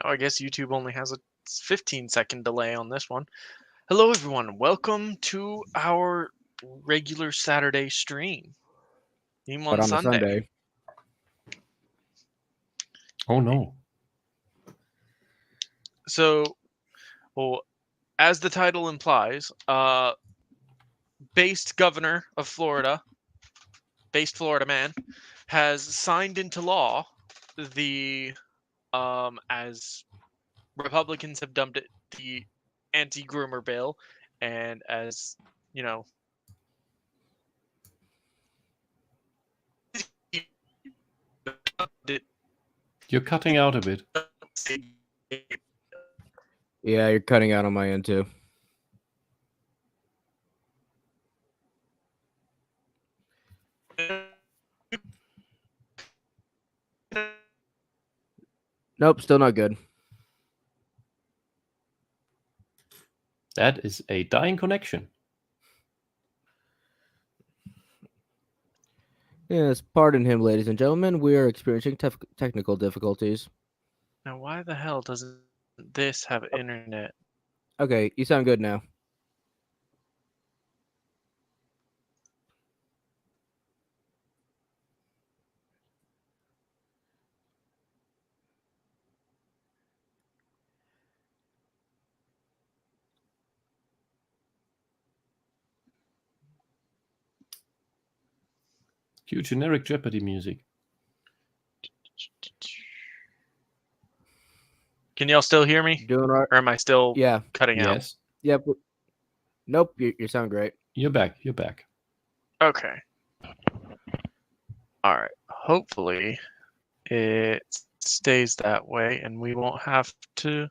I guess YouTube only has a 15-second delay on this one. Hello, everyone. Welcome to our regular Saturday stream. Even But on on a Sunday. Sunday. Oh no. So, well, as the title implies, based governor of Florida, based Florida man, has signed into law the, as Republicans have dubbed it, the anti-groomer bill, and as, you know, You're cutting out a bit. Yeah, you're cutting out on my end too. Nope, still not good. That is a dying connection. Yes, pardon him, ladies and gentlemen. We are experiencing technical difficulties. Now, why the hell doesn't this have internet? Okay, you sound good now. Cue generic Jeopardy music. Can y'all still hear me? Doing all right? Or am I still Yeah. cutting out? Yes. Yep. Nope, you sound great. You're back. You're back. Okay. Alright. Hopefully it stays that way and we won't have to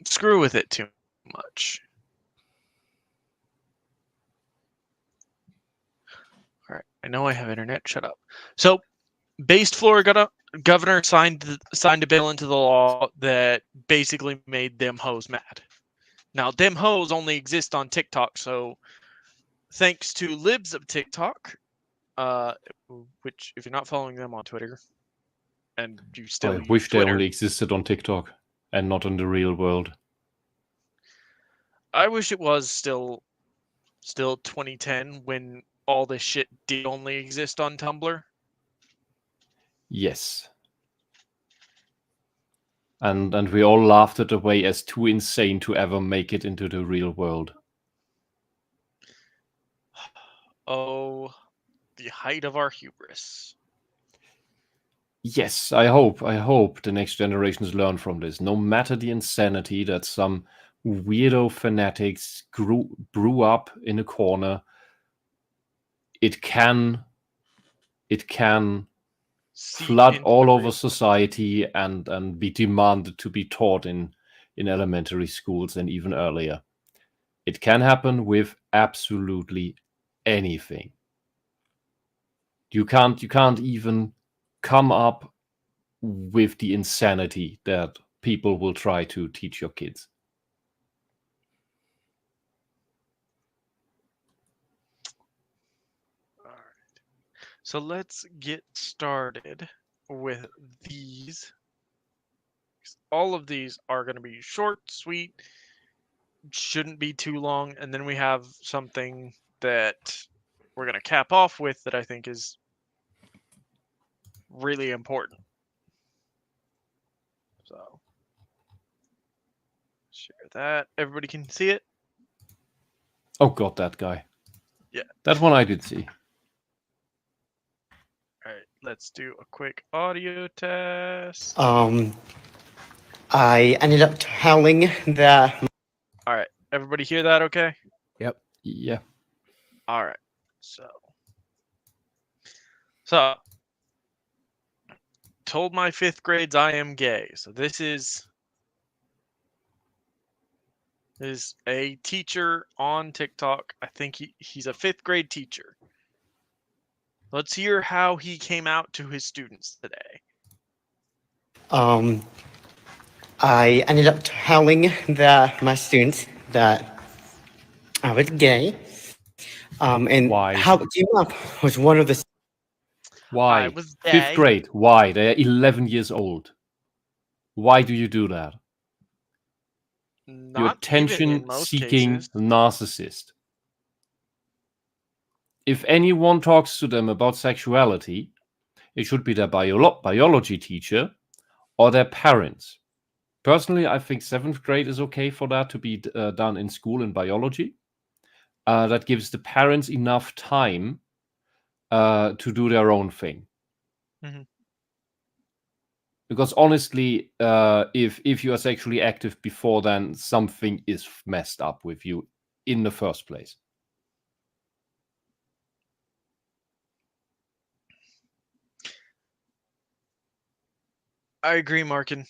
screw with it too much. Alright. I know I have internet. Shut up. So, based Florida governor signed a bill into the law that basically made them hoes mad. Now, them hoes only exist on TikTok, so thanks to libs of TikTok, which if you're not following them on Twitter, and you still I use wish Twitter, they only existed on TikTok and not in the real world. I wish it was still 2010 when all this shit did only exist on Tumblr. Yes. And we all laughed it away as too insane to ever make it into the real world. Oh, the height of our hubris. Yes, I hope the next generations learn from this. No matter the insanity that some weirdo fanatics brew up in a corner, it can flood all over society and be demanded to be taught in elementary schools and even earlier. It can happen with absolutely anything. You can't even come up with the insanity that people will try to teach your kids. All right. So let's get started with these. All of these are going to be short, sweet, shouldn't be too long, and then we have something that we're going to cap off with that I think is really important. So, share that. Everybody can see it? Oh god, that guy. Yeah. That one I did see. All right, let's do a quick audio test. I ended up telling the... All right, everybody hear that okay? Yep. Yeah. All right, so told my 5th grades I am gay. So this is a teacher on TikTok. I think he's a 5th grade teacher. Let's hear how he came out to his students today. I ended up telling my students that I was gay. And Why? how it came up was one of the... Why? I was gay. 5th grade. Why? They are 11 years old. Why do you do that? You Not even in most attention-seeking cases. narcissist. If anyone talks to them about sexuality, it should be their biology teacher or their parents. Personally, I think 7th grade is okay for that to be done in school in biology. That gives the parents enough time to do their own thing. Mhm. Because honestly, if you are sexually active before then, something is messed up with you in the first place. I agree, Markin.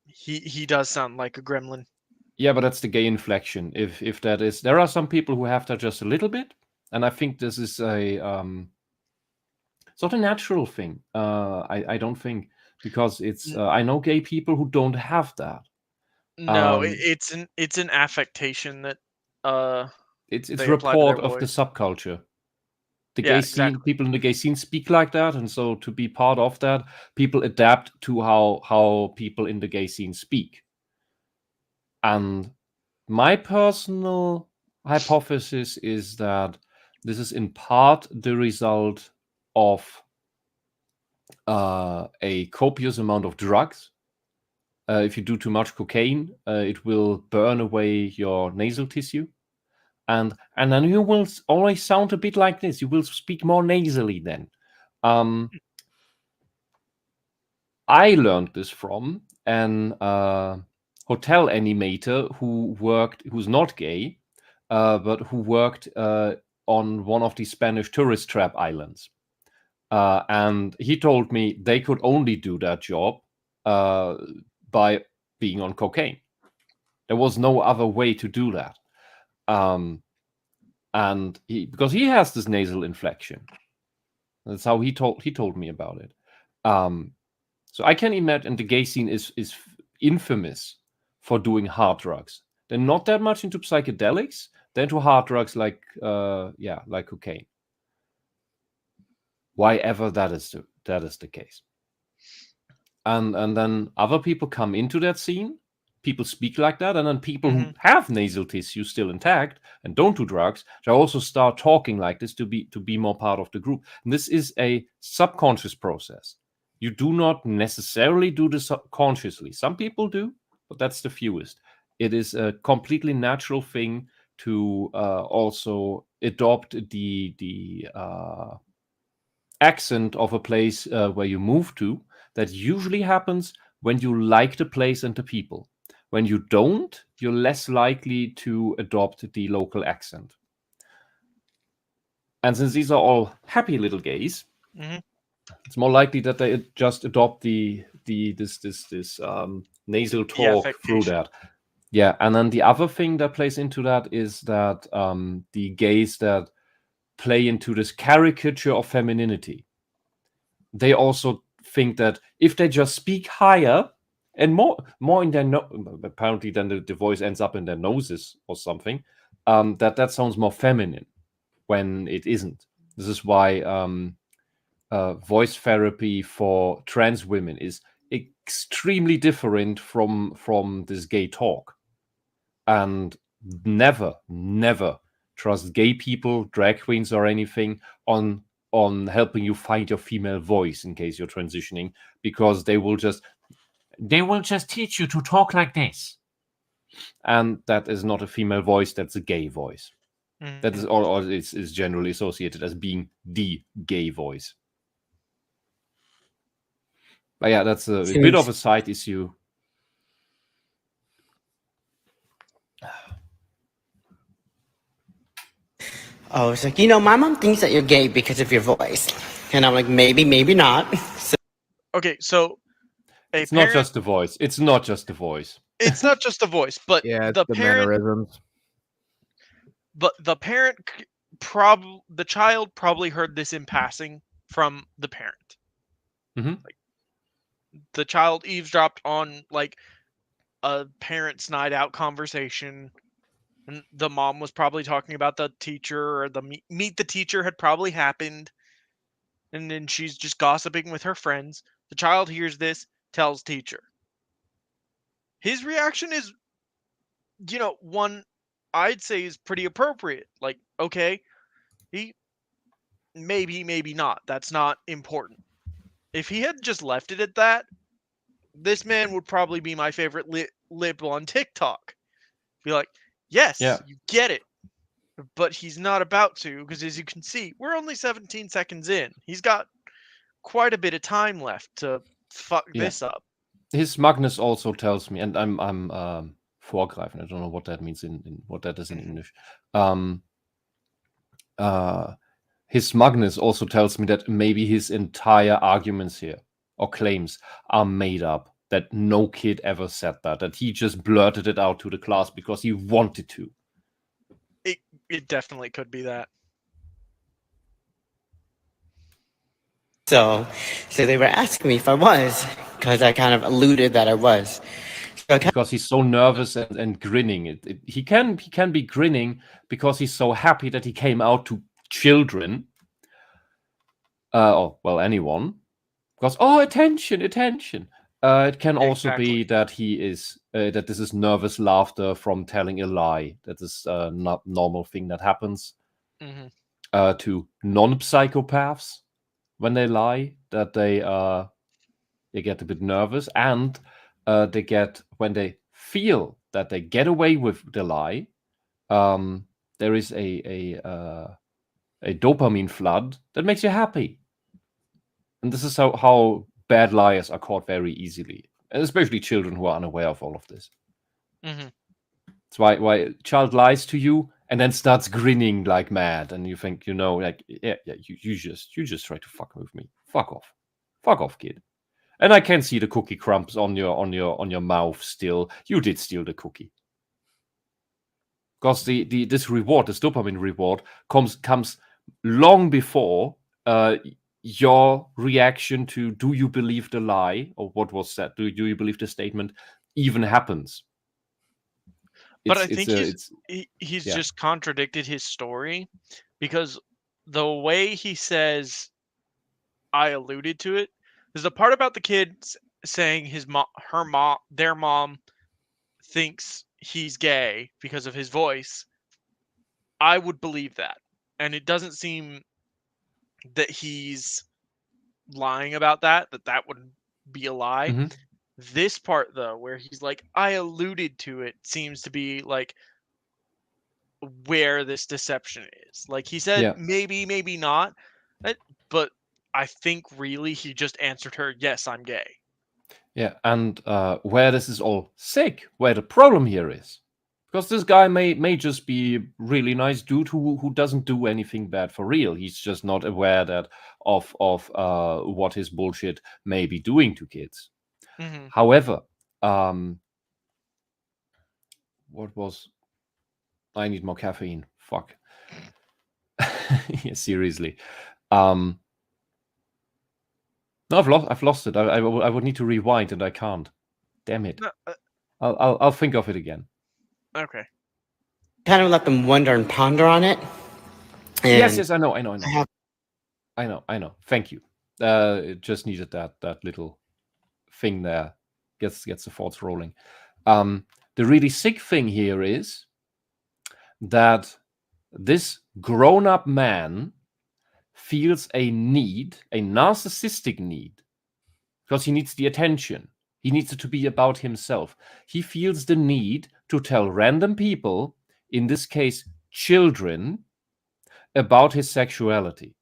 He does sound like a gremlin. Yeah, but that's the gay inflection. If that is, there are some people who have that just a little bit, and I think this is a it's not a natural thing. I don't think, because it's I know gay people who don't have that. No, Um, it's an affectation that it's they apply to their report of the voice. subculture. The Yeah, gay scene, exactly. people in the gay scene speak like that, and so to be part of that, people adapt to how people in the gay scene speak. And my personal hypothesis is that this is in part the result of a copious amount of drugs. If you do too much cocaine, it will burn away your nasal tissue. And then you will always sound a bit like this. You will speak more nasally then. I learned this from an hotel animator who's not gay, but who worked on one of the Spanish tourist trap islands. And he told me they could only do that job by being on cocaine. There was no other way to do that. And because he has this nasal inflection. That's how he told me about it. So I can imagine the gay scene is infamous for doing hard drugs. They're not that much into psychedelics. They're into hard drugs like like cocaine. Why ever that is the case. And then other people come into that scene. People speak like that, and then people who have nasal tissue still intact and don't do drugs, they also start talking like this to be more part of the group. And this is a subconscious process. You do not necessarily do this consciously. Some people do, but that's the fewest. It is a completely natural thing to also adopt the accent of a place where you move to. That usually happens when you like the place and the people. When you don't, you're less likely to adopt the local accent. And since these are all happy little gays, it's more likely that they just adopt this nasal talk through that. Yeah, and then the other thing that plays into that is that the gays that play into this caricature of femininity, they also think that if they just speak higher and more in their apparently then the voice ends up in their noses or something, that sounds more feminine when it isn't. This is why voice therapy for trans women is extremely different from this gay talk. And never trust gay people, drag queens, or anything on helping you find your female voice in case you're transitioning, because they will just teach you to talk like this, and that is not a female voice, that's a gay voice. That is or is generally associated as being the gay voice. But yeah, that's a bit of a side issue. Oh, it's like, my mom thinks that you're gay because of your voice. And I'm like, maybe, maybe not. Okay, so it's not just the voice. It's not just the voice. It's not just the voice, but Yeah, it's the the parent, mannerisms. but the parent, the child probably heard this in passing from the parent. Like, the child eavesdropped on like a parents' night out conversation, and the mom was probably talking about the teacher, or the meet the teacher had probably happened, and then she's just gossiping with her friends. The child hears this, tells teacher. his reaction is, one I'd say is pretty appropriate. Like, okay, he maybe not. That's not important. If he had just left it at that, this man would probably be my favorite lib on TikTok. Be like, yes, Yeah. you get it. But he's not about to, because as you can see, we're only 17 seconds in. He's got quite a bit of time left to fuck this up. His smugness also tells me, and I'm vorgreifen. I don't know what that means in what that is in English. His smugness also tells me that maybe his entire arguments here or claims are made up. That no kid ever said that he just blurted it out to the class because he wanted to. It definitely could be that. So they were asking me if I was, because I kind of alluded that I was. So because he's so nervous and grinning. He can be grinning because he's so happy that he came out to children. Anyone. Because attention. It can also be that he is that this is nervous laughter from telling a lie. That is not normal thing that happens to non-psychopaths when they lie. That they get a bit nervous, and they get, when they feel that they get away with the lie, there is a dopamine flood that makes you happy. And this is how bad liars are caught very easily, and especially children who are unaware of all of this. That's why a child lies to you and then starts grinning like mad, and you think, you just try to fuck with me. Fuck off, kid. And I can see the cookie crumbs on your mouth still. You did steal the cookie. Because this reward, this dopamine reward, comes long before your reaction to do you believe the lie, or what was said, do you believe the statement, even happens. But I think he's just contradicted his story, because the way he says, I alluded to it, there's the part about the kids saying their mom thinks he's gay because of his voice. I would believe that. And it doesn't seem that he's lying about that would be a lie. This part, though, where he's like, I alluded to it, seems to be like where this deception is. Like he said, maybe not, but I think really he just answered her, yes, I'm gay. Yeah, and where this is all sick, where the problem here is, because this guy may just be a really nice dude who doesn't do anything bad for real. He's just not aware that of what his bullshit may be doing to kids. However, I need more caffeine. Fuck. Yeah, seriously. No, I've lost it. I would need to rewind, and I can't. Damn it. I'll think of it again. Okay. Kind of let them wonder and ponder on it. Yes, I know. I know. Thank you. It just needed that little thing there. Gets the thoughts rolling. The really sick thing here is that this grown-up man feels a narcissistic need, because he needs the attention. He needs it to be about himself. He feels the need to tell random people, in this case children, about his sexuality.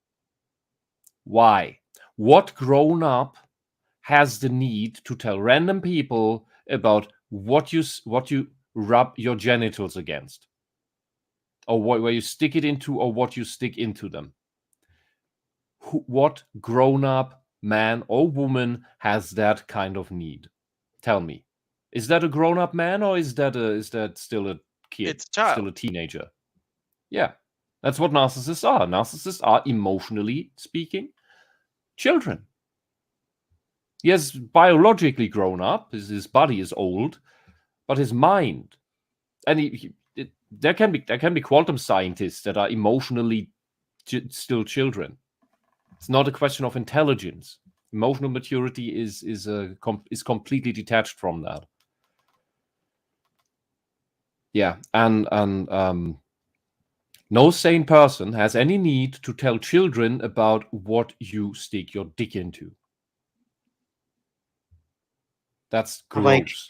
Why? What grown-up has the need to tell random people about what you rub your genitals against, or where you stick it into, or what you stick into them? What grown-up man or woman has that kind of need? Tell me. Is that a grown-up man, or is that still a kid? It's a child. Still a teenager. Yeah. That's what narcissists are. Narcissists are, emotionally speaking, children. He has biologically grown up. His body is old, but his mind, and there can be quantum scientists that are emotionally still children. It's not a question of intelligence. Emotional maturity is completely detached from that. Yeah, and no sane person has any need to tell children about what you stick your dick into. That's Like, gross.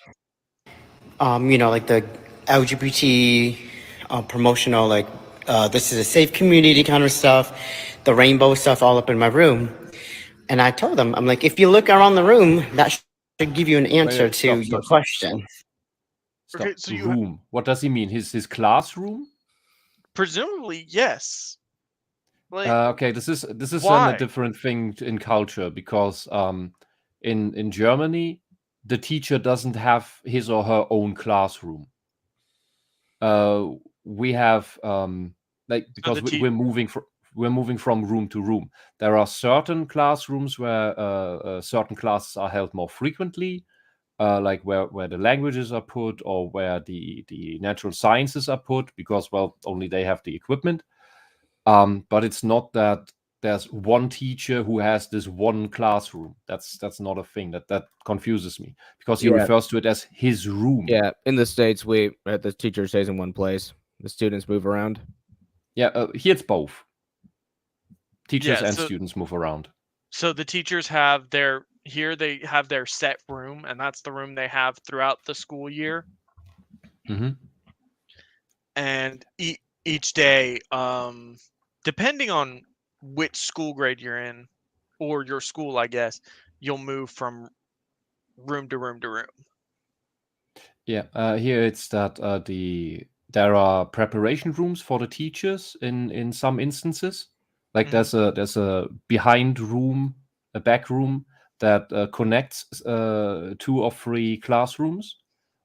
like the LGBT promotional, like, this is a safe community kind of stuff, the rainbow stuff all up in my room. And I told them, I'm like, if you look around the room, that should give you an answer Wait, to stop, your stop, stop, question. stop. Okay, so Room. What does he mean? His classroom? presumably yes. Like Okay, this is then a why? different thing in culture because in Germany the teacher doesn't have his or her own classroom. We have like So because the te- we're moving from room to room. There are certain classrooms where certain classes are held more frequently, like where the languages are put or where the natural sciences are put, because well only they have the equipment. But it's not that there's one teacher who has this one classroom. That's not a thing. That confuses me because he Yeah. refers to it as his room. Yeah, in the States, the teacher stays in one place. The students move around. Yeah, here it's both. Teachers Yeah, and so students move around. so the teachers have their they have their set room, and that's the room they have throughout the school year. Hmm. And each day, depending on which school grade you're in or your school, I guess, you'll move from room to room to room. Yeah, here it's that there are preparation rooms for the teachers in some instances. Like Mhm. there's a behind room, a back room that connects 2 or 3 classrooms,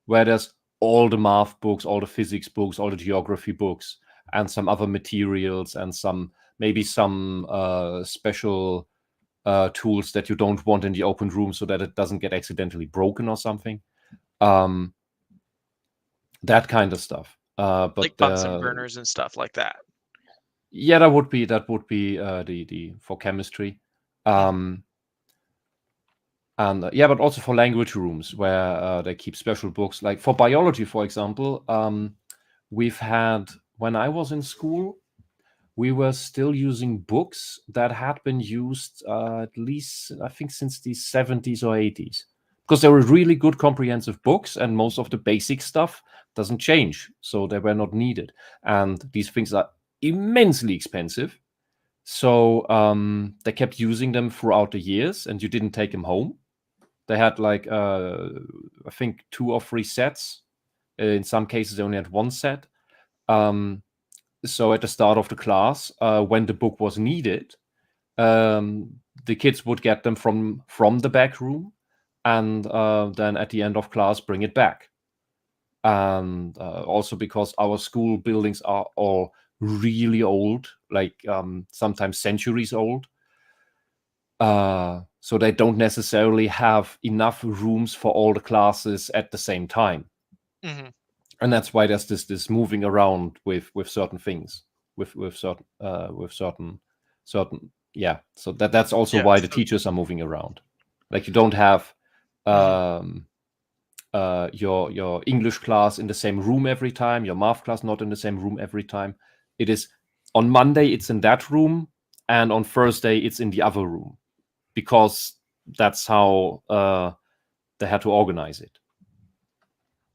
where there's all the math books, all the physics books, all the geography books, and some other materials, and maybe some special tools that you don't want in the open room so that it doesn't get accidentally broken or something. Um, that kind of stuff. Like But Bunsen burners and stuff like that. yeah, that would be the for chemistry. Mhm. And yeah, but also for language rooms where they keep special books. Like for biology, for example, we've had, when I was in school, we were still using books that had been used at least, I think, since the 70s or 80s. Because they were really good comprehensive books, and most of the basic stuff doesn't change. So they were not needed. And these things are immensely expensive. So they kept using them throughout the years, and you didn't take them home. They had like, I think, 2 or 3 sets. In some cases, they only had 1 set. So at the start of the class, when the book was needed, the kids would get them from the back room, and then at the end of class bring it back. And also because our school buildings are all really old, like sometimes centuries old, so they don't necessarily have enough rooms for all the classes at the same time. Mhm. And that's why there's this moving around with certain things, with certain yeah. So that's also Yeah. why the So, teachers are moving around. Like you don't have mhm. your English class in the same room every time, your math class not in the same room every time. It is on Monday it's in that room, and on Thursday it's in the other room, because that's how they had to organize it.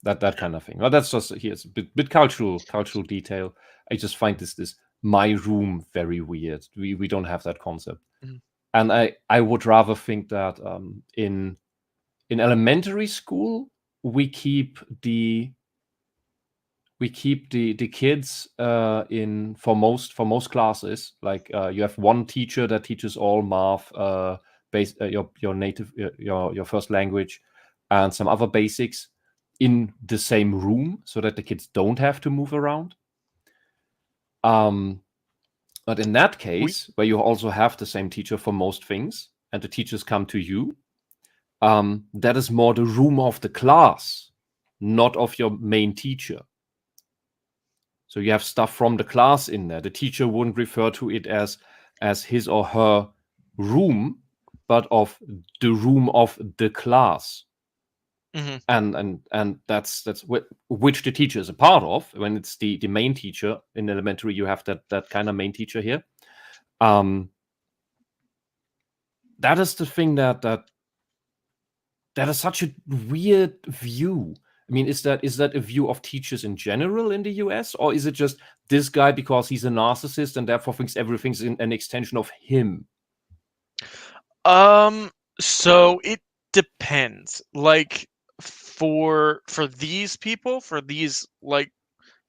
That kind of thing. Well, that's just, here's a bit cultural detail. I just find this my room very weird. We don't have that concept, Mhm. and I would rather think that in elementary school we keep the kids in for most classes. Like you have one teacher that teaches all math, your native your first language, and some other basics in the same room, so that the kids don't have to move around. But in that We case, where you also have the same teacher for most things, and the teachers come to you, that is more the room of the class, not of your main teacher. So you have stuff from the class in there. The teacher wouldn't refer to it as his or her room, but of the room of the class. and that's which the teacher is a part of. When it's the main teacher in elementary, you have that kind of main teacher here. That is the thing that is such a weird view. I mean, is that a view of teachers in general in the US, or is it just this guy because he's a narcissist and therefore thinks everything's an extension of him? So it depends. Like for these people, for these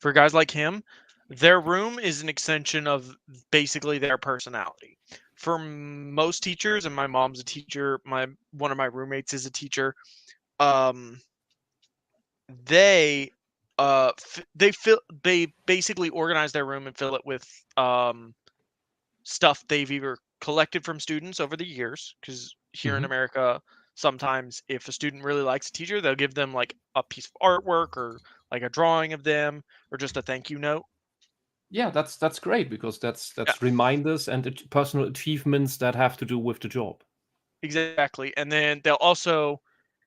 for guys like him, their room is an extension of basically their personality. For most teachers, and my mom's a teacher, one of my roommates is a teacher. They they basically organize their room and fill it with stuff they've either collected from students over the years, because here in America, sometimes if a student really likes a teacher, they'll give them like a piece of artwork or like a drawing of them or just a thank you note. Yeah, that's great, because that's reminders and personal achievements that have to do with the job. Exactly. And then they'll also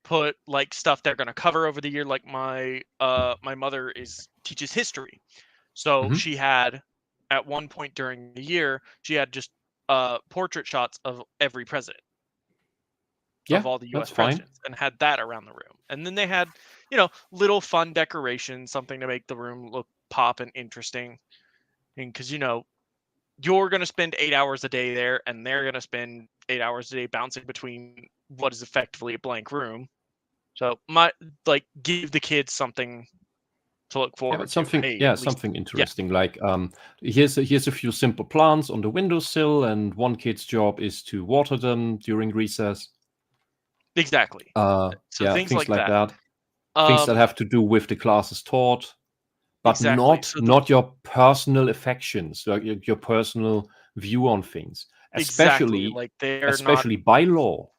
put like stuff they're going to cover over the year. Like my mother teaches history, so she had at one point during the year she had just portrait shots of every president of all the U.S. presidents, and had that around the room. And then they had little fun decorations, something to make the room look pop and interesting. And because you're going to spend 8 hours a day there, and they're going to spend 8 hours a day bouncing between what is effectively a blank room. So give the kids something to look forward to. Hey, something interesting. Like here's a few simple plants on the windowsill, and one kid's job is to water them during recess. Exactly. So things like that. Things that have to do with the classes taught. But not your personal affections, your personal view on things. Especially by law.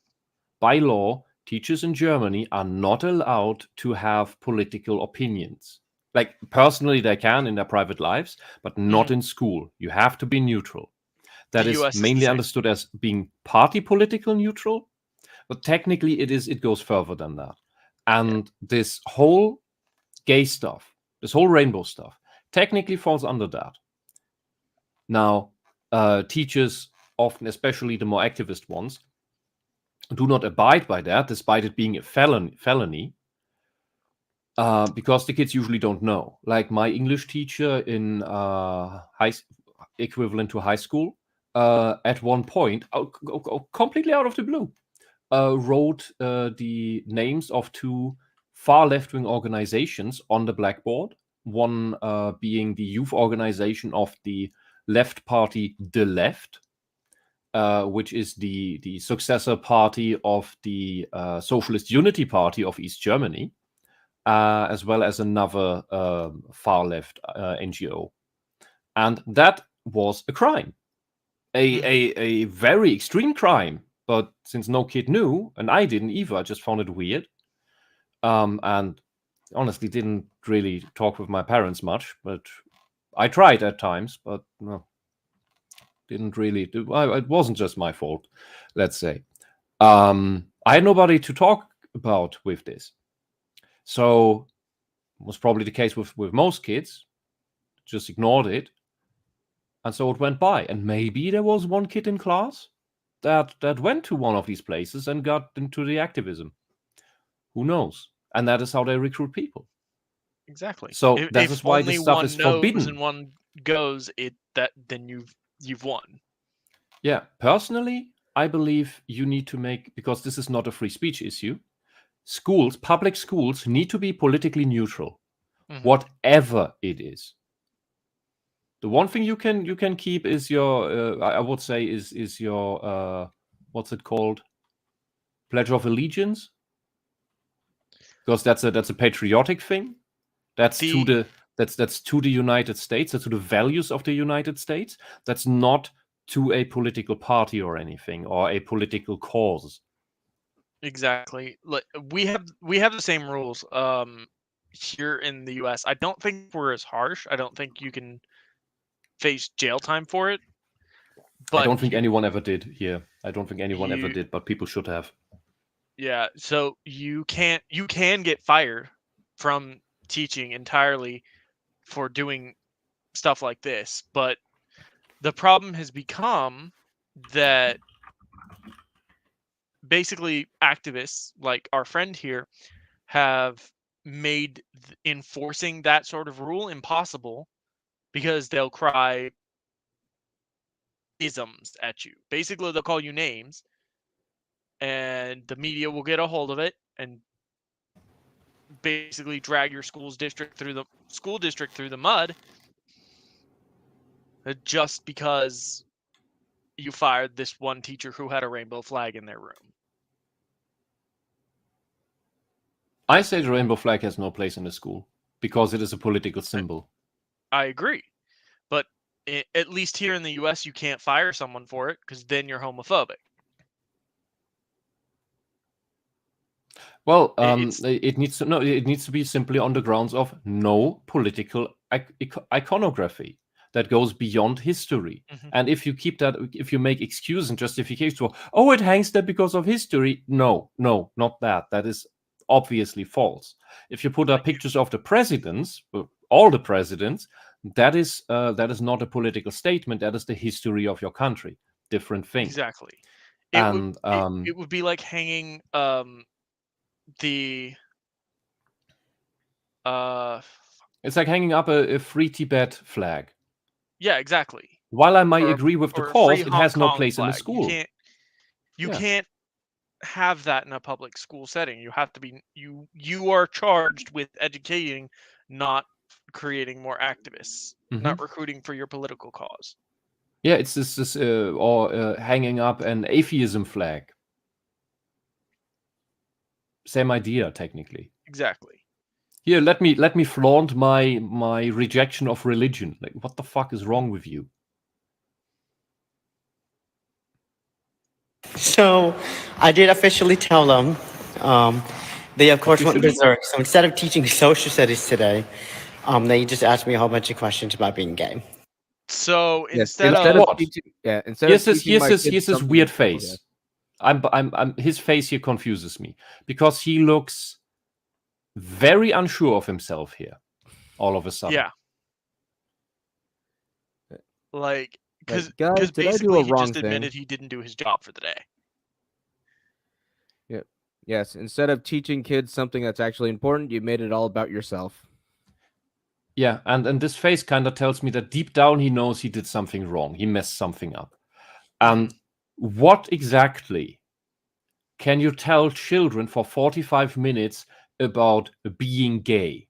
By law, teachers in Germany are not allowed to have political opinions. Like, personally, they can in their private lives, but not in school. You have to be neutral. That is mainly understood as being party political neutral, but technically it goes further than that. And this whole gay stuff, this whole rainbow stuff, technically falls under that. Now, teachers often, especially the more activist ones, do not abide by that, despite it being a felony, because the kids usually don't know. Like my English teacher in equivalent to high school, at one point, completely out of the blue, wrote the names of two far left-wing organizations on the blackboard, one being the youth organization of the left party, The Left, which is the successor party of the Socialist Unity Party of East Germany, as well as another far-left NGO. And that was a crime, a very extreme crime. But since no kid knew, and I didn't either, I just found it weird. And honestly didn't really talk with my parents much, but I tried at times, but no, didn't really do. It wasn't just my fault, let's say. I had nobody to talk about with this. So it was probably the case with most kids, just ignored it. And so it went by. And maybe there was one kid in class that went to one of these places and got into the activism. Who knows? And that is how they recruit people. Exactly. So that is why this stuff is forbidden. And one goes, then you've won. Yeah, personally, I believe you need to make, because this is not a free speech issue, public schools need to be politically neutral, whatever it is. The one thing you can keep is your, I would say, is your what's it called? Pledge of Allegiance, because that's a patriotic thing. That's to the United States. That's to the values of the United States. That's not to a political party or anything, or a political cause. Exactly. We have the same rules here in the US. I don't think we're as harsh. I don't think you can face jail time for it. But I don't think anyone ever did here. I don't think anyone ever did, but people should have. Yeah, so you can get fired from teaching entirely for doing stuff like this, but the problem has become that basically activists like our friend here have made enforcing that sort of rule impossible because they'll cry isms at you. Basically, they'll call you names, and the media will get a hold of it and basically drag your school district through the mud just because you fired this one teacher who had a rainbow flag in their room. I say the rainbow flag has no place in the school because it is a political symbol. I agree. But at least here in the US, you can't fire someone for it because then you're homophobic. Well, it needs to be simply on the grounds of no political iconography that goes beyond history. Mhm. And if you keep that, if you make excuse and justification for, oh, it hangs there because of history, no, not that. That is obviously false. If you put up pictures of the presidents, all the presidents, that is not a political statement. That is the history of your country. Different thing. Exactly. And it would be like hanging the it's like hanging up a free Tibet flag. yeah, exactly. While I might agree with the Or a cause, free it Hong has no Kong place in the flag. school. You Yeah. can't have that in a public school setting. You have to be you are charged with educating, not creating more activists, not recruiting for your political cause. Yeah, it's this or hanging up an atheism flag. Same idea, technically. Exactly. Here, let me flaunt my rejection of religion. Like, what the fuck is wrong with you? So I did officially tell them. They, of course, went berserk. So instead of teaching social studies today, they just asked me a whole bunch of questions about being gay. So Yes, instead of What? teaching, instead Here's of his teaching my here's his kids here's his something weird important, face. I'm his face here confuses me because he looks very unsure of himself here. All of a sudden. yeah, like because guys, did I do basically a he wrong just thing? admitted he didn't do his job for the day. Yes, instead of teaching kids something that's actually important, you made it all about yourself. Yeah, and this face kind of tells me that deep down he knows he did something wrong. He messed something up. And what exactly can you tell children for 45 minutes about being gay?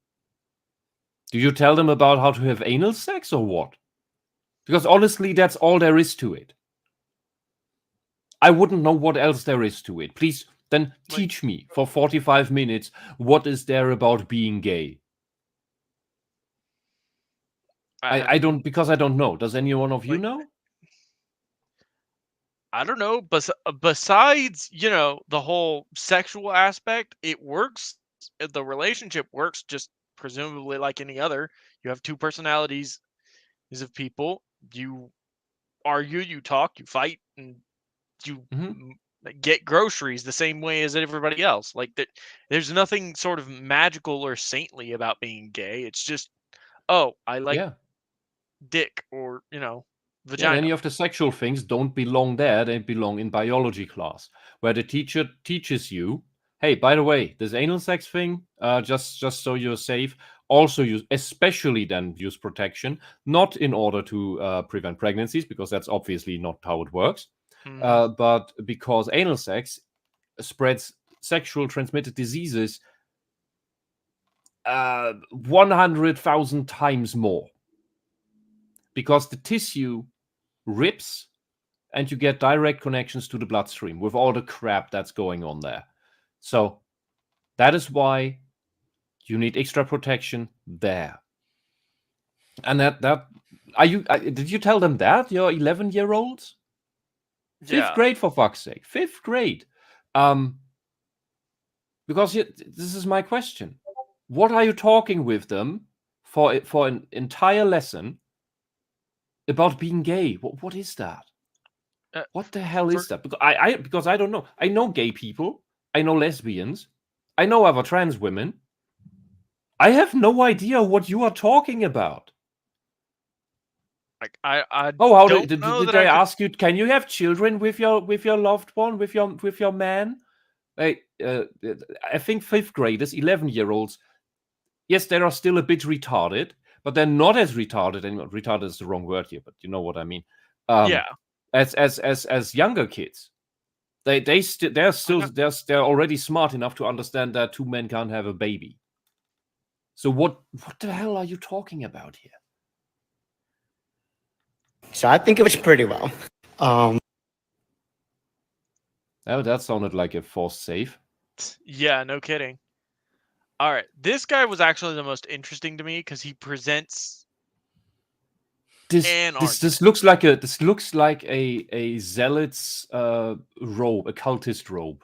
Do you tell them about how to have anal sex or what? Because honestly, that's all there is to it. I wouldn't know what else there is to it. Please, then teach me for 45 minutes what is there about being gay. I don't, because I don't know. Does any one of you know? I don't know. But besides, the whole sexual aspect, it works. The relationship works just presumably like any other. You have two personalities of people. You argue, you talk, you fight, and you get groceries the same way as everybody else. Like that, there's nothing sort of magical or saintly about being gay. It's just, oh, I like dick or Yeah, vagina. and any of the sexual things don't belong there. They belong in biology class, where the teacher teaches you, hey, by the way, this anal sex thing, just so you're safe, also especially then use protection, not in order to prevent pregnancies, because that's obviously not how it works, but because anal sex spreads sexual transmitted diseases 100,000 times more. Because the tissue rips and you get direct connections to the bloodstream with all the crap that's going on there. So that is why you need extra protection there. And did you tell them that, your 11-year-olds? Fifth grade, for fuck's sake. 5th grade. Because this is my question. What are you talking with them for an entire lesson about being gay? What is that? What the hell is that? Because I don't know. I know gay people. I know lesbians. I know other trans women. I have no idea what you are talking about. Like I Oh, how don't did know did that they I could. ask you? Can you have children with your loved one, with your man? Like, I think 5th graders, 11-year-olds. Yes, they are still a bit retarded, but they're not as retarded anymore. Retarded is the wrong word here, but you know what I mean. Yeah. As younger kids, they're already smart enough to understand that 2 men can't have a baby. So what the hell are you talking about here? So I think it was pretty well. Oh, that sounded like a forced save. Yeah, no kidding. All right, this guy was actually the most interesting to me because he presents an argument. This looks like a zealot's robe, a cultist robe.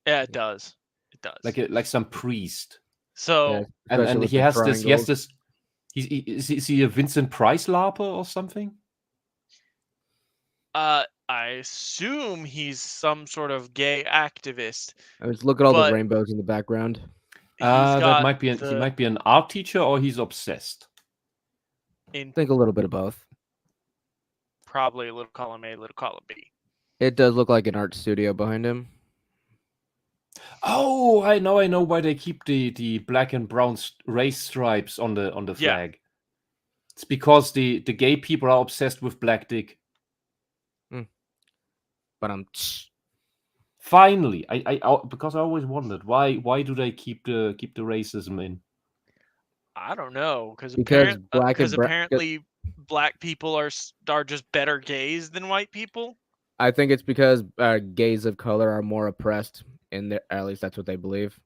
Yeah, it does. It does. Like some priest. So And he has this. Is he a Vincent Price larper or something? I assume he's some sort of gay activist. I was look at all the But- rainbows in the background. He's got That might be he might be an art teacher, or he's obsessed. I think a little bit of both. Probably a little column A, little column B. It does look like an art studio behind him. Oh, I know why they keep the black and brown race stripes on the Yeah. flag. It's because the gay people are obsessed with black dick. But Finally, I because I always wondered why do they keep the racism in? I don't know Because apparently black people are just better gays than white people. I think it's because gays of color are more oppressed, at least that's what they believe.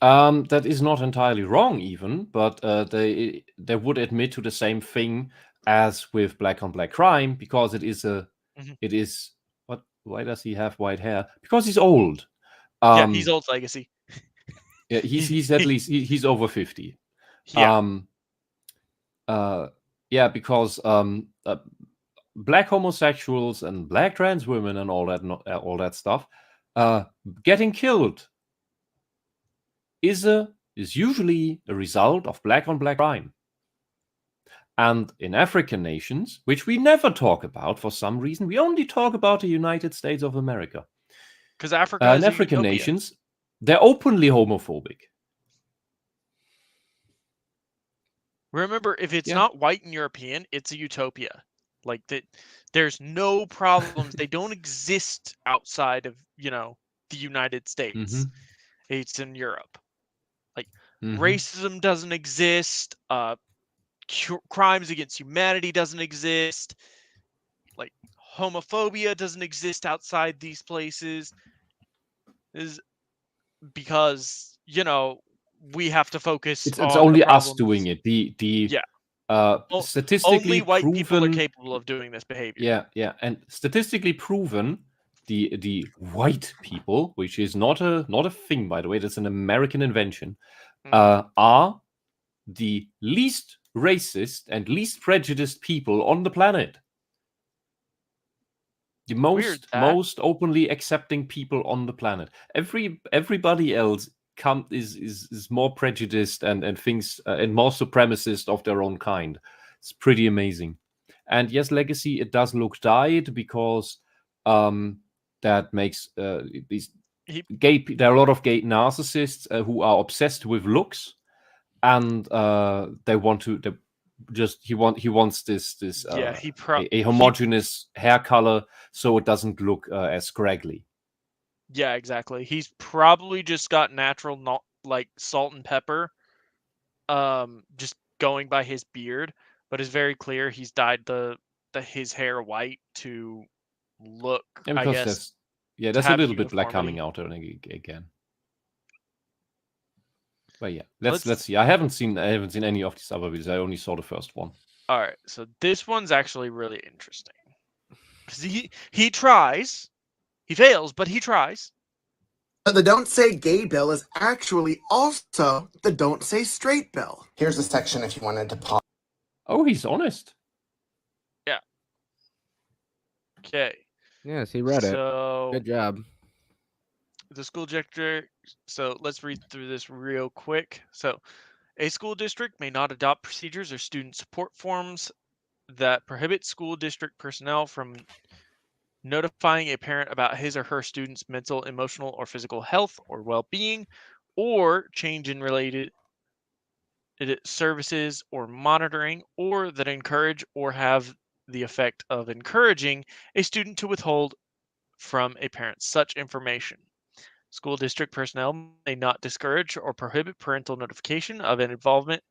That is not entirely wrong, even, but they would admit to the same thing as with black on black crime, because it is it is what? Why does he have white hair? Because he's old. Yeah, he's old legacy. Yeah, he's at least he's over 50. Yeah. Yeah, because black homosexuals and black trans women and all that stuff, getting killed is usually a result of black on black crime. And in African nations, which we never talk about for some reason, we only talk about the United States of America. Because Africa is in a African utopia. nations, they're openly homophobic. Remember, if it's not white and European, it's a utopia. Like that, there's no problems. They don't exist outside of the United States. It's in Europe. Like racism doesn't exist. Crimes against humanity doesn't exist. Like homophobia doesn't exist outside these places. Is because we have to focus. It's on only the us problems. doing it. Only Statistically white proven, people are capable of doing this behavior. Yeah, and statistically proven, the white people, which is not a thing, by the way, that's an American invention, are the least racist and least prejudiced people on the planet. The most openly accepting people on the planet. Everybody else is more prejudiced and thinks and more supremacist of their own kind. It's pretty amazing. And yes, legacy, it does look dyed because that makes these gay. There are a lot of gay narcissists who are obsessed with looks, and they want to. He wants this a homogeneous hair color so it doesn't look as scraggly. Yeah, exactly. He's probably just got natural like salt and pepper, just going by his beard, but it's very clear he's dyed his hair white to look. I guess. There's a little bit black coming out again. But yeah, let's see. I haven't seen any of these other videos. I only saw the first one. All right, so this one's actually really interesting because he tries, he fails, but he tries. The Don't Say Gay bill is actually also the Don't Say Straight bill. Here's a section if you wanted to pause. Oh, he's honest. Yeah. Okay. Yes, he read it. Good job. the school district. So let's read through this real quick. So a school district may not adopt procedures or student support forms that prohibit school district personnel from notifying a parent about his or her student's mental, emotional, or physical health or well-being, or change in related services or monitoring, or that encourage or have the effect of encouraging a student to withhold from a parent such information. School district personnel may not discourage or prohibit parental notification of an involvement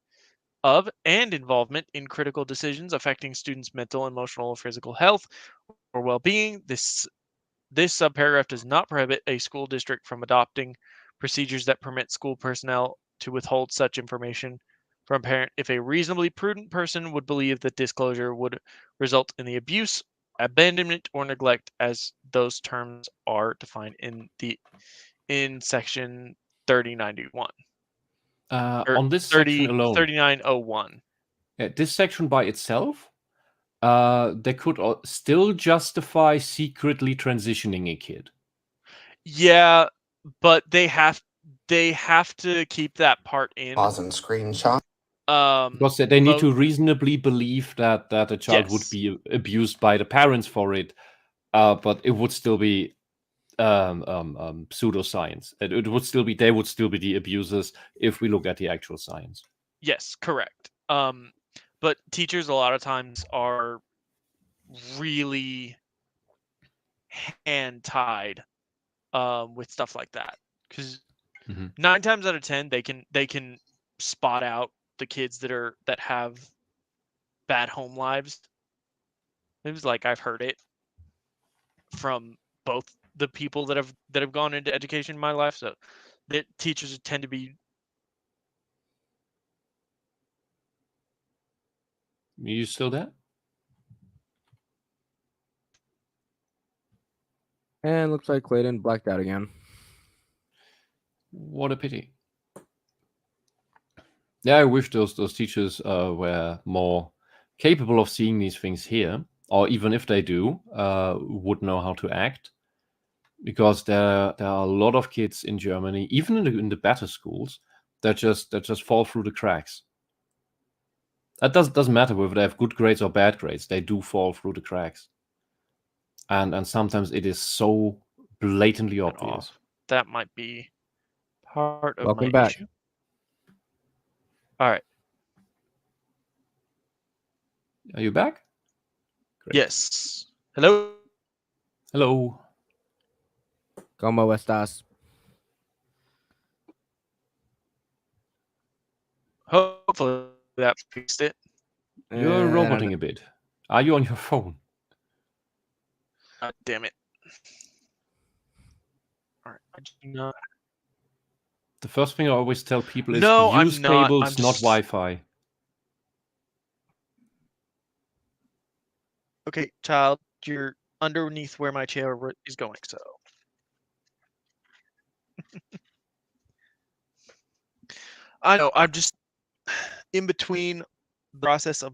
in critical decisions affecting students' mental, emotional, or physical health or well-being. This subparagraph does not prohibit a school district from adopting procedures that permit school personnel to withhold such information from a parent if a reasonably prudent person would believe that disclosure would result in the abuse, abandonment, or neglect as those terms are defined in section 3091 or On this section alone, 3901. this section by itself, they could still justify secretly transitioning a kid. Yeah, but they have to keep that part in. Pause and screenshot. Because they need to reasonably believe that a child would be abused by the parents for it, but it would still be pseudoscience. It would still be they would still be the abusers if we look at the actual science. Yes, correct. But teachers a lot of times are really hand tied with stuff like that because 9 times out of 10 they can spot out the kids that have bad home lives. It was like I've heard it from both the people that have gone into education in my life. So that teachers tend to be. Are you still there? And looks like Clayton blacked out again. What a pity. Yeah, I wish those teachers were more capable of seeing these things here, or even if they do, would know how to act. Because there are a lot of kids in Germany, even in the better schools, that just fall through the cracks. That doesn't matter whether they have good grades or bad grades; they do fall through the cracks. And sometimes it is so blatantly obvious. That might be part of Welcome my back. issue. All right. Are you back? Great. Yes. Hello. Hello. ¿Cómo estás? Hopefully that fixed it. You're roboting a bit. Are you on your phone? Damn it. All right. I do not. The first thing I always tell people is No, use I'm not. cables, not Wi-Fi. Okay, child, you're underneath where my chair is going, so. I know, I'm just in between the process of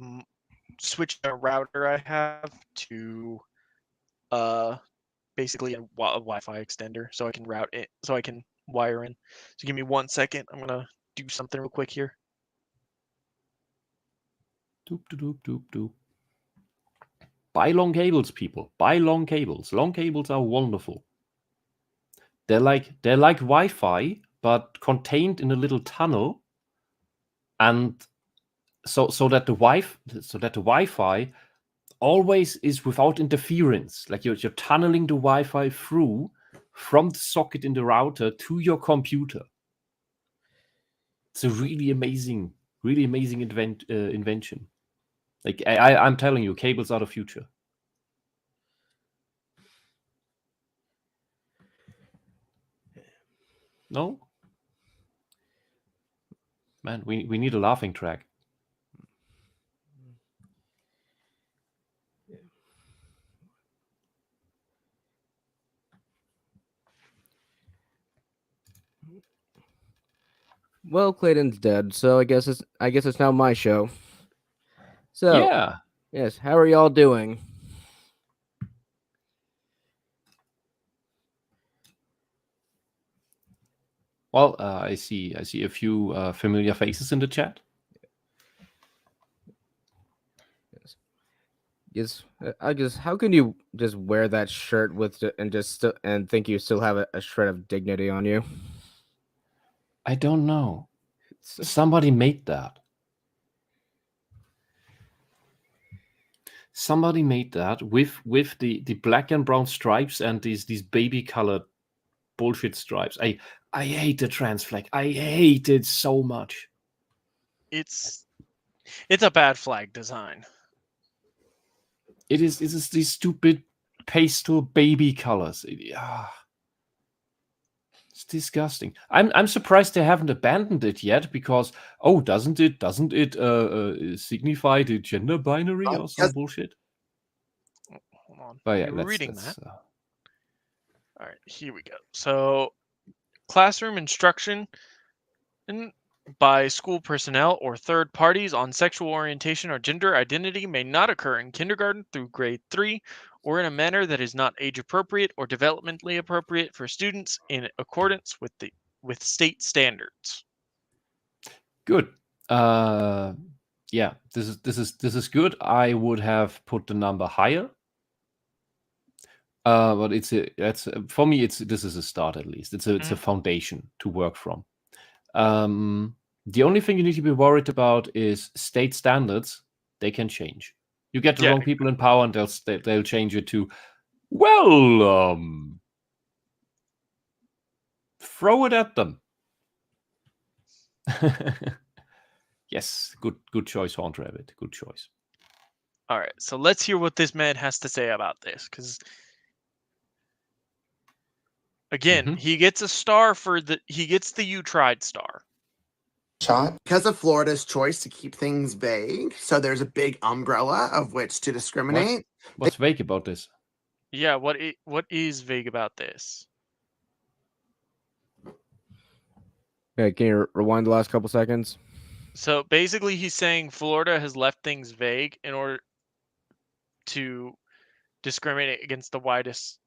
switching a router I have to basically a Wi-Fi extender so I can route it, so I can wire in. So give me 1 second. I'm gonna do something real quick here. Doop, doop, doop, doop. Buy long cables, people. Buy long cables. Long cables are wonderful. They're like Wi-Fi, but contained in a little tunnel, and so that the Wi-Fi always is without interference. Like you're tunneling the Wi-Fi through from the socket in the router to your computer. It's a really amazing invention. Like I'm telling you, cables are the future. No? Man, we need a laughing track. Well, Clayton's dead, so I guess it's now my show. So Yeah. Yes, how are y'all doing? Well, I see a few familiar faces in the chat. Yes, I guess. How can you just wear that shirt and think you still have a shred of dignity on you? I don't know. Somebody made that. Somebody made that with the black and brown stripes and these baby colored bullshit stripes. I hate the trans flag. I hate it so much. It's a bad flag design. It is these stupid pastel baby colors. It's disgusting. I'm surprised they haven't abandoned it yet, because doesn't it signify the gender binary or some bullshit? Hold on. But yeah, We were reading that. All right, here we go. So, classroom instruction by school personnel or third parties on sexual orientation or gender identity may not occur in kindergarten through grade 3 or in a manner that is not age appropriate or developmentally appropriate for students in accordance with state standards. Good. Yeah, this is good. I would have put the number higher. But for me, this is a start at least. It's a foundation to work from. The only thing you need to be worried about is state standards. They can change. You get the wrong people in power, and they'll change it to, well, throw it at them. Yes, good choice, Horned Rabbit. Good choice. All right, so let's hear what this man has to say about this, because again, he gets a star he gets the "You Tried" star. Shot. Because of Florida's choice to keep things vague, so there's a big umbrella of which to discriminate. What's vague about this? Yeah, what is vague about this? Okay, can you rewind the last couple seconds? So basically, he's saying Florida has left things vague in order to discriminate against the widest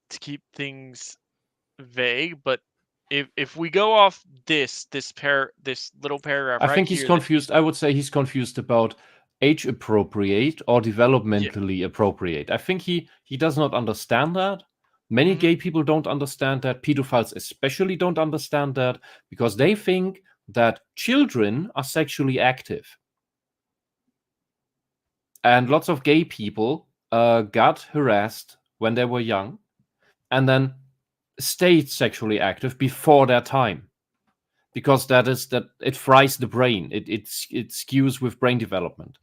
to keep things vague. But if we go off this little paragraph, I think he's confused. I would say he's confused about age appropriate or developmentally appropriate. I think he does not understand that. Many gay people don't understand that. Pedophiles especially don't understand that, because they think that children are sexually active. And lots of gay people got harassed when they were young and then stayed sexually active before their time, because that it fries the brain. It skews with brain development.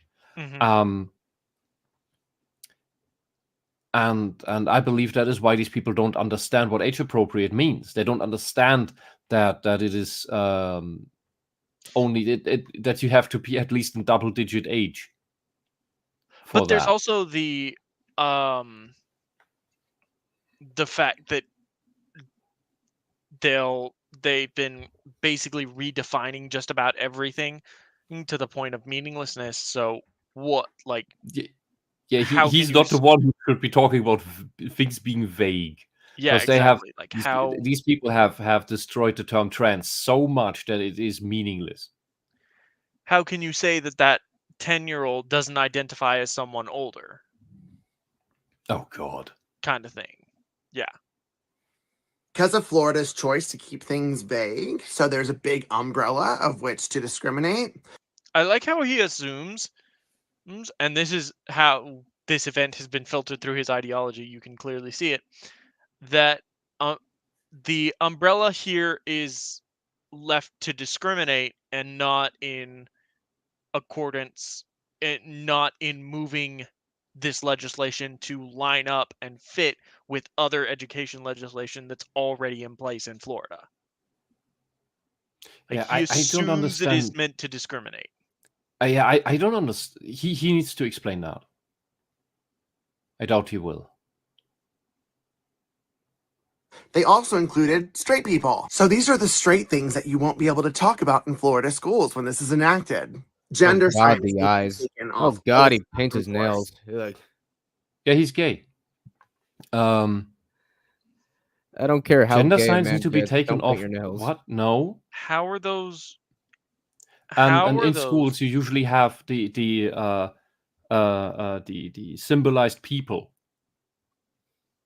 And I believe that is why these people don't understand what age appropriate means. They don't understand that it is only that you have to be at least in double-digit age. But there's also the fact that they've been basically redefining just about everything to the point of meaninglessness. So what, like? Yeah, he's not the one who should be talking about things being vague. Yeah, exactly. Like how these people have destroyed the term trans so much that it is meaningless. How can you say that 10-year-old doesn't identify as someone older? Oh God. Kind of thing. Yeah. Because of Florida's choice to keep things vague, so there's a big umbrella of which to discriminate. I like how he assumes, and this is how this event has been filtered through his ideology, you can clearly see it, that the umbrella here is left to discriminate and not in accordance, not in moving this legislation to line up and fit with other education legislation that's already in place in Florida. Like, he assumes I don't understand. it is meant to discriminate. I don't understand. He needs to explain that. I doubt he will. They also included straight people. So these are the straight things that you won't be able to talk about in Florida schools when this is enacted. Gender God, the eyes. Oh God, he paints his nails. Yeah, he's gay. Um, I don't care how Gender gay a signs man need to be gets. taken Don't paint off. your nails. What? No. How are those? And How are in those? schools, you usually have the symbolized people,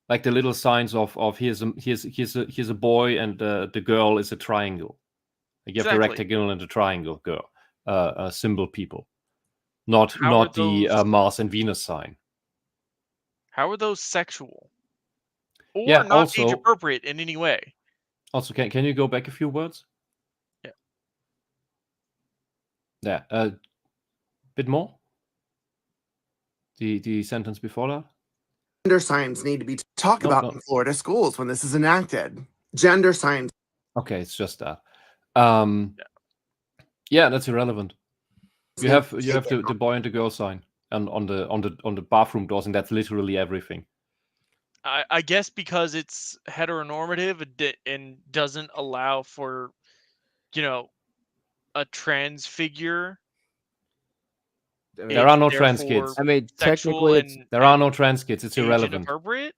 like the little signs of here's a boy and the girl is a triangle. Like you have the Exactly. rectangle and the triangle girl symbol people, not How are the those? Mars and Venus sign. How are those sexual? Or Yeah. not age Also, appropriate in any way? can you go back a few words? Yeah. Yeah. Bit more. The sentence before that. Gender signs need to be talked No, about no. in Florida schools when this is enacted. Gender signs. Okay, it's just that. Yeah, that's irrelevant. You have the boy and the girl sign and on the bathroom doors, and that's literally everything. I guess because it's heteronormative and doesn't allow for, a trans figure. I mean, There are no It's trans therefore kids. I mean, sexual technically, it's There are no and trans kids. It's age irrelevant. inappropriate.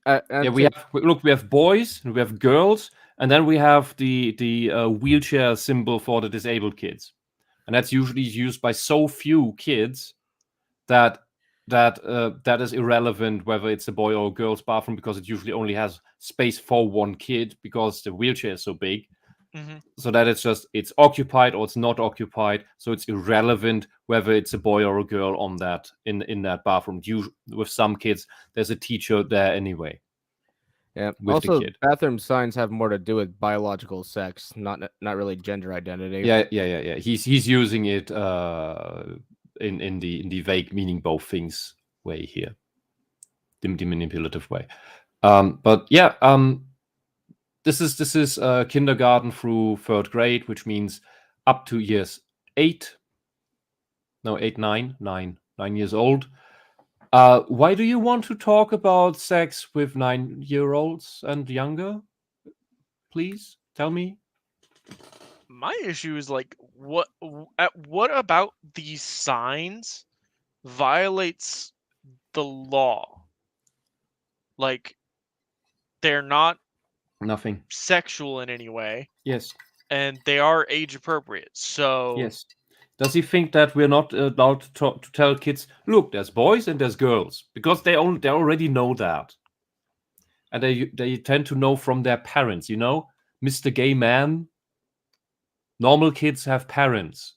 Yeah, we have boys and we have girls, and then we have the wheelchair symbol for the disabled kids, and that's usually used by so few kids that that is irrelevant whether it's a boy or a girl's bathroom, because it usually only has space for one kid because the wheelchair is so big. Mm-hmm. So that it's occupied or it's not occupied. So it's irrelevant whether it's a boy or a girl on that in that bathroom. With some kids, there's a teacher there anyway. Yeah. With the Also, kid. bathroom signs have more to do with biological sex, not really gender identity. Yeah. He's using it in the vague meaning both things way here, the manipulative way. But yeah, this is kindergarten through 3rd grade, which means up to years 8. No, 8, 9 years old. Why do you want to talk about sex with 9-year-olds and younger? Please tell me. My issue is like what about these signs violates the law? Like they're not Nothing. sexual in any way, Yes. and they are age appropriate. So Yes. Does he think that we're not allowed to tell kids, look, there's boys and there's girls, because they already know that, and they tend to know from their parents. Mr. Gay Man. Normal kids have parents.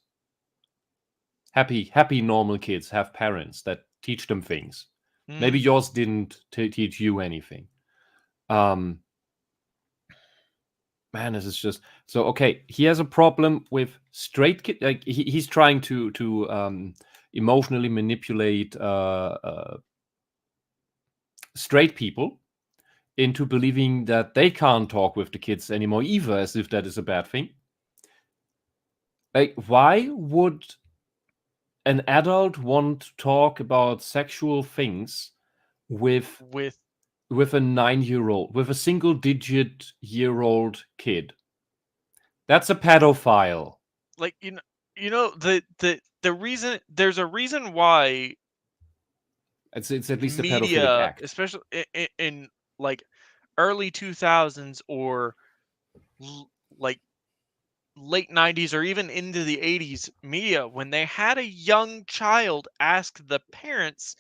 Happy normal kids have parents that teach them things. Maybe yours didn't teach you anything. Man, this is just so okay. He has a problem with straight kids. Like he's trying to emotionally manipulate straight people into believing that they can't talk with the kids anymore either, as if that is a bad thing. Like, why would an adult want to talk about sexual things with a 9-year-old, with a single-digit-year-old kid? That's a pedophile. Like the reason, there's a reason why it's at least a media, pedophilic act, especially in like early 2000s or like late 90s or even into the 80s media, when they had a young child ask the parents,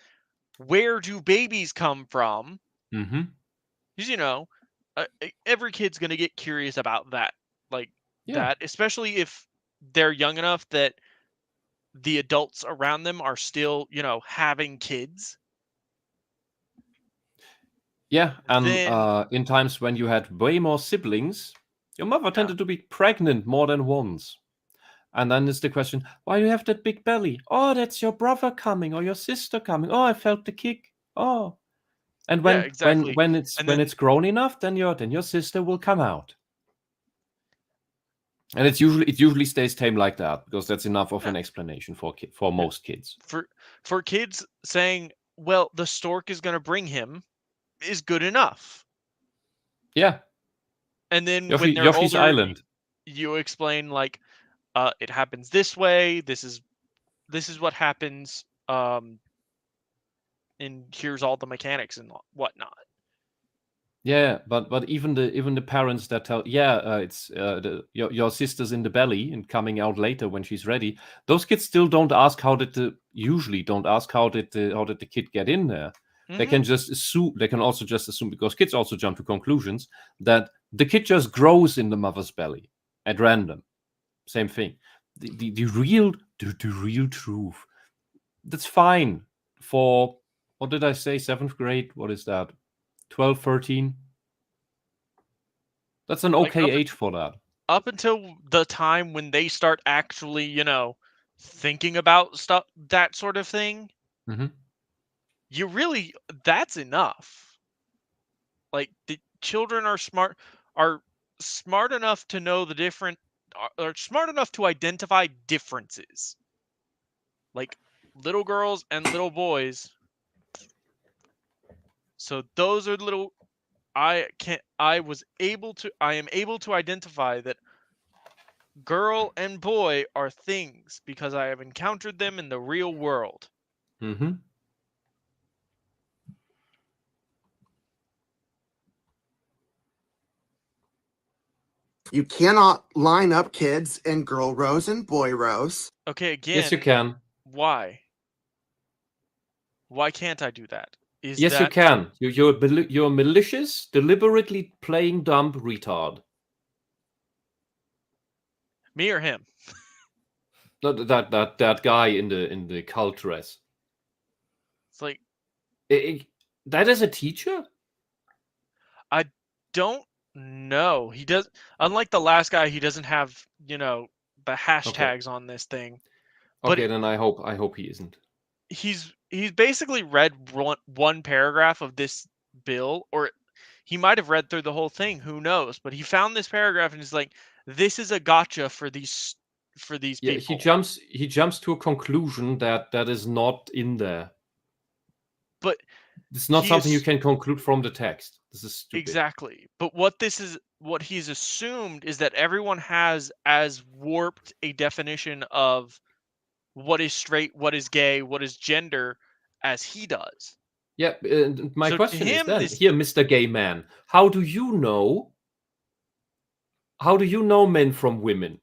where do babies come from? Mm-hmm. Because every kid's gonna get curious about that, that, especially if they're young enough that the adults around them are still having kids. Yeah, and Then in times when you had way more siblings, your mother tended to be pregnant more than once. And then is the question, why do you have that big belly? Oh, that's your brother coming or your sister coming. Oh, I felt the kick. Oh. And yeah, exactly. when it's grown enough, then your sister will come out. And it usually stays tame like that, because that's enough of an explanation for most kids. For kids saying, well, the stork is going to bring him, is good enough. Yeah. And then Yoshi, when they're Yoshi's older, Island. You explain like, it happens this way. This is what happens. And here's all the mechanics and whatnot. Yeah, but even the parents that tell, it's your sister's in the belly and coming out later when she's ready. Those kids still don't ask usually don't ask how did the kid get in there. They can just assume. They can also just assume, because kids also jump to conclusions, that the kid just grows in the mother's belly at random. Same thing. The real truth. That's fine for, what did I say? 7th grade. What is that? 12, 13. That's an okay age for that. Up until the time when they start actually, thinking about stuff, that sort of thing. Mm-hmm. That's enough. Like, the children are smart enough to know the different, are smart enough to identify differences. Like, little girls and little boys. So those are I am able to identify that girl and boy are things because I have encountered them in the real world. Mm-hmm. You cannot line up kids in girl rows and boy rows. Okay, again. Yes, you can. Why? Why can't I do that? Yes, you can. You're malicious, deliberately playing dumb retard. Me or him? That guy in the cult dress. It's like, that is a teacher? I don't know. He does. Unlike the last guy, he doesn't have the hashtags on this thing. But Okay, then I hope he isn't. He's basically read one paragraph of this bill, or he might have read through the whole thing. Who knows? But he found this paragraph and he's like, "This is a gotcha for these Yeah, people." he jumps to a conclusion that is not in there. But it's not something you can conclude from the text. This is stupid. Exactly. But what he's assumed is that everyone has as warped a definition of what is straight, what is gay, what is gender as he does. Yeah, my So question to is him, then, here, Mr. Gay Man, how do you know men from women?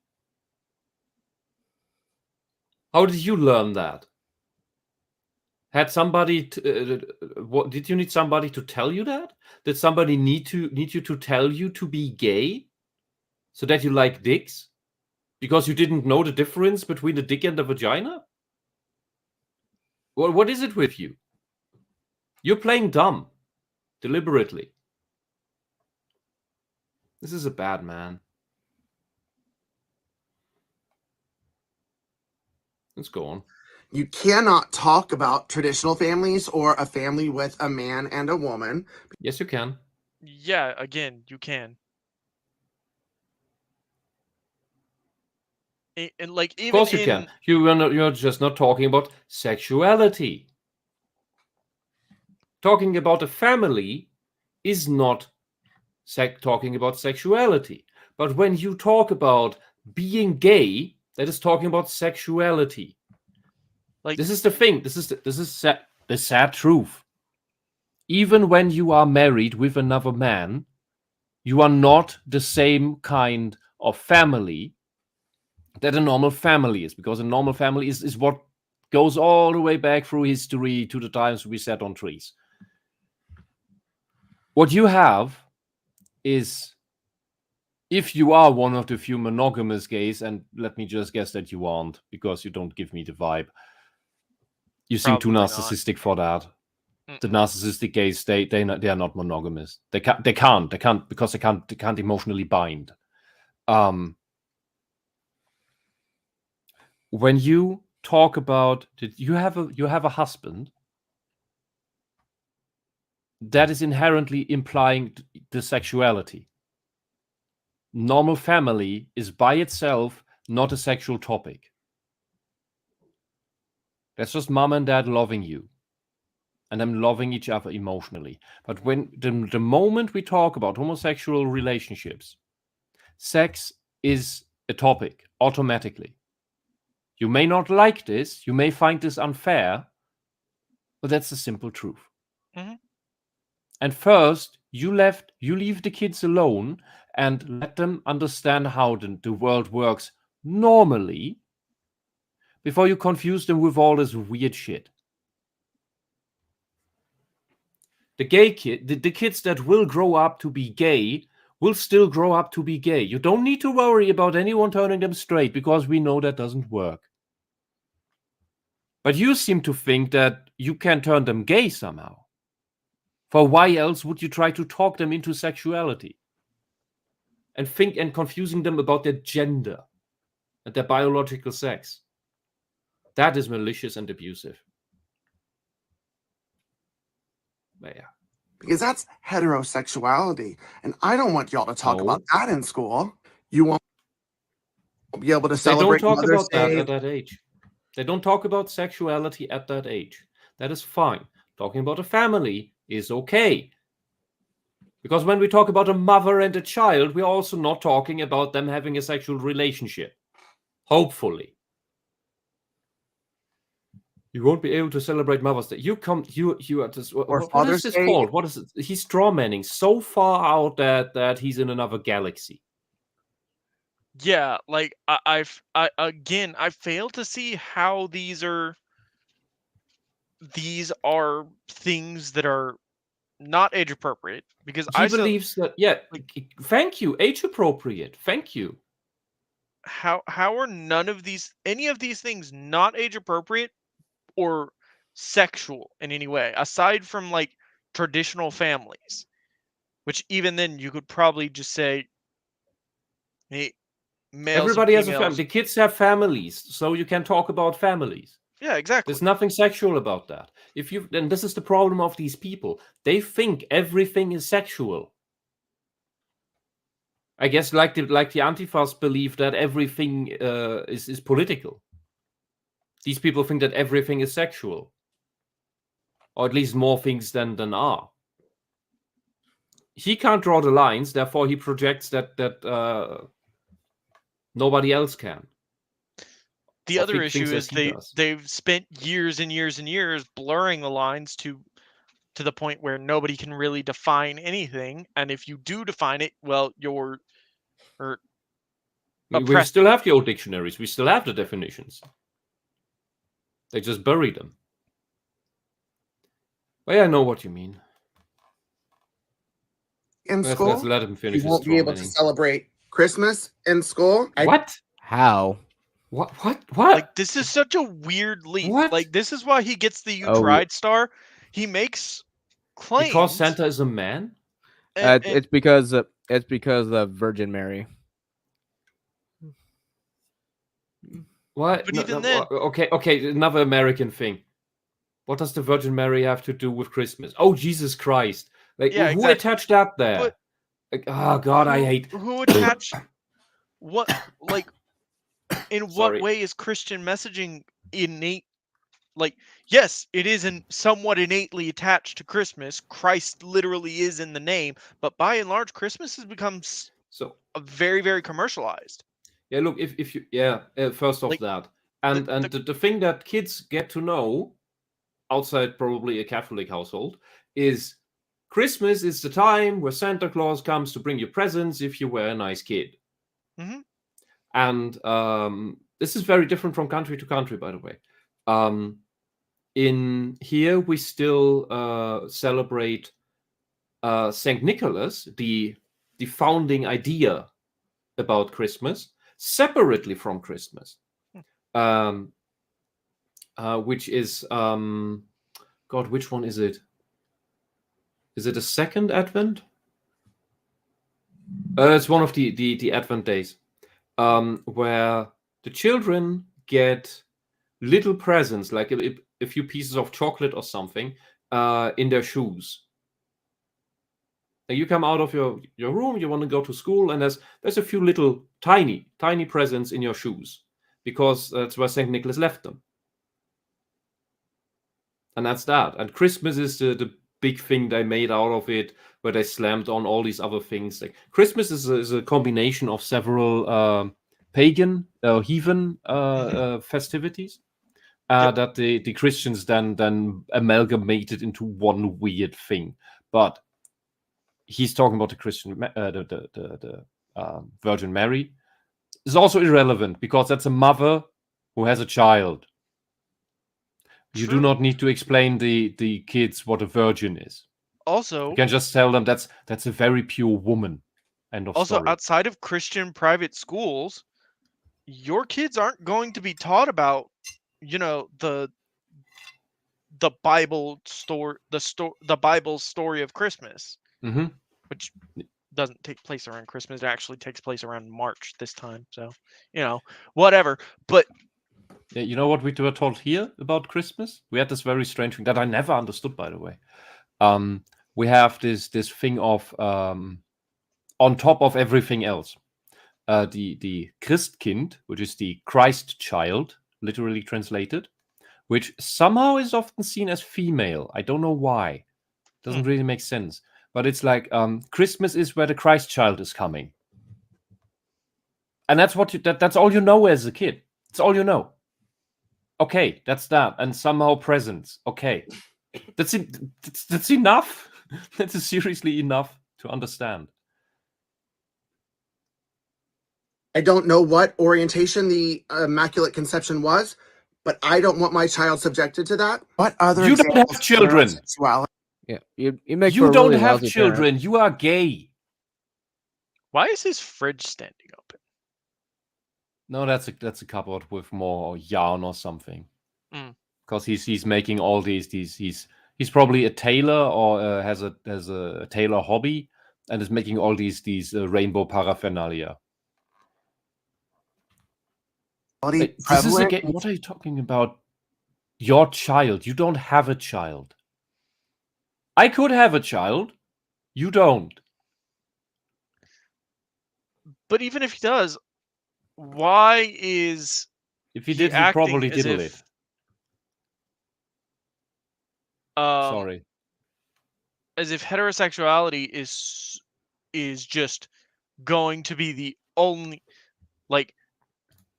How did you learn that? Had somebody what did you need somebody to tell you that? Did somebody need you to tell you to be gay so that you like dicks? Because you didn't know the difference between a dick and a vagina? Well, what is it with you? You're playing dumb deliberately. This is a bad man. Let's go on. You cannot talk about traditional families or a family with a man and a woman. Yes, you can. Yeah, again, you can. And like, even of course you can. You're just not talking about sexuality. Talking about a family is not talking about sexuality. But when you talk about being gay, that is talking about sexuality. Like, this is the thing. This is the sad truth. Even when you are married with another man, you are not the same kind of family that a normal family is, because a normal family is what goes all the way back through history to the times we sat on trees. What you have is, if you are one of the few monogamous gays, and let me just guess that you aren't, because you don't give me the vibe. You seem too narcissistic for that. The narcissistic gays, they are not monogamous. They can't because they can't emotionally bind. When you talk about you have a husband, that is inherently implying the sexuality. Normal family is by itself not a sexual topic. That's just mom and dad loving you and them loving each other emotionally. But when the moment we talk about homosexual relationships, sex is a topic automatically. You may not like this, you may find this unfair, but that's the simple truth. Mm-hmm. And first, You leave the kids alone and let them understand how the world works normally before you confuse them with all this weird shit. The kids that will grow up to be gay will still grow up to be gay. You don't need to worry about anyone turning them straight, because we know that doesn't work. But you seem to think that you can turn them gay somehow. For why else would you try to talk them into sexuality? And confusing them about their gender and their biological sex. That is malicious and abusive. But yeah. Because that's heterosexuality. And I don't want y'all to talk No. about that in school. You won't be able to They don't celebrate talk Mother's about that Day. at that age. They don't talk about sexuality at that age. That is fine. Talking about a family is okay. Because when we talk about a mother and a child, we're also not talking about them having a sexual relationship. Hopefully. You won't be able to celebrate Mother's Day. You are just, what Father's is this Day. called? What is it? He's straw manning so far out that he's in another galaxy. Yeah, like I fail to see how these are things that are not age appropriate, because He believes that, thank you, age appropriate. Thank you. how are any of these things not age appropriate or sexual in any way, aside from like traditional families, which even then you could probably just say, hey, males Everybody and has a family. females. The kids have families, so you can talk about families. Yeah, exactly. There's nothing sexual about that. And this is the problem of these people. They think everything is sexual. I guess like the Antifas believe that everything is political. These people think that everything is sexual, or at least more things than are. He can't draw the lines, therefore he projects that nobody else can. The Or other think issue things as is he does. they've spent years and years and years blurring the lines to the point where nobody can really define anything, and if you do define it, well, you're We still have the old dictionaries. We still have the definitions. They just bury them. But yeah, I know what you mean. In Let's school, let him finish you his won't be able to strawmanning. celebrate Christmas in school. What? How? What? like, this is such a weird leap. What? Like, this is why he gets the "you Oh. tried" star. He makes claims Because Santa is a man? and It's because of Virgin Mary. What? But even then- Okay, another American thing. What does the Virgin Mary have to do with Christmas? Oh, Jesus Christ. Like, Yeah, who exactly. attached that there? But Like, oh, God, I hate... who attached what, like, in what Sorry. way is Christian messaging innate? Like, yes, it is somewhat innately attached to Christmas. Christ literally is in the name, but by and large, Christmas has become So, very, very commercialized. yeah, look, if you... Yeah, first off Like, that. And the thing that kids get to know, outside probably a Catholic household, is Christmas is the time where Santa Claus comes to bring you presents if you were a nice kid. Mhm. And this is very different from country to country, by the way. In here, we still celebrate Saint Nicholas, the founding idea about Christmas, separately from Christmas, which is God, which one is it? Is it a second Advent? It's one of the Advent days, where the children get little presents, like a few pieces of chocolate or something, in their shoes. And you come out of your room, you want to go to school, and there's a few little tiny presents in your shoes, because that's where Saint Nicholas left them. And that's that. And Christmas is the big thing they made out of it, where they slammed on all these other things. Like, Christmas is a combination of several pagan, heathen festivities that the Christians then amalgamated into one weird thing. But he's talking about the Virgin Mary, is also irrelevant because that's a mother who has a child. You do True. not need to explain the kids what a virgin is. Also, You can just tell them that's a very pure woman. End of also story. outside of Christian private schools, your kids aren't going to be taught about, the Bible the Bible's story of Christmas, Mm-hmm. which doesn't take place around Christmas. It actually takes place around March this time. So, whatever. But Yeah, you know what we were told here about Christmas? We had this very strange thing that I never understood, by the way. We have this thing of on top of everything else, the Christkind, which is the Christ child, literally translated, which somehow is often seen as female. I don't know why. Doesn't really make sense. But it's like Christmas is where the Christ child is coming, and that's what that's all you know as a kid. It's all you know. Okay, that's that, and somehow presents. Okay, that's it. That's enough. That is seriously enough to understand. I don't know what orientation the Immaculate Conception was, but I don't want my child subjected to that. What other You don't examples have of children. heterosexuality? Yeah, you make for You a don't really have lousy children. parent. You are gay. why is his fridge standing open? No, that's a cupboard with more yarn or something. Mm. Because he's making all these he's probably a tailor or has a tailor hobby and is making all these rainbow paraphernalia. This is Prevalent? again. What are you talking about? Your child. You don't have a child. I could have a child. You don't. But even if he does, why is If he he did, he acting probably as diddle if it. um, Sorry. as if heterosexuality is just going to be the only, like,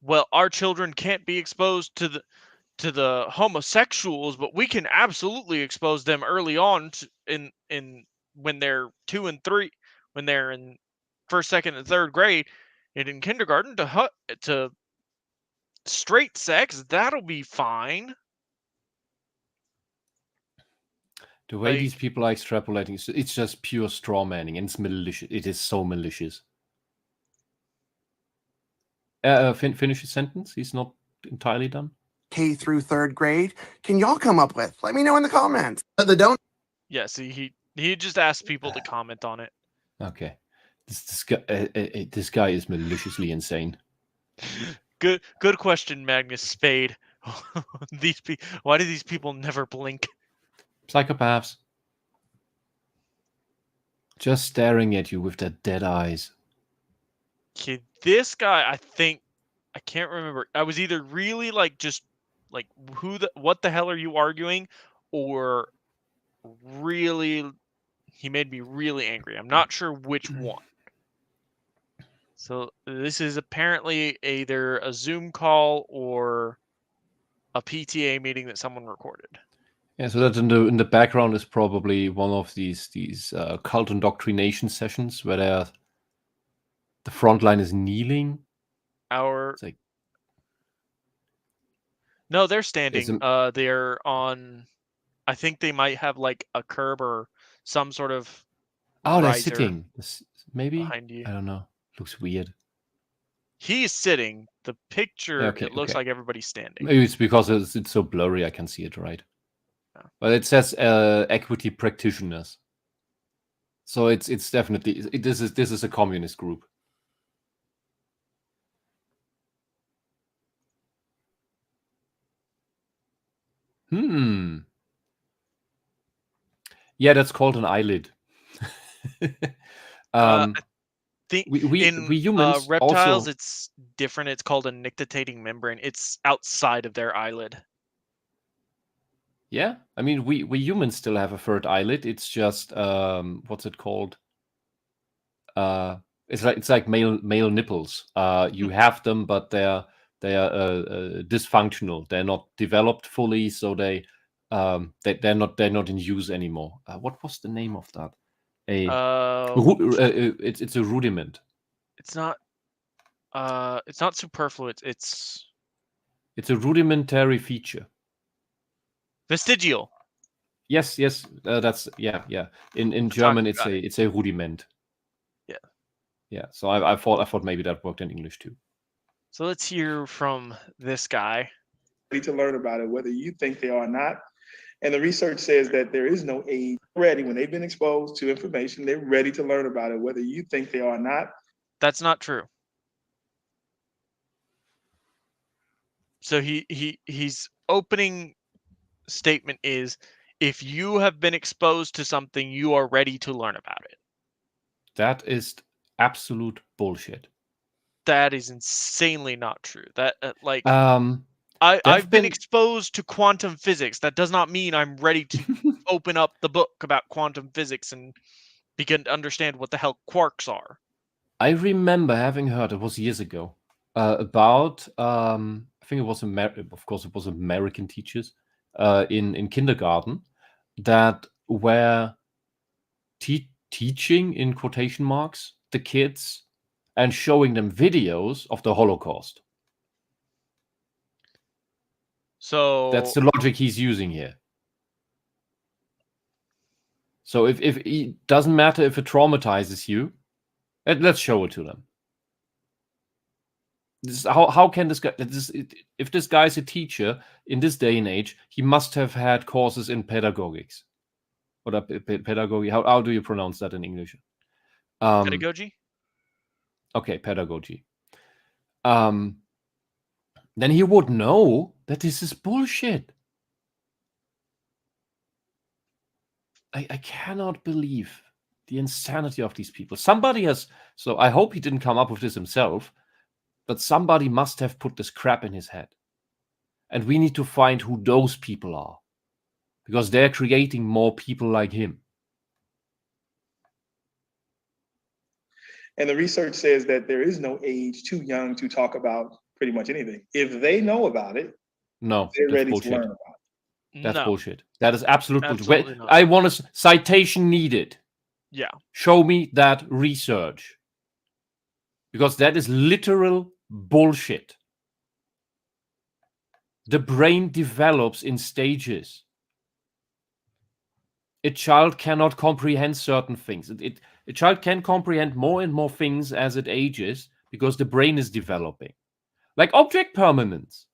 well, our children can't be exposed to the homosexuals, but we can absolutely expose them early on in when they're 2 and 3, when they're in first, second, and third grade, and in kindergarten to straight sex. That'll be fine. The way these Like, people are extrapolating, it's just pure straw manning, and it's malicious. It is so malicious. Finish his sentence. He's not entirely done. K through third grade? Can y'all come up with? Let me know in the comments. The don't. yeah, see, he just asked people to comment on it. Okay, this guy is maliciously insane. Good question, Magnus Spade. Why do these people never blink? Psychopaths. Just staring at you with their dead eyes. Okay, this guy, I can't remember. I was either really just what the hell are you arguing, or really he made me really angry. I'm not sure which one. So this is apparently either a Zoom call or a PTA meeting that someone recorded. Yeah, so that in the background is probably one of these cult indoctrination sessions where the front line is kneeling. It's like, no, they're standing. They're on. I think they might have like a curb or some sort of. Oh, they're riser sitting. Maybe behind you. I don't know. Looks weird. He's sitting. The picture, Okay, it looks okay. like everybody's standing. Maybe it's because it's so blurry. I can see it right. Yeah. But it says equity practitioners. So it's definitely this is a communist group. Yeah, that's called an eyelid. I think we in humans reptiles, also... it's different. It's called a nictitating membrane. It's outside of their eyelid. Yeah, I mean we humans still have a third eyelid. It's just what's it called? It's like male nipples. You have them, but they're dysfunctional. They're not developed fully, so they're not in use anymore. What was the name of that? It's a rudiment. It's not superfluous. It's a rudimentary feature. Vestigial. Yes. That's yeah. In German, it's a rudiment. Yeah. Yeah. So I thought maybe that worked in English too. So let's hear from this guy. Ready to learn about it, whether you think they are or not. And the research says that there is no age ready when they've been exposed to information. They're ready to learn about it, whether you think they are or not. That's not true. So he's opening statement is, if you have been exposed to something, you are ready to learn about it. That is absolute bullshit. That is insanely not true. That I've been exposed to quantum physics. That does not mean I'm ready to open up the book about quantum physics and begin to understand what the hell quarks are. I remember having heard, it was years ago, about I think it was of course it was American teachers in kindergarten that were teaching, in quotation marks, the kids and showing them videos of the Holocaust. So that's the logic he's using here. So if it doesn't matter if it traumatizes you, let's show it to them. How can this guy? If this guy's a teacher in this day and age, he must have had courses in pedagogics. Or pedagogy? How do you pronounce that in English? Pedagogy. Okay, pedagogy. Then he would know that this is bullshit. I cannot believe the insanity of these people. Somebody has. So I hope he didn't come up with this himself. But somebody must have put this crap in his head. And we need to find who those people are. Because they're creating more people like him. And the research says that there is no age too young to talk about pretty much anything. If they know about it, they're ready to learn about it. That's bullshit. That is absolutely bullshit. I want a citation needed. Yeah. Show me that research. Because that is literal bullshit. The brain develops in stages. A child cannot comprehend certain things. A child can comprehend more and more things as it ages because the brain is developing. Like object permanence.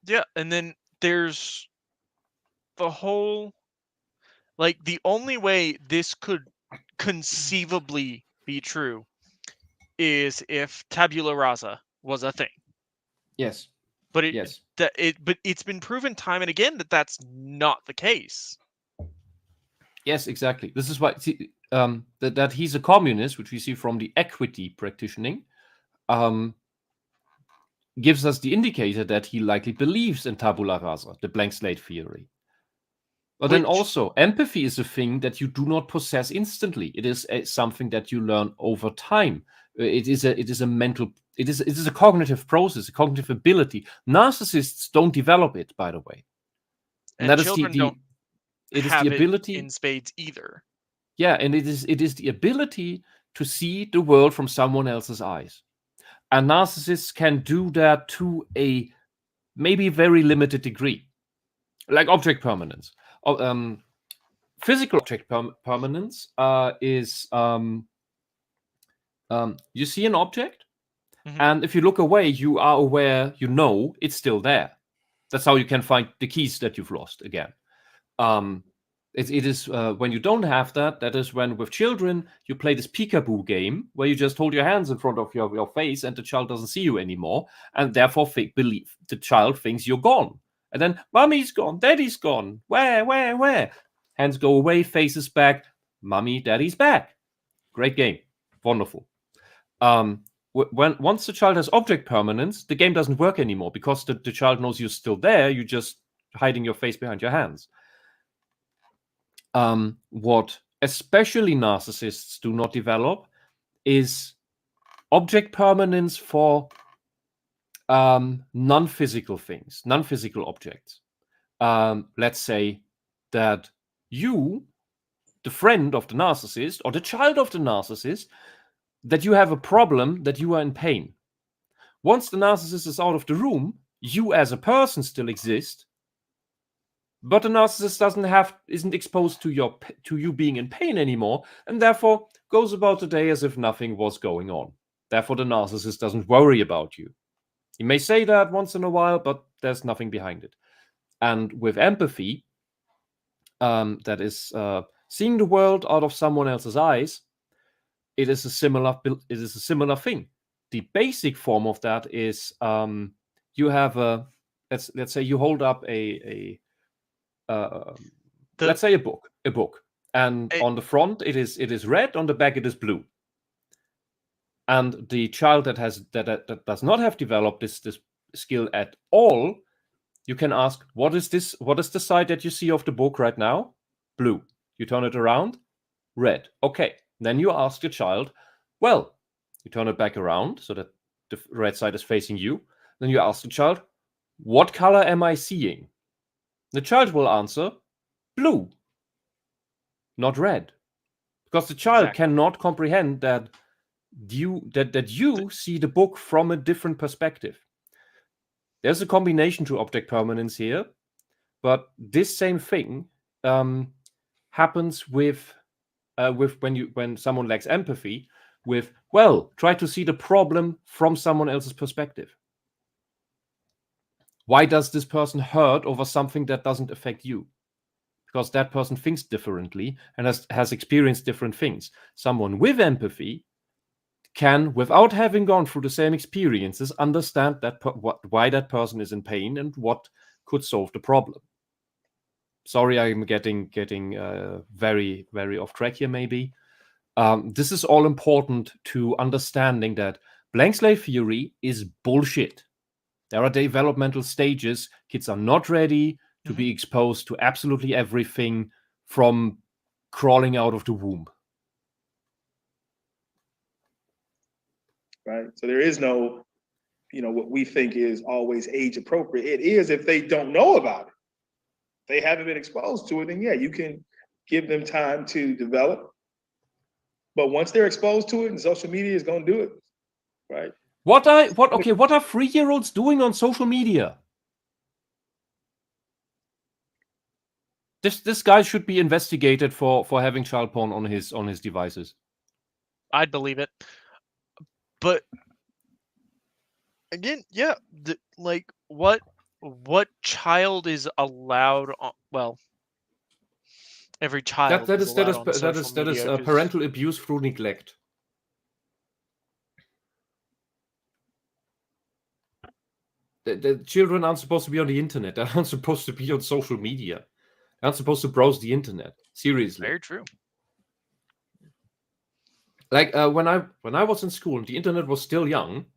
Yeah, and then there's the whole, like, the only way this could conceivably be true is if tabula rasa was a thing. Yes. But yes. But it's been proven time and again that that's not the case. Yes, exactly. This is why that he's a communist, which we see from the equity practicing, gives us the indicator that he likely believes in tabula rasa, the blank slate theory. But then also, empathy is a thing that you do not possess instantly. It is something that you learn over time. It is a mental. It is a cognitive process, a cognitive ability. Narcissists don't develop it, by the way. And that children don't. It is the ability in spades either. Yeah, and it is the ability to see the world from someone else's eyes. And narcissists can do that to a maybe very limited degree, like object permanence. Physical object permanence is you see an object, and if you look away, you are aware, you know it's still there. That's how you can find the keys that you've lost again. It is when you don't have that. That is when with children you play this peekaboo game where you just hold your hands in front of your face and the child doesn't see you anymore, and therefore believe the child thinks you're gone. And then mommy's gone, daddy's gone. Where? Hands go away, faces back. Mommy, daddy's back. Great game, wonderful. Once the child has object permanence, the game doesn't work anymore because the child knows you're still there. You're just hiding your face behind your hands. What especially narcissists do not develop is object permanence for non-physical things, non-physical objects. Let's say that you, the friend of the narcissist or the child of the narcissist, that you have a problem, that you are in pain. Once the narcissist is out of the room, you as a person still exist, but the narcissist isn't exposed to you being in pain anymore, and therefore goes about the day as if nothing was going on. Therefore, the narcissist doesn't worry about you. He may say that once in a while, but there's nothing behind it. And with empathy, that is seeing the world out of someone else's eyes, it is a similar thing. The basic form of that is you have let's say you hold up let's say a book, and on the front it is red, on the back it is blue. And the child that does not have developed this skill at all, you can ask, what is this? What is the side that you see of the book right now? Blue. You turn it around, red. Okay. Then you ask the child, well, you turn it back around so that the red side is facing you. Then you ask the child, what color am I seeing? The child will answer, blue, not red. Because the child cannot comprehend that you see the book from a different perspective. There's a combination to object permanence here, but this same thing happens with when someone lacks empathy. Try to see the problem from someone else's perspective. Why does this person hurt over something that doesn't affect you? Because that person thinks differently and has experienced different things. Someone with empathy can, without having gone through the same experiences, understand why that person is in pain and what could solve the problem. Sorry, I'm getting very, very off track here, maybe. This is all important to understanding that blank slate theory is bullshit. There are developmental stages. Kids are not ready to be exposed to absolutely everything from crawling out of the womb. Right. So there is no, what we think is always age appropriate. It is if they don't know about it. They haven't been exposed to it, then yeah, you can give them time to develop. But once they're exposed to it, and social media is going to do it, right? What are 3-year-olds doing on social media? This guy should be investigated for having child porn on his devices. I'd believe it. But again, yeah, what child is allowed on? Well, every child That is allowed on social is media, 'cause parental abuse through neglect. The children aren't supposed to be on the internet. They're not supposed to be on social media. They're not supposed to browse the internet. Seriously. Very true. Like when I was in school and the internet was still young,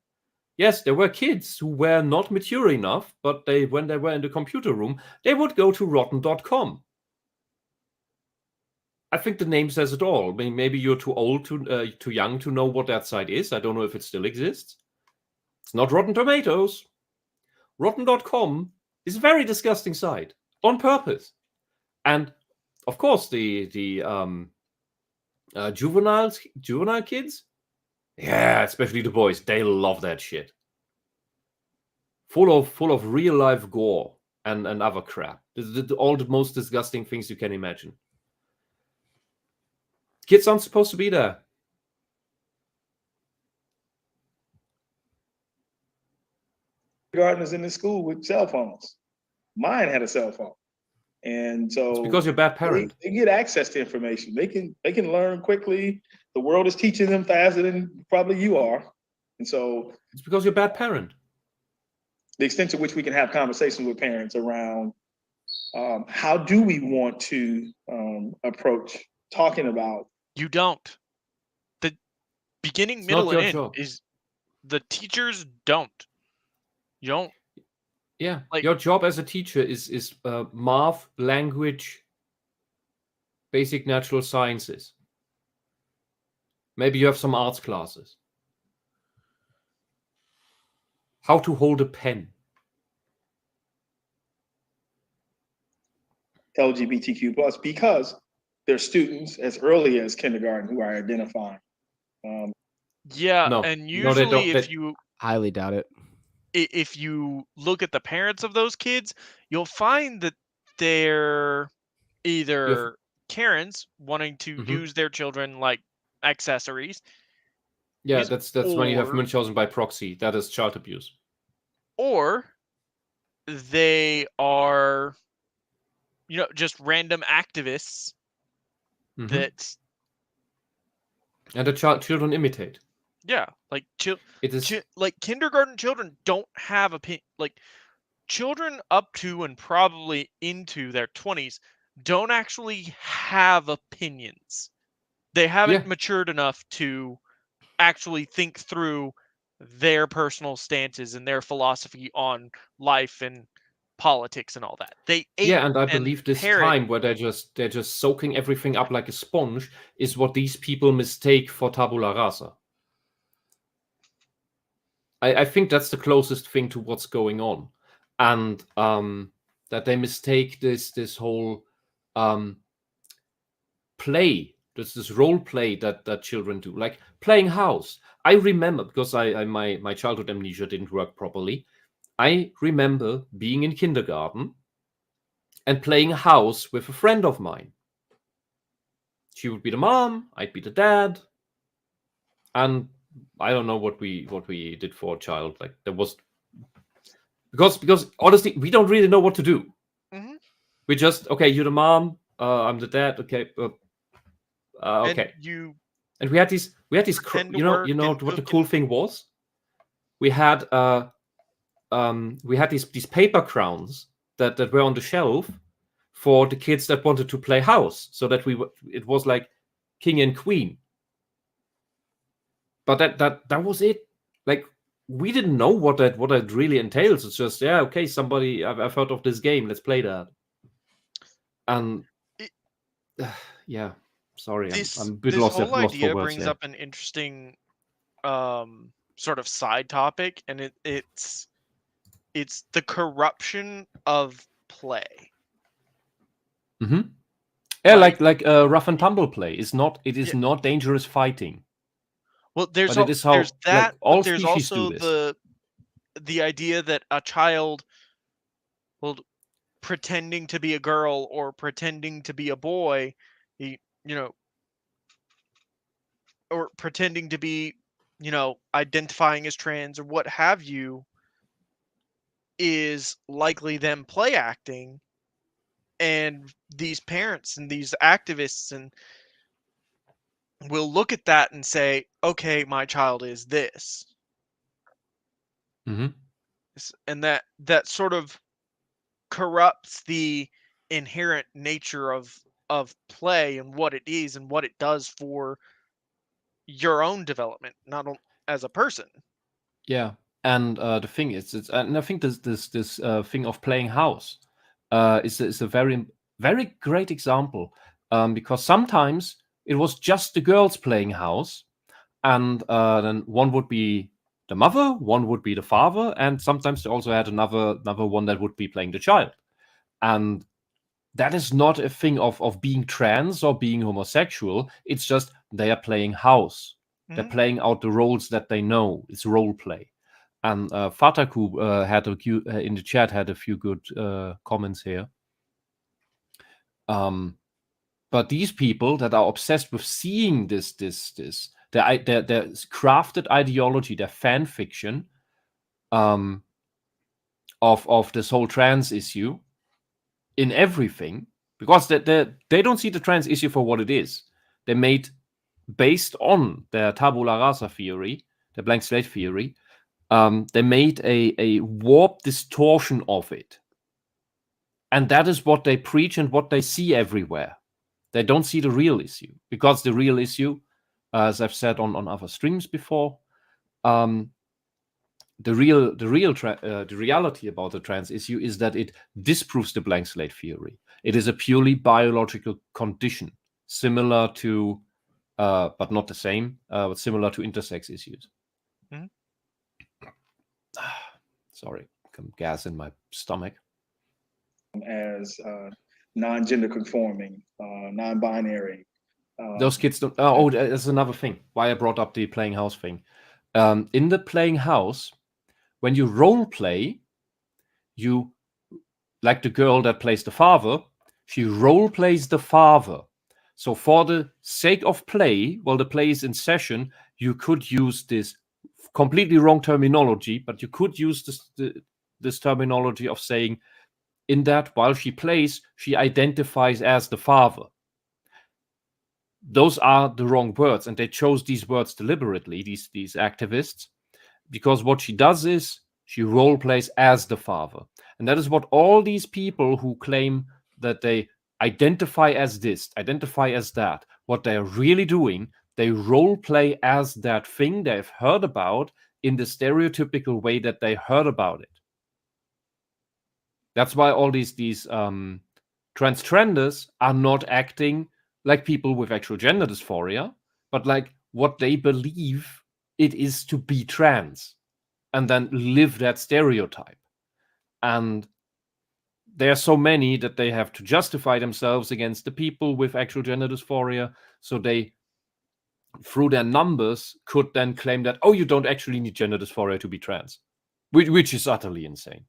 yes, there were kids who were not mature enough, but when they were in the computer room, they would go to rotten.com. I think the name says it all. Maybe you're too old, too young to know what that site is. I don't know if it still exists. It's not Rotten Tomatoes. Rotten.com is a very disgusting site on purpose. And of course, the juvenile kids, yeah, especially the boys, they love that shit. Full of real life gore and other crap. All the most disgusting things you can imagine. Kids aren't supposed to be there. Kindergartners in the school with cell phones. Mine had a cell phone, and so it's because you're a bad parent. They get access to information. They can learn quickly. The world is teaching them faster than probably you are, and so it's because you're a bad parent. The extent to which we can have conversations with parents around how do we want to approach talking about. You don't. The beginning, It's middle, not your and end job. is the teachers don't. You don't. Yeah, your job as a teacher is math, language, basic natural sciences. Maybe you have some arts classes. How to hold a pen. LGBTQ plus because they're students as early as kindergarten who are identifying. Yeah, No, and no, they usually don't. if you Highly doubt it. if you look at the parents of those kids, you'll find that they're either Karens wanting to Mhm. use their children like accessories, Yeah, is that's when you have or Munchausen by proxy. That is child abuse. or they are just random activists Mhm. that And the children imitate. yeah, like It is like kindergarten children don't have like children up to and probably into their 20s don't actually have opinions. They haven't yeah, matured enough to actually think through their personal stances and their philosophy on life and politics and all that. They ape yeah, and I and believe this parrot. time where they're just soaking everything up like a sponge is what these people mistake for tabula rasa. I think that's the closest thing to what's going on, and that they mistake this whole play, this role play that children do, like playing house. I remember because my childhood amnesia didn't work properly. I remember being in kindergarten and playing house with a friend of mine. She would be the mom, I'd be the dad, and I don't know what we did for a child. Like there was because honestly, we don't really know what to do. Mhm. We just okay, you're the mom, I'm the dad. Okay, And okay. you And we had these pretend to you know work and what the cook cool and thing was. We had these paper crowns that were on the shelf for the kids that wanted to play house, so that it was like king and queen. But that was it. Like we didn't know what that really entails. It's just okay, somebody I've heard of this game. Let's play that. And It- yeah, sorry, I'm this a bit this lost whole for idea words brings here. up an interesting sort of side topic, and it's the corruption of play. Hmm. Yeah, Like like rough and tumble play is not. It is yeah, not dangerous fighting, well but it is there's how like that, but all there's species do also this. the idea that a child will pretending to be a girl or pretending to be a boy, you know, or pretending to be, identifying as trans or what have you, is likely them play acting, and these parents and these activists and will look at that and say, okay, my child is this. Hmm. And that sort of corrupts the inherent nature of play and what it is and what it does for your own development, not as a person. Yeah, and the thing is, and I think this thing of playing house is a very great example, because sometimes it was just the girls playing house, and then one would be the mother, one would be the father, and sometimes they also had another one that would be playing the child, and that is not a thing of being trans or being homosexual. It's just they are playing house. They're Mhm. playing out the roles that they know. It's role play. And Fataku had in the chat had a few good comments here. But these people that are obsessed with seeing this their crafted ideology, their fan fiction of this whole trans issue in everything, because they don't see the trans issue for what it is. They made based on their tabula rasa theory, the blank slate theory. They made a warped distortion of it, and that is what they preach and what they see everywhere. They don't see the real issue, because the real issue, as I've said on other streams before, the reality about the trans issue is that it disproves the blank slate theory. It is a purely biological condition, similar to, but not the same, but similar to intersex issues. Mhm. Sorry, some gas in my stomach. As non-gender conforming, non-binary. Those kids don't. Oh, that's another thing. Why I brought up the playing house thing. In the playing house, when you role play, you, like the girl that plays the father, she role plays the father. So for the sake of play, while the play is in session, you could use this completely wrong terminology, but you could use this terminology of saying, in that while she plays, she identifies as the father. Those are the wrong words, and they chose these words deliberately, these activists, because what she does is she role plays as the father. And that is what all these people who claim that they identify as this, identify as that, what they're really doing, they role play as that thing they've heard about in the stereotypical way that they heard about it. That's why all these transgenders are not acting like people with actual gender dysphoria, but like what they believe it is to be trans, and then live that stereotype. And there are so many that they have to justify themselves against the people with actual gender dysphoria, so they, through their numbers, could then claim that, oh, you don't actually need gender dysphoria to be trans, which is utterly insane.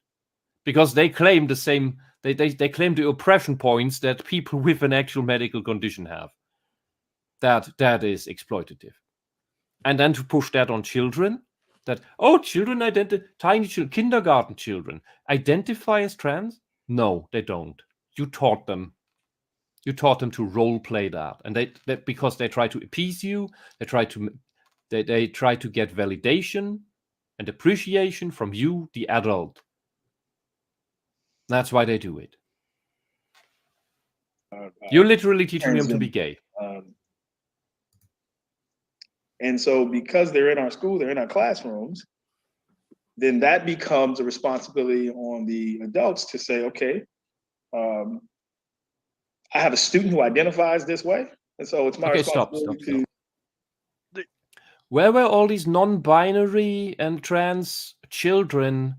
Because they claim the same, they claim the oppression points that people with an actual medical condition have. That is exploitative. And then to push that on children, that, oh, children tiny children, kindergarten children identify as trans? No, they don't. You taught them. You taught them to role play that, and they because they try to appease you. They try to get validation and appreciation from you, the adult. That's why they do it. You're literally teaching them to be gay. And so because they're in our school, they're in our classrooms, then that becomes a responsibility on the adults to say, okay, I have a student who identifies this way. And so it's my responsibility to... Where were all these non-binary and trans children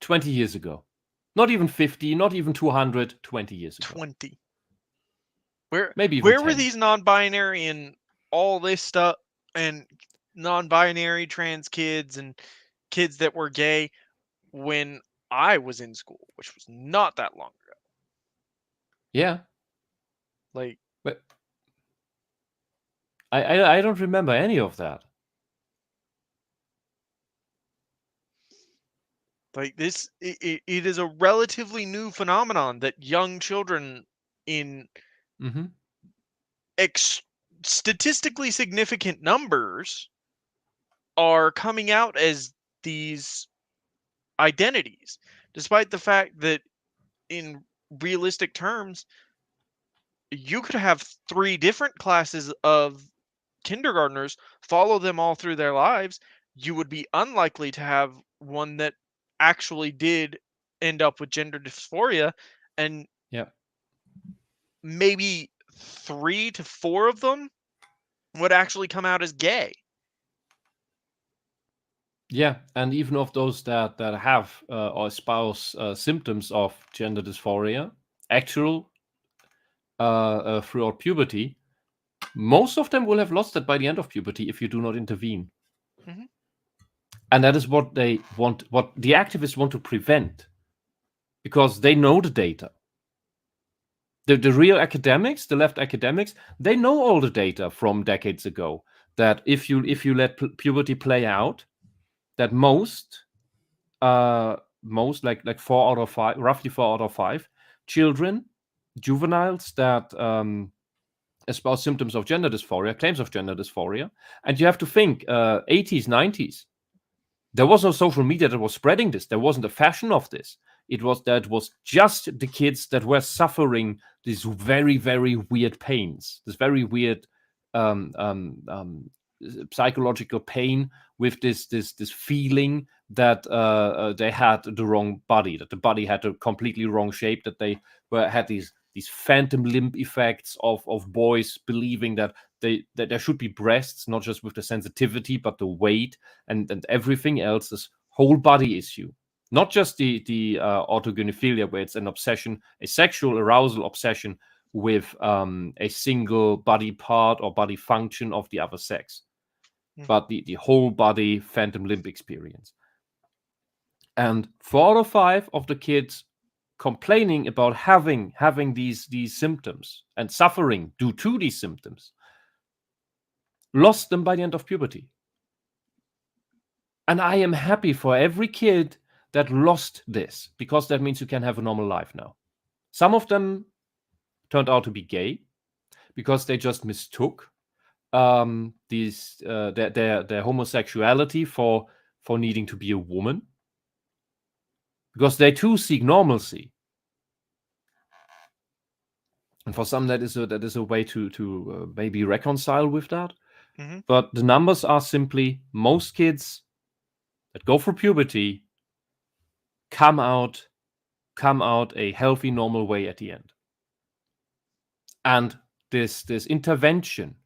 20 years ago? Not even 50, not even 200, 20 years ago. 20. Where 10. Were these non-binary and all this stuff, and non-binary trans kids and kids that were gay when I was in school, which was not that long ago? Yeah. Like, but I don't remember any of that. Like this, it is a relatively new phenomenon that young children in statistically significant numbers are coming out as these identities, despite the fact that in realistic terms, you could have 3 different classes of kindergartners, follow them all through their lives. You would be unlikely to have one that actually did end up with gender dysphoria, and maybe 3 to 4 of them would actually come out as gay. Yeah, and even of those that have or espouse symptoms of gender dysphoria, actual throughout puberty, most of them will have lost it by the end of puberty if you do not intervene. And that is what they want, what the activists want to prevent, because they know the data. The real academics, the left academics, they know all the data from decades ago, that if you let puberty play out, that most like 4 out of 5, roughly 4 out of 5 children, juveniles that espouse symptoms of gender dysphoria, claims of gender dysphoria. And you have to think, 80s, 90s, there was no social media that was spreading this. There wasn't a fashion of this. It was just the kids that were suffering these very, very weird pains, this very weird psychological pain with this feeling that they had the wrong body, that the body had a completely wrong shape, that they had these phantom limb effects of boys believing that there should be breasts, not just with the sensitivity, but the weight and everything else, this whole body issue. Not just the autogynephilia, where it's an obsession, a sexual arousal obsession with a single body part or body function of the other sex, but the whole body phantom limb experience. And 4 out of 5 of the kids complaining about having these symptoms and suffering due to these symptoms lost them by the end of puberty. And I am happy for every kid that lost this, because that means you can have a normal life now. Some of them turned out to be gay because they just mistook their homosexuality for needing to be a woman, because they too seek normalcy. And for some, that is a way to maybe reconcile with that. Mm-hmm. But the numbers are simply, most kids that go through puberty come out a healthy, normal way at the end. And this intervention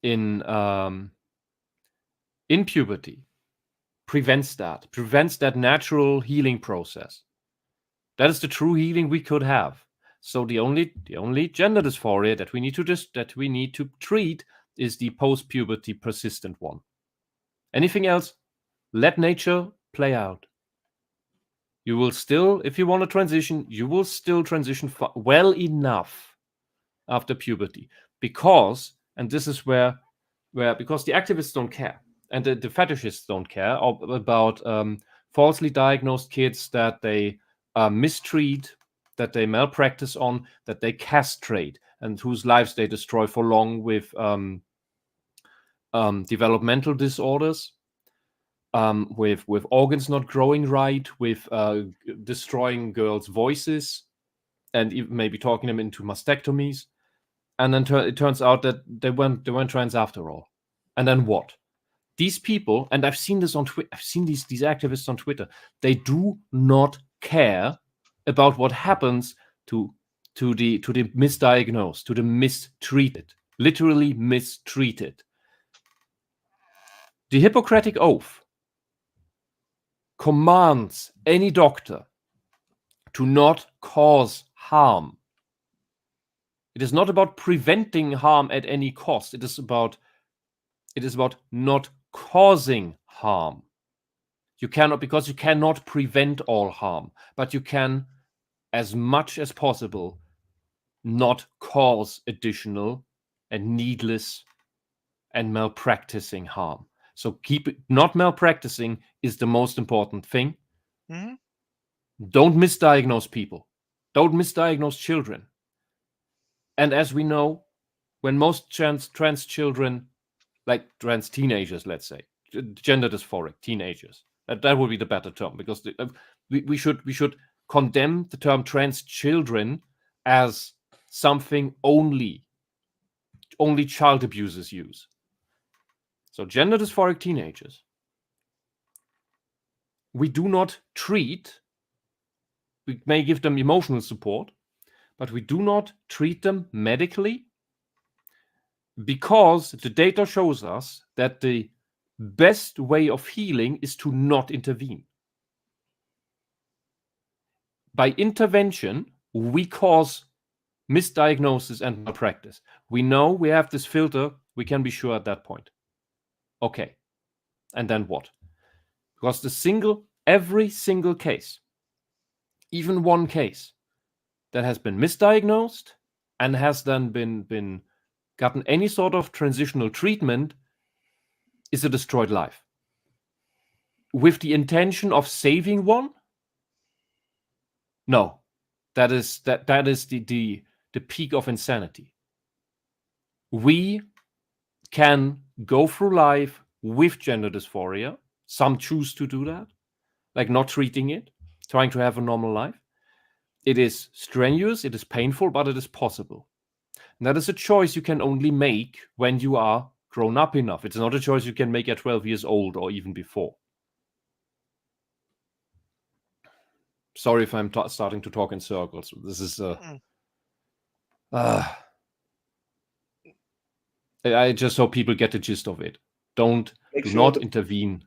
in puberty prevents that natural healing process. That is the true healing we could have. So the only gender dysphoria that we need to treat is the post-puberty persistent one. Anything else, let nature play out. You will still, if you want to transition, you will still transition well enough after puberty, because, and this is where because the activists don't care and the fetishists don't care about falsely diagnosed kids that they mistreat, that they malpractice on, that they castrate, and whose lives they destroy for long with developmental disorders, with organs not growing right, with destroying girls' voices, and even maybe talking them into mastectomies. And then it turns out that they weren't trans after all. And then what? These people, and I've seen this on Twitter, I've seen these activists on Twitter, they do not care about what happens to the misdiagnosed, to the mistreated, literally mistreated. The Hippocratic Oath commands any doctor to not cause harm. It is not about preventing harm at any cost. It is about not causing harm. Because you cannot prevent all harm, but you can, as much as possible, not cause additional and needless and malpracticing harm. So not malpracticing is the most important thing. Mm-hmm. Don't misdiagnose people. Don't misdiagnose children. And as we know, when most trans children, like trans teenagers, let's say, gender dysphoric teenagers, that would be the better term, because we should condemn the term trans children as something only child abusers use. So gender dysphoric teenagers, we do not treat. We may give them emotional support, but we do not treat them medically, because the data shows us that the best way of healing is to not intervene. By intervention, we cause misdiagnosis and malpractice. We know we have this filter, we can be sure at that point. Okay, and then what? Because every single case, even one case that has been misdiagnosed and has then been gotten any sort of transitional treatment is a destroyed life. With the intention of saving one? No. That is the peak of insanity. We can go through life with gender dysphoria. Some choose to do that, like not treating it, trying to have a normal life. It is strenuous, it is painful, but it is possible. And that is a choice you can only make when you are grown up enough. It's not a choice you can make at 12 years old or even before. Sorry if I'm starting to talk in circles. This is I just hope people get the gist of it. Do not intervene.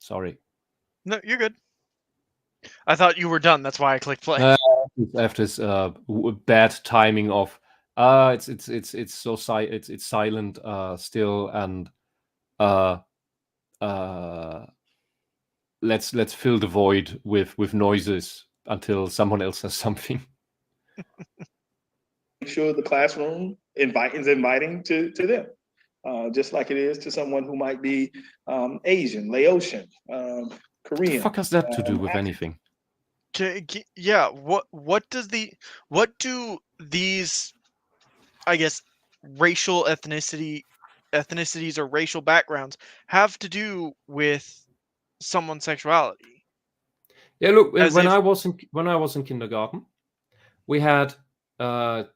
Sorry. No, you're good. I thought you were done. That's why I clicked play. After this bad timing of it's silent still, and let's fill the void with noises until someone else says something. Make sure the classroom is inviting to them, just like it is to someone who might be Asian, Laotian, Korean. What the fuck has that to do with anything? Yeah, what do these, I guess, racial ethnicities or racial backgrounds have to do with someone's sexuality? Yeah, look, As when if- I was in kindergarten, we had a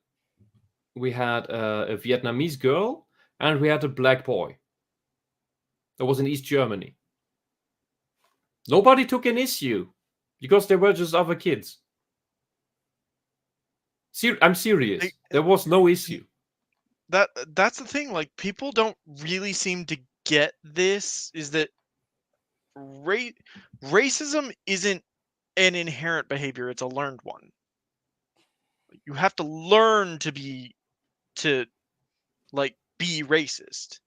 Vietnamese girl and we had a black boy. That was in East Germany. Nobody took an issue because they were just other kids. I'm serious. There was no issue. That's the thing. Like, people don't really seem to get this. Is that racism isn't an inherent behavior; it's a learned one. You have to learn to be racist.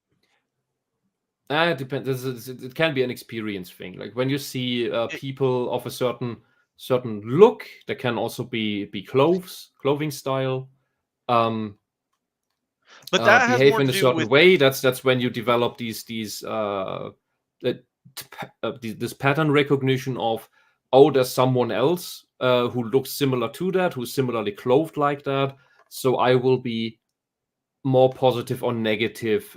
It depends. It can be an experience thing. Like when you see people of a certain look, there can also be clothing style. But that has behave more in to a do certain with way. That's when you develop this pattern recognition of, oh, there's someone else who looks similar to that, who's similarly clothed like that. So I will be more positive or negative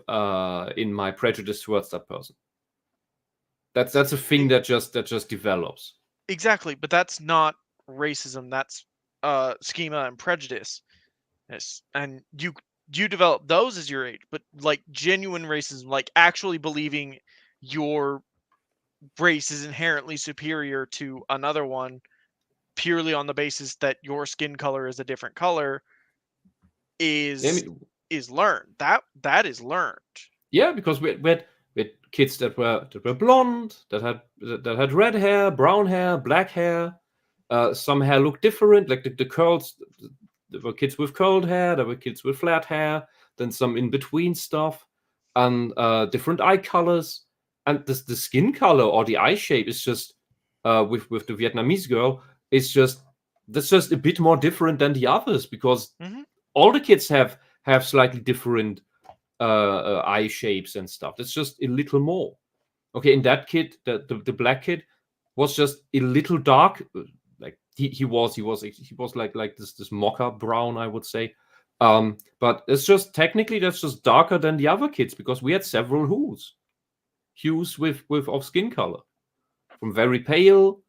in my prejudice towards that person. That's a thing that just develops. exactly, but that's not racism. That's schema and prejudice. Yes, and you develop those as your age, but like genuine racism, like actually believing your race is inherently superior to another one purely on the basis that your skin color is a different color is learned. That is learned. Yeah, because we had kids that were blonde, that had red hair, brown hair, black hair. Some hair looked different, like the curls. There were kids with curled hair, there were kids with flat hair, then some in between stuff, and different eye colors. And the skin color or the eye shape is just with the Vietnamese girl is just a bit more different than the others, because all the kids have slightly different eye shapes and stuff. That's just a little more. Okay, in that kid, the black kid was just a little dark. Like he was like this mocha brown, I would say. But it's just technically that's just darker than the other kids because we had several hues with of skin color, from very pale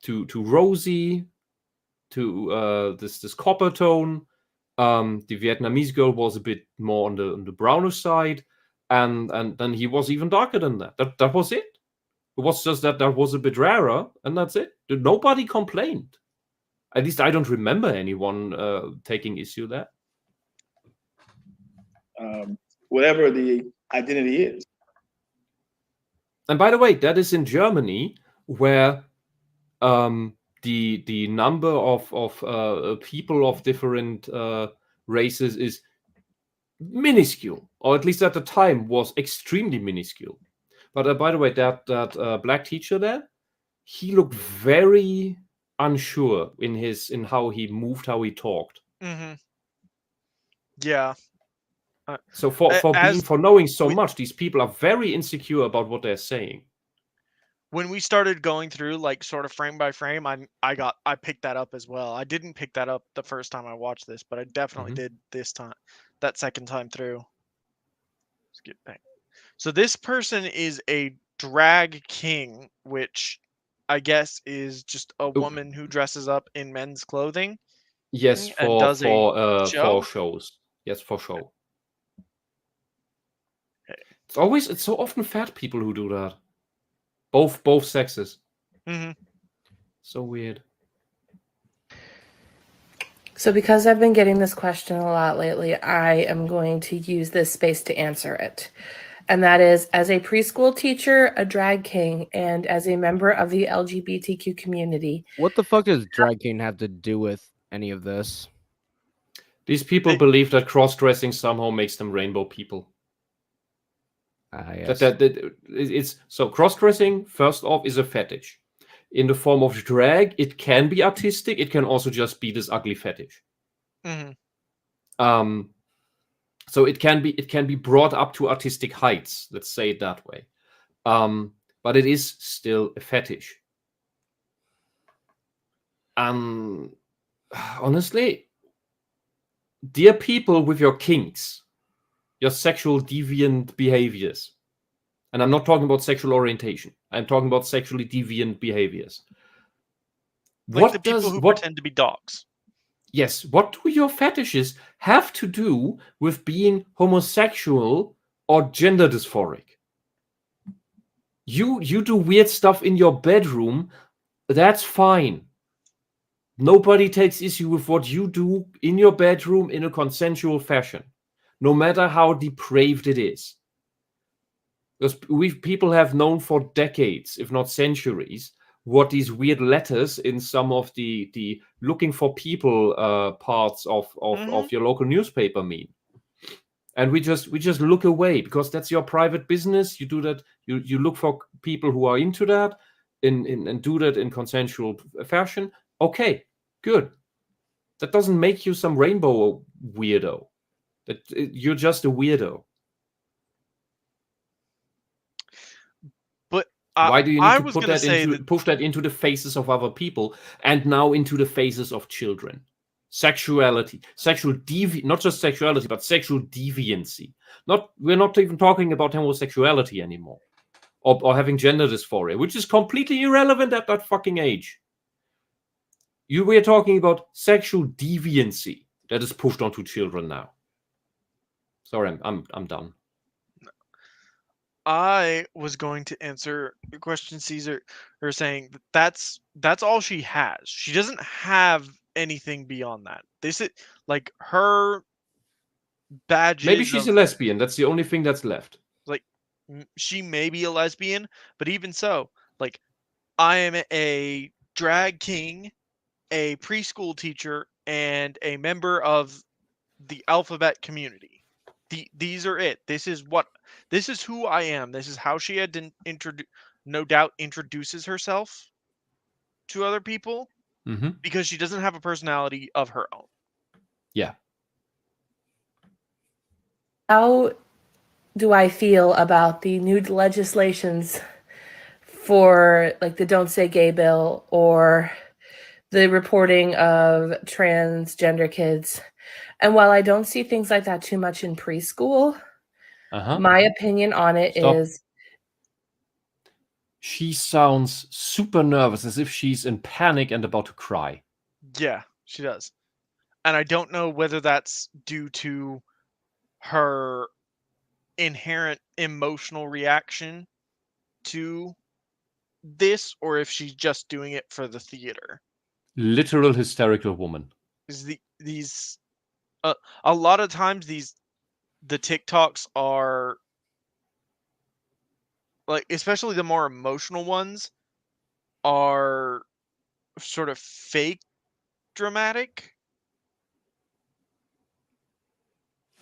to rosy to this copper tone. The Vietnamese girl was a bit more on the brownish side, and then he was even darker than that. That was it. It was just that was a bit rarer, and that's it. Nobody complained. At least I don't remember anyone taking issue there. Whatever the identity is. And by the way, that is in Germany, where the number of people of different races is minuscule, or at least at the time was extremely minuscule. But by the way, that black teacher there, he looked very unsure in how he moved, how he talked. Yeah. So for knowing so much, these people are very insecure about what they're saying. When we started going through like sort of frame by frame, I picked that up as well. I didn't pick that up the first time I watched this, but I definitely did this time, that second time through. Let's get back. So this person is a drag king, which I guess is just a woman who dresses up in men's clothing. Yes, and does for shows. Yes, for show. It's so often fat people who do that. Both sexes. So weird. So because I've been getting this question a lot lately, I am going to use this space to answer it. and that is as a preschool teacher, a drag king, and as a member of the LGBTQ community. What the fuck does drag king have to do with any of this? These people believe that cross-dressing somehow makes them rainbow people. Yes. It's so cross-dressing, first off, is a fetish. In the form of drag, it can be artistic. It can also just be this ugly fetish. Mm-hmm. So it can be brought up to artistic heights. Let's say it that way. But it is still a fetish. Honestly, dear people with your kinks, your sexual deviant behaviors, and I'm not talking about sexual orientation. I'm talking about sexually deviant behaviors. Like the people who pretend to be dogs. Yes, what do your fetishes have to do with being homosexual or gender dysphoric? You do weird stuff in your bedroom, that's fine. Nobody takes issue with what you do in your bedroom in a consensual fashion, no matter how depraved it is. Because people have known for decades, if not centuries, what these weird letters in some of the looking for people parts of your local newspaper mean. And we just look away because that's your private business. You do that. You look for people who are into that and do that in consensual fashion. Okay, good. That doesn't make you some rainbow weirdo. You're just a weirdo. But why do you need I to was put gonna that say into that push that into the faces of other people and now into the faces of children? Sexuality, not just sexuality, but sexual deviancy. We're not even talking about homosexuality anymore, or having gender dysphoria, which is completely irrelevant at that fucking age. We're talking about sexual deviancy that is pushed onto children now. Sorry, I'm done. I was going to answer your question, Caesar, or saying that's all she has. She doesn't have anything beyond that. This is like her badges. Maybe she's a lesbian. That's the only thing that's left. Like she may be a lesbian, but even so, like I am a drag king, a preschool teacher, and a member of the alphabet community. These are it. This is who I am. This is how she had no doubt introduces herself to other people because she doesn't have a personality of her own. Yeah. How do I feel about the new legislations for like the Don't Say Gay bill or the reporting of transgender kids? And while I don't see things like that too much in preschool, my opinion on it is she sounds super nervous, as if she's in panic and about to cry. Yeah, she does. And I don't know whether that's due to her inherent emotional reaction to this or if she's just doing it for the theater. Literal hysterical woman. These a lot of times the TikToks are like, especially the more emotional ones are sort of fake dramatic.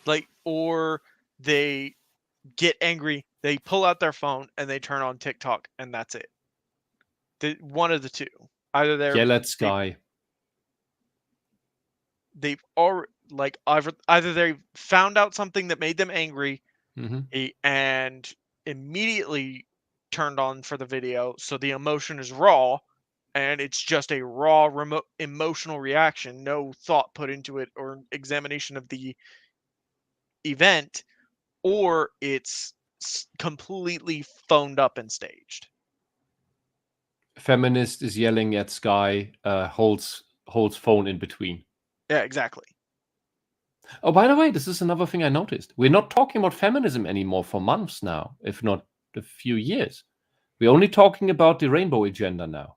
Like, or they get angry, they pull out their phone and they turn on TikTok and that's it. One of the two. Either they're Yell at Sky. They've already like either they found out something that made them angry and immediately turned on for the video, so the emotion is raw and it's just a raw emotional reaction, no thought put into it or examination of the event, or it's completely phoned up and staged. Feminist is yelling at Sky, holds phone in between. Yeah, exactly. Oh, by the way, this is another thing I noticed. We're not talking about feminism anymore for months now, if not a few years. We're only talking about the rainbow agenda now.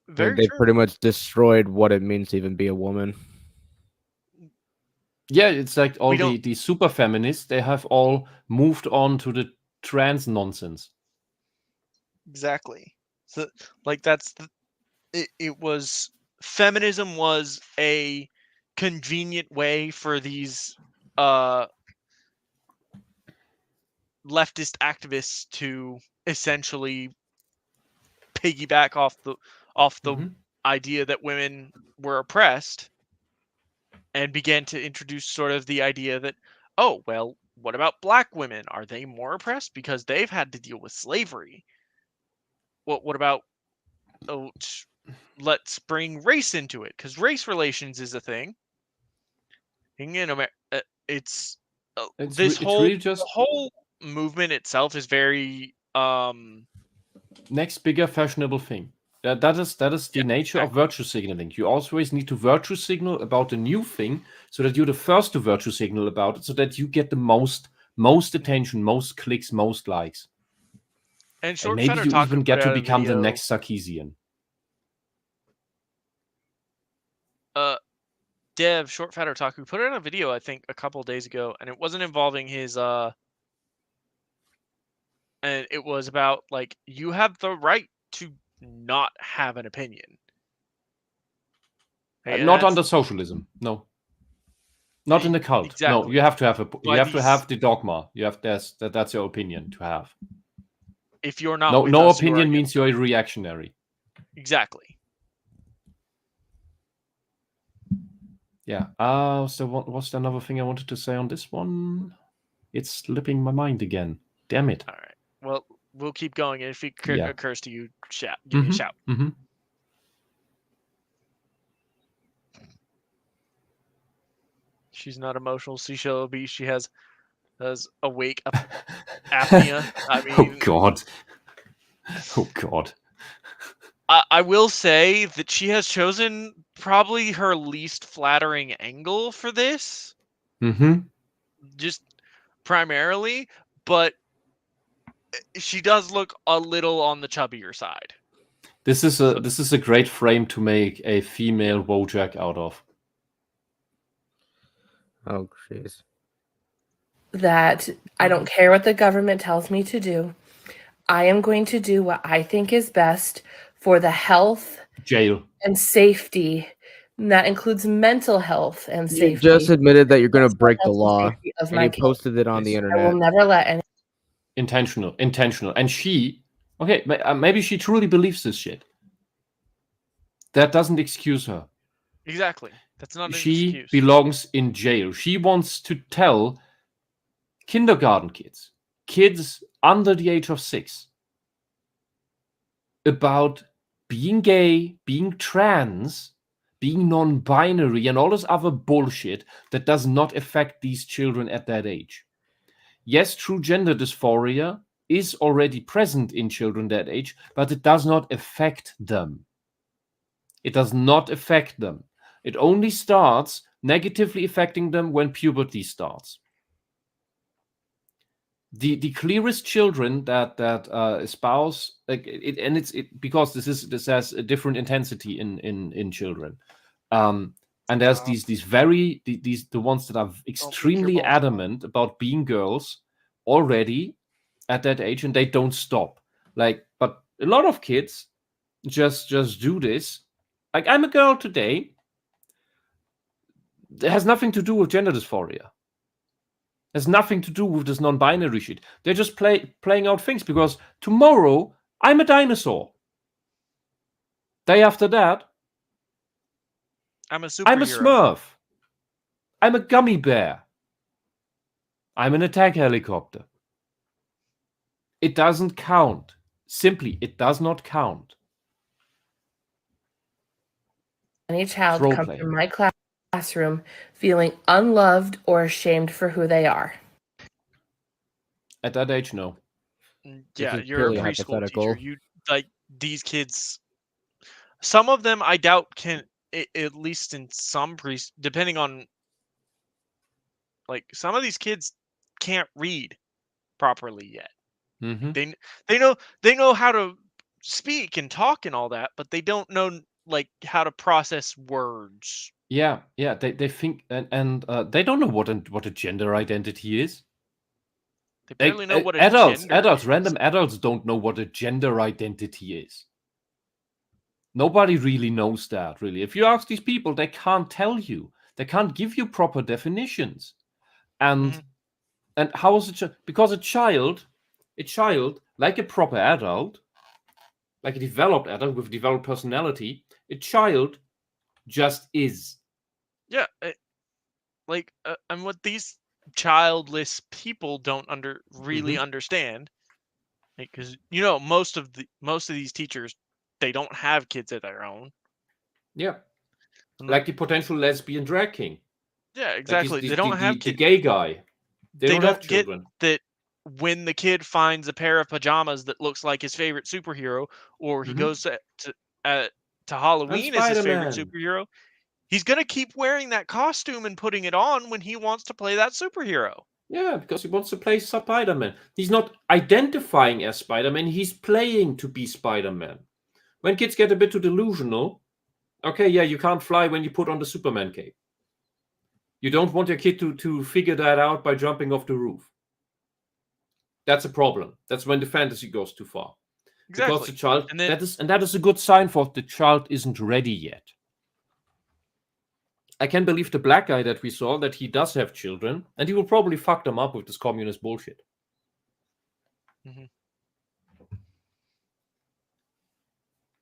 They pretty much destroyed what it means to even be a woman. Yeah, it's like all We don't- the super feminists, they have all moved on to the trans nonsense. Exactly. So, like, it was feminism was a convenient way for these leftist activists to essentially piggyback off the Mhm. idea that women were oppressed, and began to introduce sort of the idea that, oh, well, what about black women? Are they more oppressed because they've had to deal with slavery? What about, oh, let's bring race into it, because race relations is a thing. And, you know, it's this It's really the just whole movement itself is very next bigger fashionable thing. That is the nature of virtue signaling. You always need to virtue signal about a new thing so that you're the first to virtue signal about it, so that you get the most attention, most clicks, most likes. and And Short maybe Fat you Otaku even put get to out a become the video. next Sarkeesian. Dev Short Fat Otaku put out a video, I think, a couple days ago, and it wasn't involving his and it was about, like, you have the right to not have an opinion. And Not that's under socialism, no. Not in the cult. No, exactly you have to have why you have to these- have the dogma. You have that's your opinion to have. if you're not with No us, you are opinion against means you're a reactionary. exactly. Yeah. So what was another thing I wanted to say on this one? It's slipping my mind again. Damn it. All right. Well, we'll keep going, and if it Yeah. occurs to you, give me a shout. Mm-hmm. She's not emotional. Seashell be she has awake apnea. I Oh mean, God. Oh God. I will say that she has chosen probably her least flattering angle for this, Mm-hmm. just primarily, but she does look a little on the chubbier side. This is a great frame to make a female Wojak out of. Oh, jeez. That I don't care what the government tells me to do. I am going to do what I think is best for the health Jail. and safety. And that includes mental health and You safety. just admitted that you're going to That's break the mental law, safety of and my you kids. posted it on the Yes. I will internet. never let any. Intentional. And she, okay, maybe she truly believes this shit. That doesn't excuse her. Exactly. That's not an She excuse. belongs in jail. She wants to tell kindergarten kids under the age of 6, about being gay, being trans, being non-binary, and all this other bullshit that does not affect these children at that age. Yes, true gender dysphoria is already present in children that age, but it does not affect them. It does not affect them. It only starts negatively affecting them when puberty starts. The clearest children that espouse, like it because this has a different intensity in children, and there's these the ones that are extremely balls adamant about being girls already at that age, and they don't stop. Like, but a lot of kids just do this. Like, I'm a girl today. It has nothing to do with gender dysphoria. Has nothing to do with this non-binary shit. They're just playing out things because tomorrow I'm a dinosaur. Day after that, I'm a superhero. I'm a Smurf. I'm a gummy bear. I'm an attack helicopter. It doesn't count. Simply, it does not count. Any child Role come playing. from my classroom feeling unloved or ashamed for who they are. At that age, no. Yeah, is you're a purely preschool teacher. hypothetical. You, like, these kids. Some of them I doubt can, at least in some depending on, like, some of these kids can't read properly yet. Mm-hmm. They know how to speak and talk and all that, but they don't know like how to process words. Yeah, they think and they don't know what a gender identity is. They barely know what a adults, gender is. random adults don't know what a gender identity is. Nobody really knows that, really. If you ask these people, they can't tell you. They can't give you proper definitions. And how is it? Because a child, like a proper adult, like a developed adult with developed personality, a child just is. Yeah, and what these childless people don't really understand, because most of these teachers, they don't have kids of their own. Yeah, like the potential lesbian drag king. Yeah, exactly. They don't have kids. The gay guy. They don't have get children. that when the kid finds a pair of pajamas that looks like his favorite superhero, or he goes to Halloween as his favorite superhero, he's gonna keep wearing that costume and putting it on when he wants to play that superhero. Yeah, because he wants to play Spider-Man. He's not identifying as Spider-Man, he's playing to be Spider-Man. When kids get a bit too delusional, okay, yeah, you can't fly when you put on the Superman cape. You don't want your kid to figure that out by jumping off the roof. That's a problem. That's when the fantasy goes too far. Exactly. Because the child, that is a good sign for the child isn't ready yet. I can't believe the black guy that we saw, that he does have children, and he will probably fuck them up with this communist bullshit.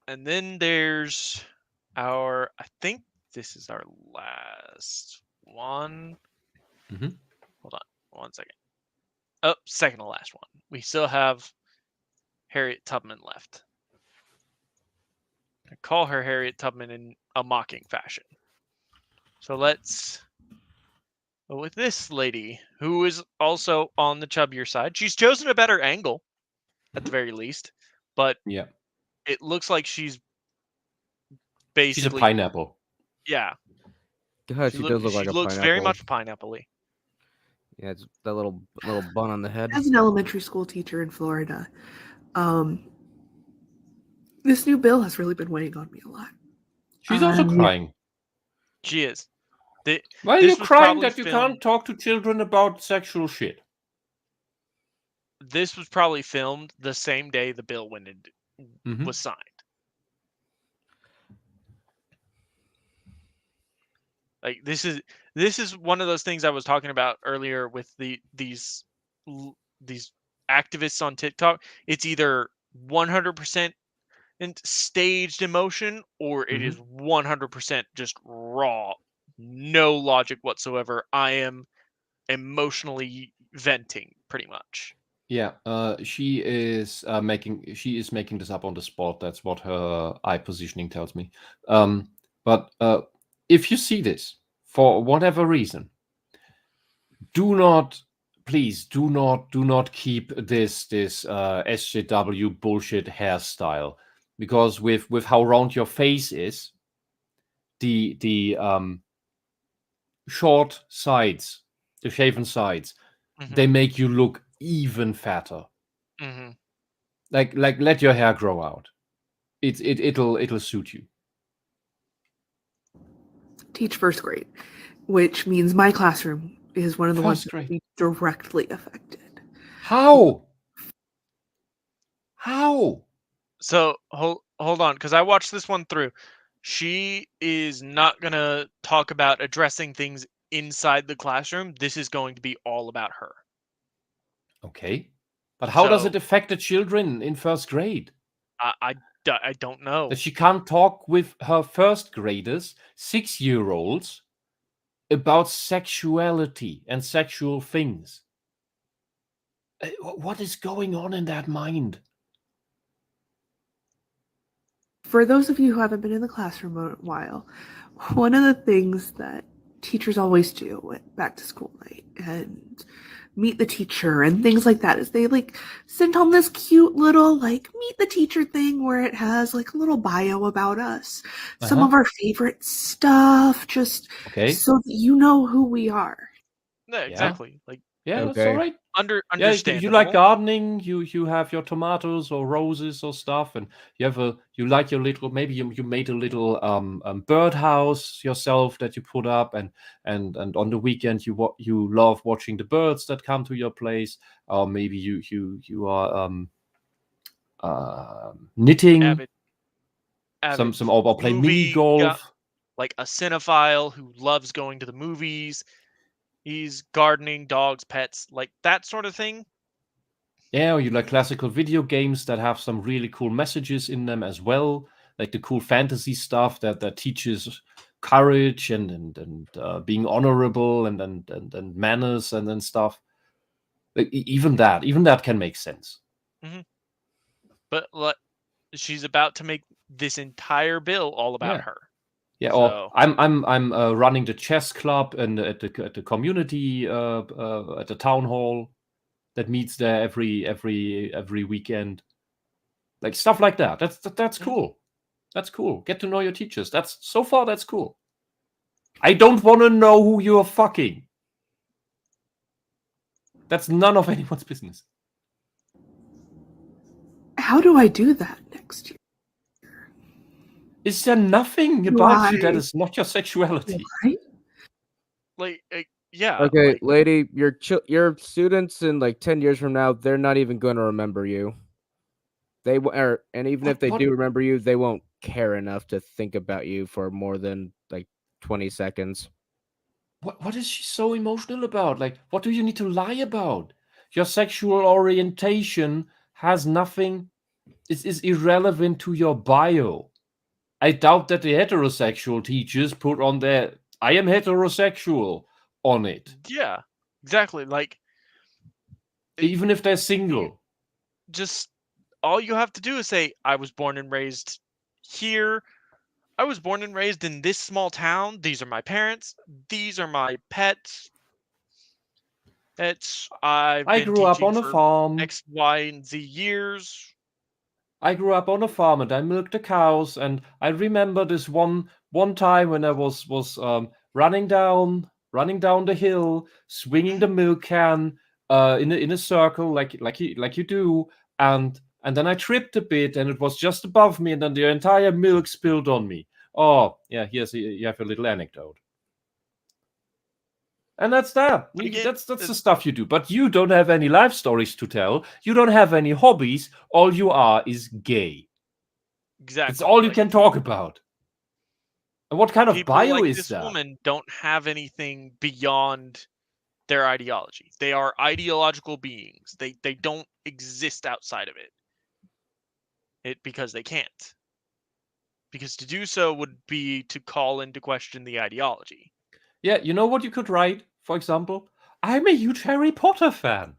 And then there's I think this is our last one. Hold on 1 second. Oh, second to last one. We still have Harriet Tubman left. I call her Harriet Tubman in a mocking fashion. So let's go with this lady, who is also on the chubbier side. She's chosen a better angle, at the very least. But yeah, it looks like she's basically... She's a pineapple. Yeah. God, she does look like a pineapple. She looks very much pineapple-y. Yeah, it's that little bun on the head. As an elementary school teacher in Florida, this new bill has really been weighing on me a lot. She's also crying. She is. Why are you crying that you can't talk to children about sexual shit? This was probably filmed the same day the bill was signed. Like this is one of those things I was talking about earlier with these activists on TikTok. It's either 100% staged emotion, or it is 100% just raw, no logic whatsoever. I am emotionally venting, pretty much. Yeah, she is making this up on the spot. That's what her eye positioning tells me. But if you see this for whatever reason, please do not keep this SJW bullshit hairstyle, because with how round your face is, the short sides, the shaven sides, they make you look even fatter. Like let your hair grow out. It'll suit you. Teach first grade, which means my classroom is one of the ones that will be directly affected. How? So hold on, because I watched this one through. She is not gonna talk about addressing things inside the classroom. This is going to be all about her. Okay, but how does it affect the children in first grade? I don't know. That she can't talk with her first graders, 6-year-olds, about sexuality and sexual things. What is going on in that mind? For those of you who haven't been in the classroom a while, one of the things that teachers always do at back to school night and meet the teacher and things like that is they send home this cute little meet the teacher thing where it has a little bio about us, some of our favorite stuff, just so that you know who we are. Yeah, exactly. Yeah, that's Okay. all right. Yeah, Understandable. you like gardening. You have your tomatoes or roses or stuff, and you like your little, maybe you made a little birdhouse yourself that you put up, and on the weekend you love watching the birds that come to your place, or maybe you are knitting, Avid some or play mini movie golf. like a cinephile who loves going to the movies. He's gardening, dogs, pets, like that sort of thing. Yeah, or you like classical video games that have some really cool messages in them as well, like the cool fantasy stuff that teaches courage and being honorable and manners and stuff. Like even that can make sense. But she's about to make this entire bill all about Yeah. her. Yeah, So- or I'm running the chess club and at the community at the town hall that meets there every weekend, like stuff like that. That's cool. That's cool. Get to know your teachers. That's cool. I don't want to know who you're fucking. That's none of anyone's business. How do I do that next year? Is there nothing about you that is not your sexuality? Like, yeah. Okay, like, lady, your students in like 10 years from now, they're not even going to remember you. And even if they do remember you, they won't care enough to think about you for more than like 20 seconds. What is she so emotional about? Like, what do you need to lie about? Your sexual orientation has nothing, is irrelevant to your bio. I doubt that the heterosexual teachers put on their "I am heterosexual" on it. Yeah, exactly. Like, even if they're single. Just all you have to do is say, I was born and raised here. I was born and raised in this small town. These are my parents. These are my pets. I grew up on a farm. X, Y, and Z years. I grew up on a farm and I milked the cows. And I remember this one time when I was running down the hill, swinging the milk can in a circle like you do, and then I tripped a bit and it was just above me, and then the entire milk spilled on me. Oh yeah, you have a little anecdote. And that's that. That's the stuff you do. But you don't have any life stories to tell. You don't have any hobbies. All you are is gay. Exactly. That's all you can talk about. And what kind of bio like is this that? Woman don't have anything beyond their ideology. They are ideological beings. They don't exist outside of it. Because they can't. Because to do so would be to call into question the ideology. Yeah, you know what you could write, for example? I'm a huge Harry Potter fan.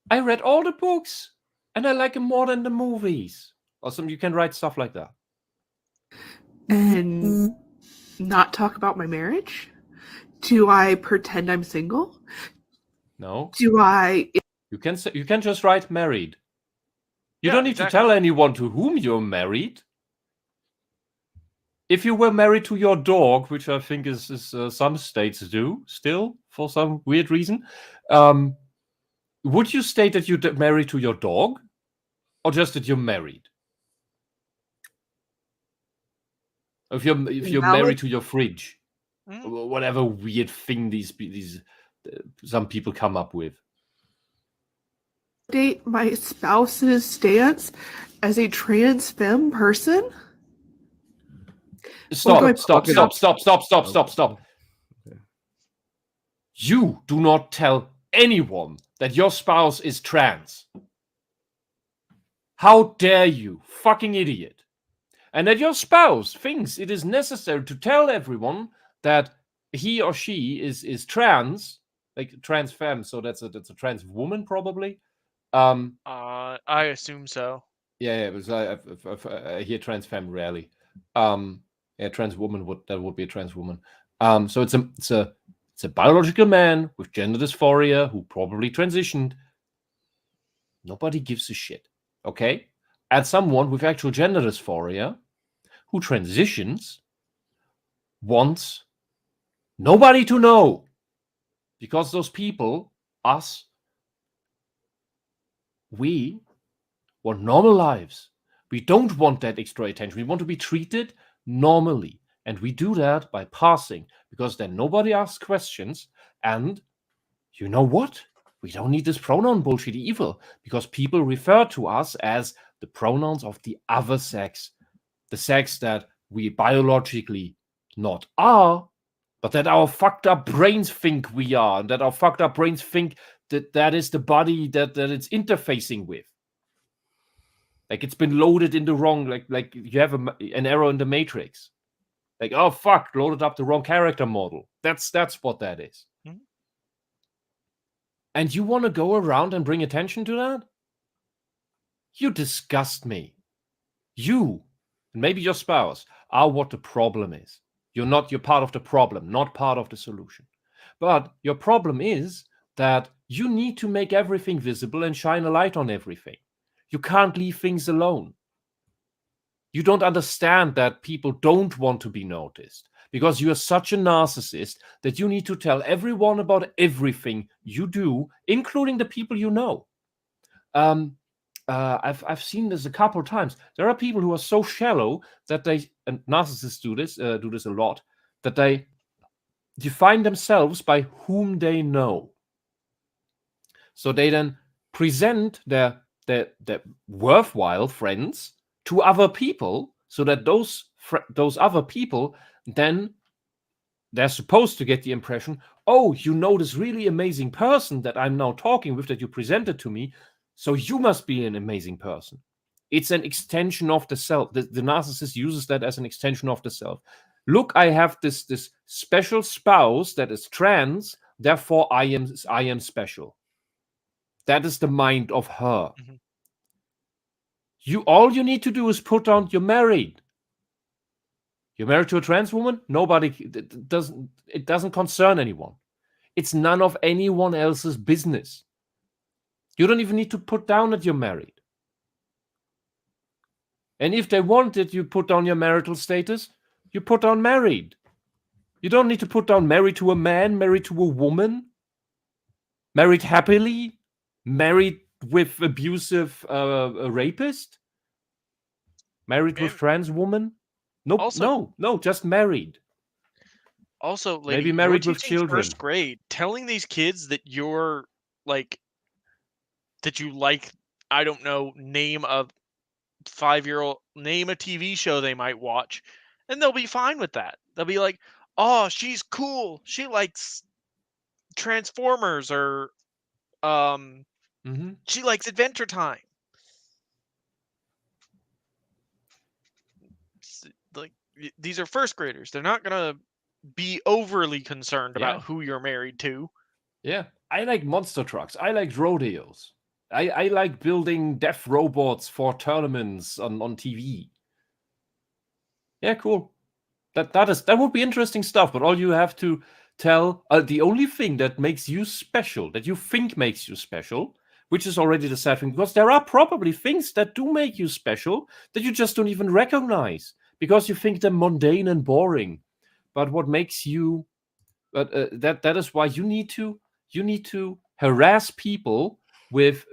I read all the books, and I like them more than the movies. Or you can write stuff like that. And not talk about my marriage? Do I pretend I'm single? No. Do I? You can just write married. You don't need to tell anyone to whom you're married. If you were married to your dog, which I think is some states do still for some weird reason, would you state that you're married to your dog, or just that you're married? If you're married to your fridge, whatever weird thing these some people come up with. Date my spouse's stance as a trans femme person? Stop. You do not tell anyone that your spouse is trans. How dare you, fucking idiot. And that your spouse thinks it is necessary to tell everyone that he or she is trans, like trans femme, so that's a trans woman probably. I assume so. Yeah, because I hear trans femme rarely. Trans woman would be a trans woman. So it's a biological man with gender dysphoria who probably transitioned. Nobody gives a shit, okay? And someone with actual gender dysphoria who transitions wants nobody to know. Because those people, us, we want normal lives. We don't want that extra attention. We want to be treated normally. And we do that by passing, because then nobody asks questions. And you know what? We don't need this pronoun bullshit either, because people refer to us as the pronouns of the other sex, the sex that we biologically not are, but that our fucked up brains think we are, and that our fucked up brains think that that is the body that it's interfacing with. Like it's been loaded in the wrong, like you have an error in the matrix. Like, oh fuck, loaded up the wrong character model. That's what that is. Mhm. And you want to go around and bring attention to that? You disgust me. You, and maybe your spouse, are what the problem is. You're part of the problem, not part of the solution. But your problem is that you need to make everything visible and shine a light on everything. You can't leave things alone. You don't understand that people don't want to be noticed because you are such a narcissist that you need to tell everyone about everything you do, including the people you know. I've seen this a couple of times. There are people who are so shallow that and narcissists do this a lot, that they define themselves by whom they know. So they then present their worthwhile friends to other people, so that those other people then they're supposed to get the impression, oh, you know this really amazing person that I'm now talking with that you presented to me, so you must be an amazing person. It's an extension of the self. The narcissist uses that as an extension of the self. Look, I have this special spouse that is trans, therefore I am special. That is the mind of her. Mhm. All you need to do is put on you're married. You're married to a trans woman? It doesn't concern anyone. It's none of anyone else's business. You don't even need to put down that you're married. And if they wanted, you put down your marital status, you put down married. You don't need to put down married to a man, married to a woman, married happily, married with abusive rapist, married with trans woman. No, just married. Also, lady, Maybe you're married with teaching children. first grade, telling these kids that you're like that you like, I don't know, name a 5-year-old, name a TV show they might watch, and they'll be fine with that. They'll be like, "Oh, she's cool. She likes Transformers," or "She likes Adventure Time." Like, these are first graders. They're not gonna be overly concerned about who you're married to. Yeah, I like monster trucks. I like rodeos. I like building deaf robots for tournaments on TV. Yeah, cool. That would be interesting stuff. But all you have to tell, the only thing that makes you special, that you think makes you special, which is already the sad thing, because there are probably things that do make you special that you just don't even recognize because you think them mundane and boring. But what makes you, that is why you need to harass people with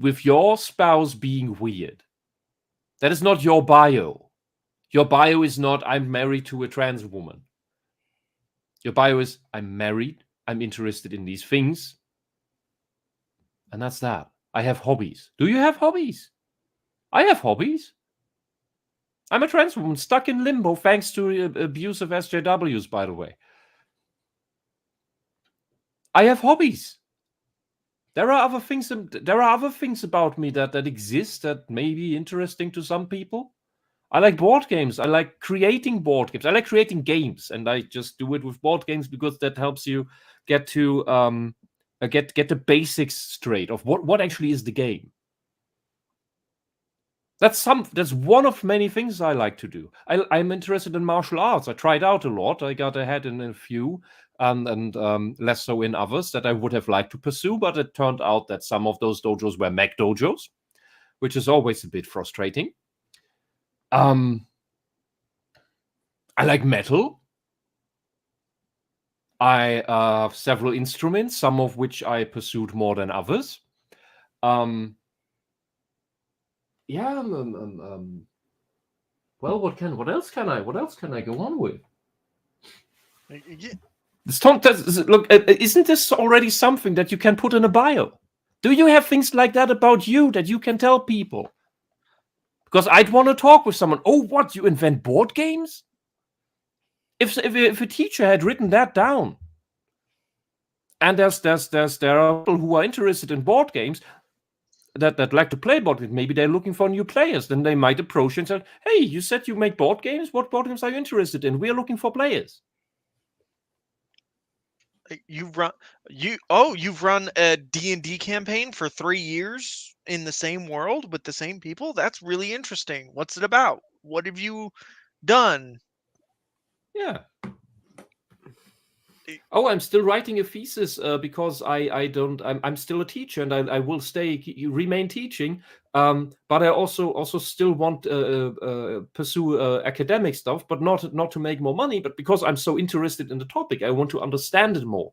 with your spouse being weird. That is not your bio. Your bio is not I'm married to a trans woman. Your bio is I'm married, I'm interested in these things, and that's that. I have hobbies. Do you have hobbies? I have hobbies. I'm a trans woman stuck in limbo thanks to abusive SJWs, by the way. I have hobbies. There are other things about me that exist that may be interesting to some people. I like board games. I like creating board games. I like creating games, and I just do it with board games because that helps you get to get the basics straight of what actually is the game. That's one of many things I like to do. I'm interested in martial arts. I tried out a lot. I got ahead in a few, and less so in others that I would have liked to pursue. But it turned out that some of those dojos were mech dojos, which is always a bit frustrating. I like metal. I have several instruments, some of which I pursued more than others. Yeah. Well, what else can I go on with? Yeah. Look, isn't this already something that you can put in a bio? Do you have things like that about you that you can tell people? Because I'd want to talk with someone. Oh, what? You invent board games? If a teacher had written that down, and there are people who are interested in board games that like to play board games. Maybe they're looking for new players. Then they might approach you and say, "Hey, you said you make board games. What board games are you interested in? We're looking for players." You've run a D&D campaign for 3 years in the same world with the same people? That's really interesting. What's it about? What have you done? Yeah. Oh, I'm still writing a thesis because I'm still a teacher and I will remain teaching. But I also still want pursue academic stuff, but not to make more money, but because I'm so interested in the topic, I want to understand it more.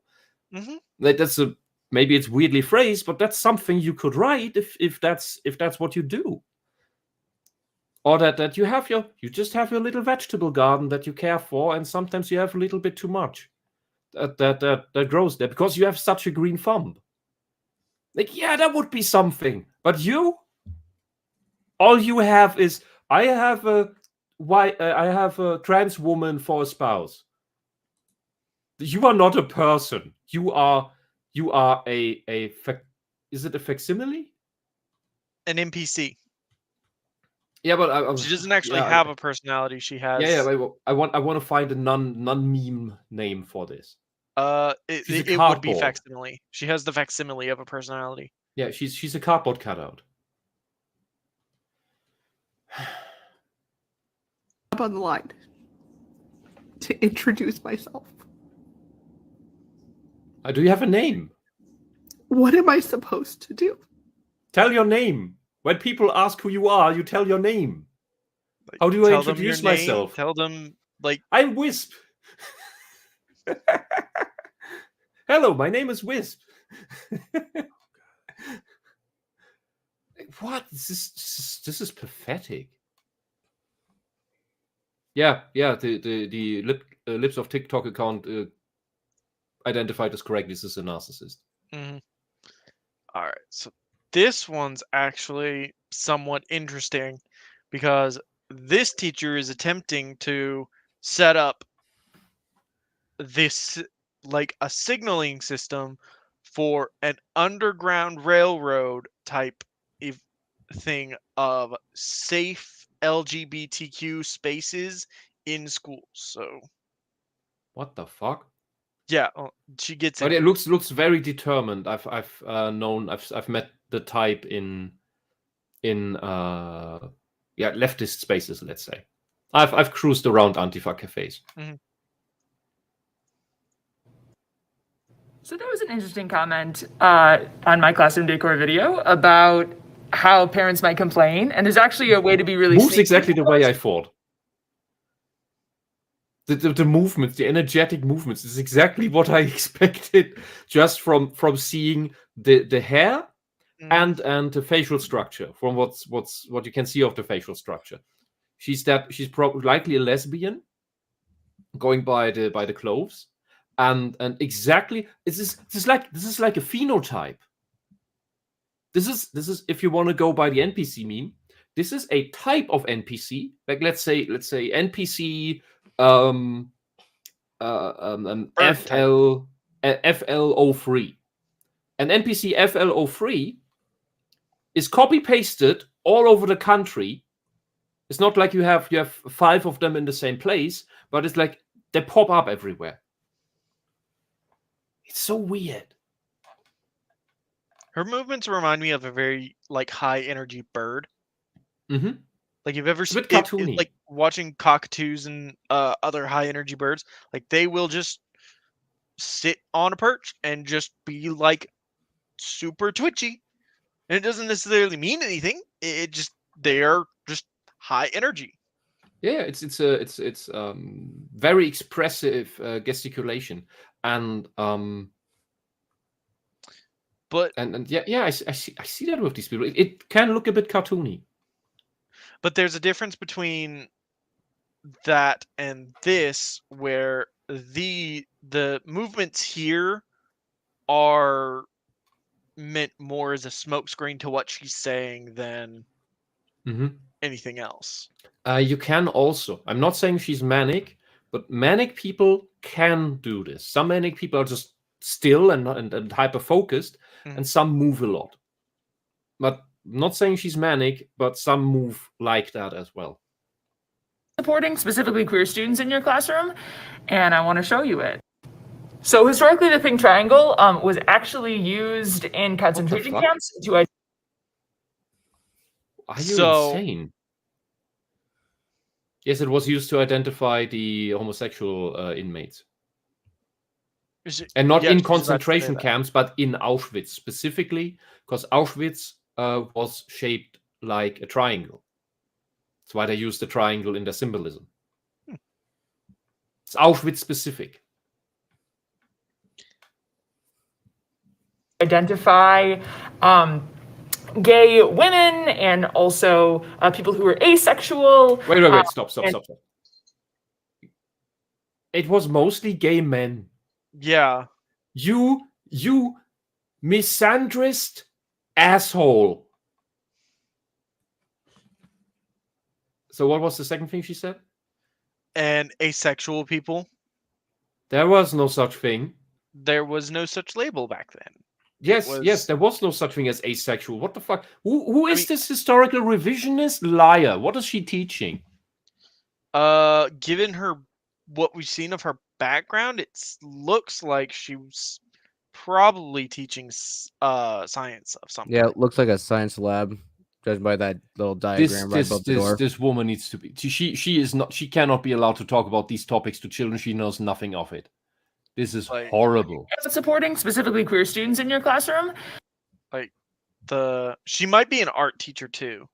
Mm-hmm. Maybe it's weirdly phrased, but that's something you could write if that's what you do. Or that you just have your little vegetable garden that you care for, and sometimes you have a little bit too much that grows there because you have such a green thumb. Like, yeah, that would be something. But all you have is I have a trans woman for a spouse. You are not a person. You are is it a facsimile? An NPC. Yeah, but she doesn't actually have a personality. She has. Yeah. I want to find a non-meme name for this. It would be facsimile. She has the facsimile of a personality. Yeah, she's a cardboard cutout. Up on the line to introduce myself. Do you have a name? What am I supposed to do? Tell your name. When people ask who you are, you tell your name. How do I introduce myself? Tell them, I'm Wisp. Hello, my name is Wisp. What? This is pathetic. Yeah. The Lips of TikTok account identified as correct. This is a narcissist. Mm-hmm. All right, so this one's actually somewhat interesting because this teacher is attempting to set up this a signaling system for an underground railroad type thing of safe LGBTQ spaces in schools. So what the fuck? Yeah, she gets it. But it looks very determined. I've met the type in leftist spaces, let's say. I've cruised around Antifa cafes. Mm-hmm. So there was an interesting comment on my classroom decor video about how parents might complain, and there's actually a way to be really moves exactly the way I thought. The movements, the energetic movements, is exactly what I expected just from seeing the hair and the facial structure, from what you can see of the facial structure. She's probably likely a lesbian, going by the clothes, and exactly this is like a phenotype. This is if you want to go by the NPC meme, this is a type of NPC. Like let's say NPC FL03. An NPC FL03 is copy pasted all over the country. It's not like you have 5 of them in the same place, but it's like they pop up everywhere. It's so weird. Her movements remind me of a very high energy bird. Mm-hmm. Like you've ever seen like watching cockatoos and other high energy birds, like they will just sit on a perch and just be super twitchy, and it doesn't necessarily mean anything. It just they are just high energy. Yeah, it's very expressive gesticulation. and But I see that with these people. It can look a bit cartoony. But there's a difference between that and this, where the movements here are meant more as a smokescreen to what she's saying than anything else. You can also, I'm not saying she's manic, but manic people can do this. Some manic people are just still and hyper focused, and some move a lot. But I'm not saying she's manic, but some move like that as well. Supporting specifically queer students in your classroom, and I want to show you it. So historically, the pink triangle was actually used in concentration camps to. Are you insane? Yes, it was used to identify the homosexual inmates. And not in concentration camps, but in Auschwitz specifically, because Auschwitz was shaped like a triangle. That's why they used the triangle in their symbolism. It's Auschwitz specific. Identify gay women and also people who are asexual. Wait, stop. It was mostly gay men. Yeah. You misandrist asshole. So what was the second thing she said? And asexual people? There was no such thing. There was no such label back then. Yes, there was no such thing as asexual. What the fuck? Who is this historical revisionist liar? What is she teaching? Given her what we've seen of her background, it looks like she was probably teaching science of some Yeah, it looks like a science lab, judged by that little diagram right above the door. This woman needs to be. She is not. She cannot be allowed to talk about these topics to children. She knows nothing of it. This is horrible. Supporting specifically queer students in your classroom. She might be an art teacher too.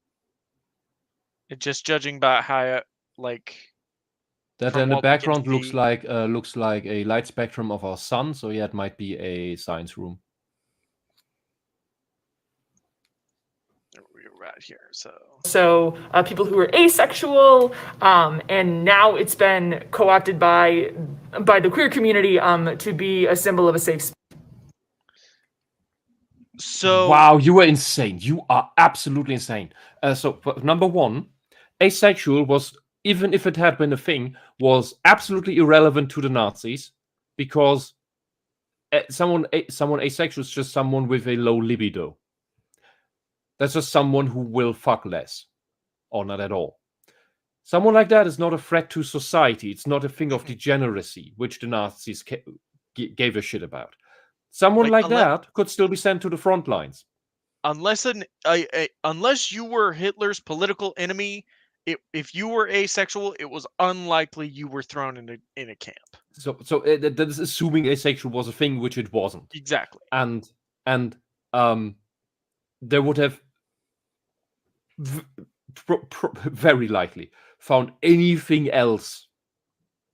Just judging by how that in the background looks like a light spectrum of our sun. So yeah, it might be a science room. We're right here. So people who are asexual, and now it's been co-opted by the queer community to be a symbol of a safe space. So wow, you are insane. You are absolutely insane. So number one, asexual was, even if it had been a thing, was absolutely irrelevant to the Nazis, because someone asexual is just someone with a low libido. That's just someone who will fuck less, or not at all. Someone like that is not a threat to society. It's not a thing of degeneracy, which the Nazis gave a shit about. Someone like that could still be sent to the front lines. Unless you were Hitler's political enemy, if you were asexual, it was unlikely you were thrown in a camp. So that is assuming asexual was a thing, which it wasn't. Exactly. And there would have very likely found anything else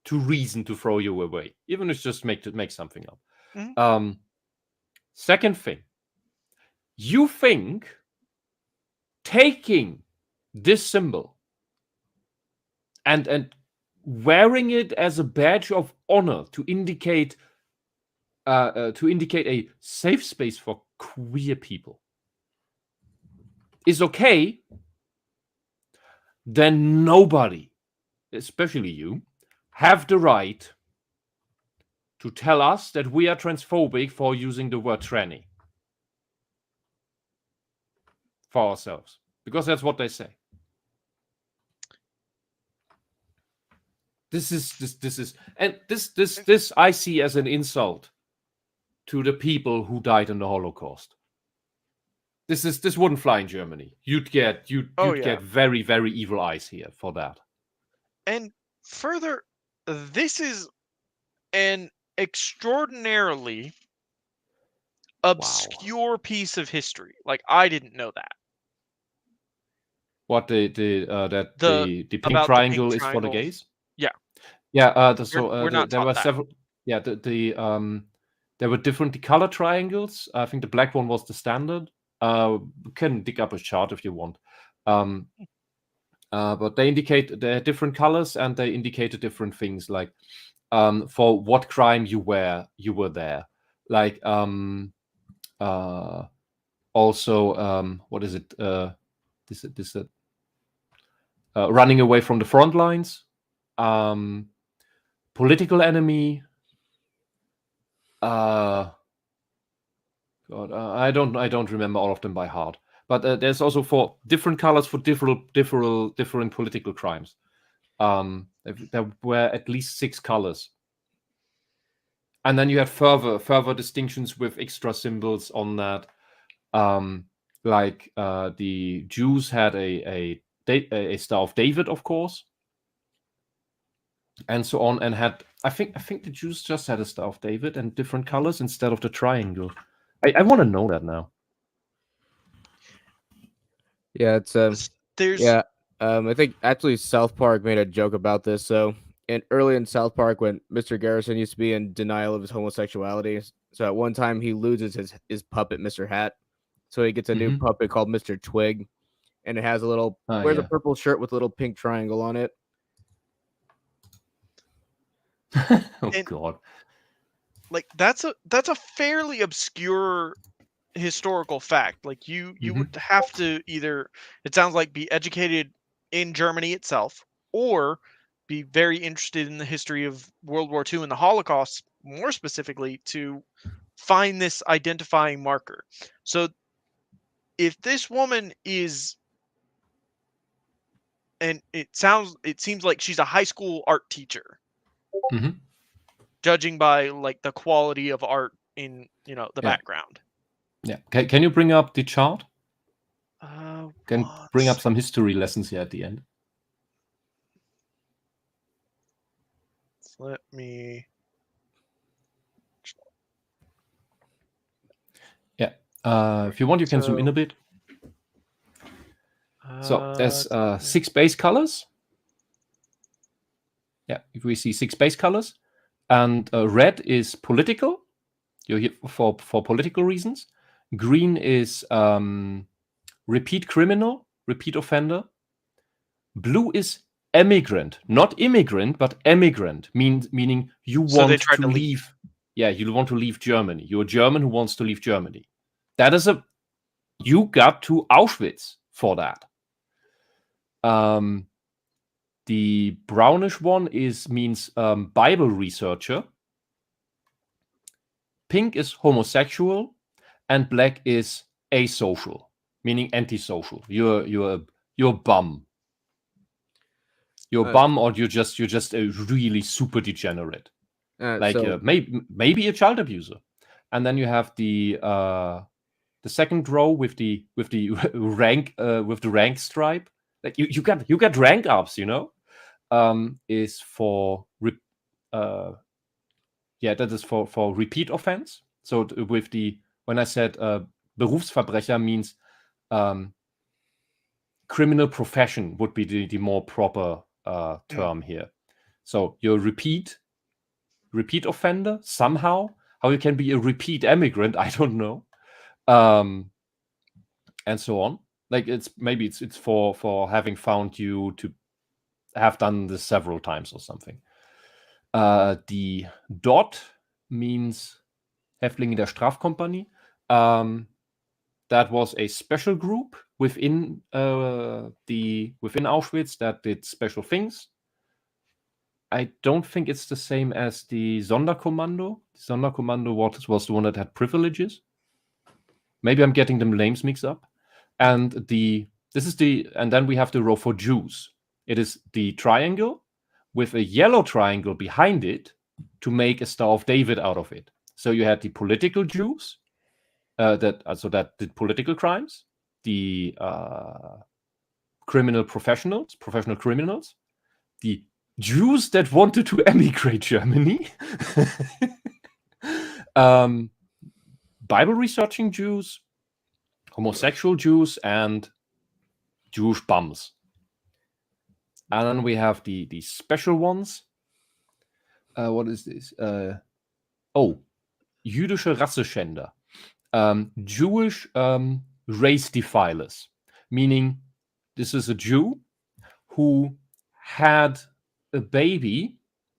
to reason to throw you away, even if it's just make something up. Mm-hmm. Second thing, you think taking this symbol and wearing it as a badge of honor to indicate a safe space for queer people is okay, then nobody, especially you, have the right to tell us that we are transphobic for using the word tranny for ourselves, because that's what they say. This I see as an insult to the people who died in the Holocaust. This wouldn't fly in Germany. You'd get very, very evil eyes here for that. And further, this is an extraordinarily obscure piece of history. Like, I didn't know that. What the pink triangle is for the gays? Yeah. Yeah. We're not there were that. several. Yeah, there were different color triangles. I think the black one was the standard. We can dig up a chart if you want. But they indicate they're different colors and they indicated different things, like for what crime you were there. Like also what is it? Running away from the front lines, political enemy. God, I don't remember all of them by heart. But there's also for different colors for different political crimes. There were at least 6 colors, and then you had further distinctions with extra symbols on that. Like the Jews had a Star of David, of course, and so on, and had I think the Jews just had a Star of David and different colors instead of the triangle. I want to know that now. Yeah, it's There's yeah. I think actually South Park made a joke about this. So early in South Park, when Mr. Garrison used to be in denial of his homosexuality, so at one time he loses his puppet, Mr. Hat. So he gets a new puppet called Mr. Twig, and it has a little wears a purple shirt with a little pink triangle on it. God. Like that's a fairly obscure historical fact. Like you would have to either, it sounds like, be educated in Germany itself, or be very interested in the history of World War II and the Holocaust, more specifically, to find this identifying marker. So if this woman is, and it seems like she's a high school art teacher, judging by like the quality of art in the background. Yeah. Can you bring up the chart? Can bring up some history lessons here at the end. Let me. Yeah. If you want, you can zoom in a bit. So there's 6 base colors. Yeah, if we see 6 base colors, and red is political. You're here for political reasons. Green is repeat criminal, repeat offender. Blue is emigrant, not immigrant, but emigrant, meaning you want to leave. Yeah, you want to leave Germany. You're a German who wants to leave Germany. That is you got to Auschwitz for that. The brownish one means Bible researcher. Pink is homosexual, and black is asocial, meaning antisocial. You're a bum. You're a bum, or you're just a really super degenerate, maybe a child abuser. And then you have the second row with the rank stripe. Like you got rank ups, is for that is for repeat offense. So when I said Berufsverbrecher means criminal profession would be the more proper term here. So you're a repeat offender somehow. How you can be a repeat emigrant, I don't know. And so on. Like it's for having found you to have done this several times or something. The dot means Häftling in der Strafkompanie. That was a special group within Auschwitz that did special things. I don't think it's the same as the Sonderkommando. The Sonderkommando was the one that had privileges. Maybe I'm getting the names mixed up. And then we have the row for Jews. It is the triangle with a yellow triangle behind it to make a Star of David out of it. So you had the political Jews that did political crimes, the professional criminals, the Jews that wanted to emigrate Germany, Bible researching Jews, homosexual Jews, and Jewish bums. And then we have the special ones. What is this? Oh, jüdische Rasseschänder. Jewish race defilers, meaning this is a Jew who had a baby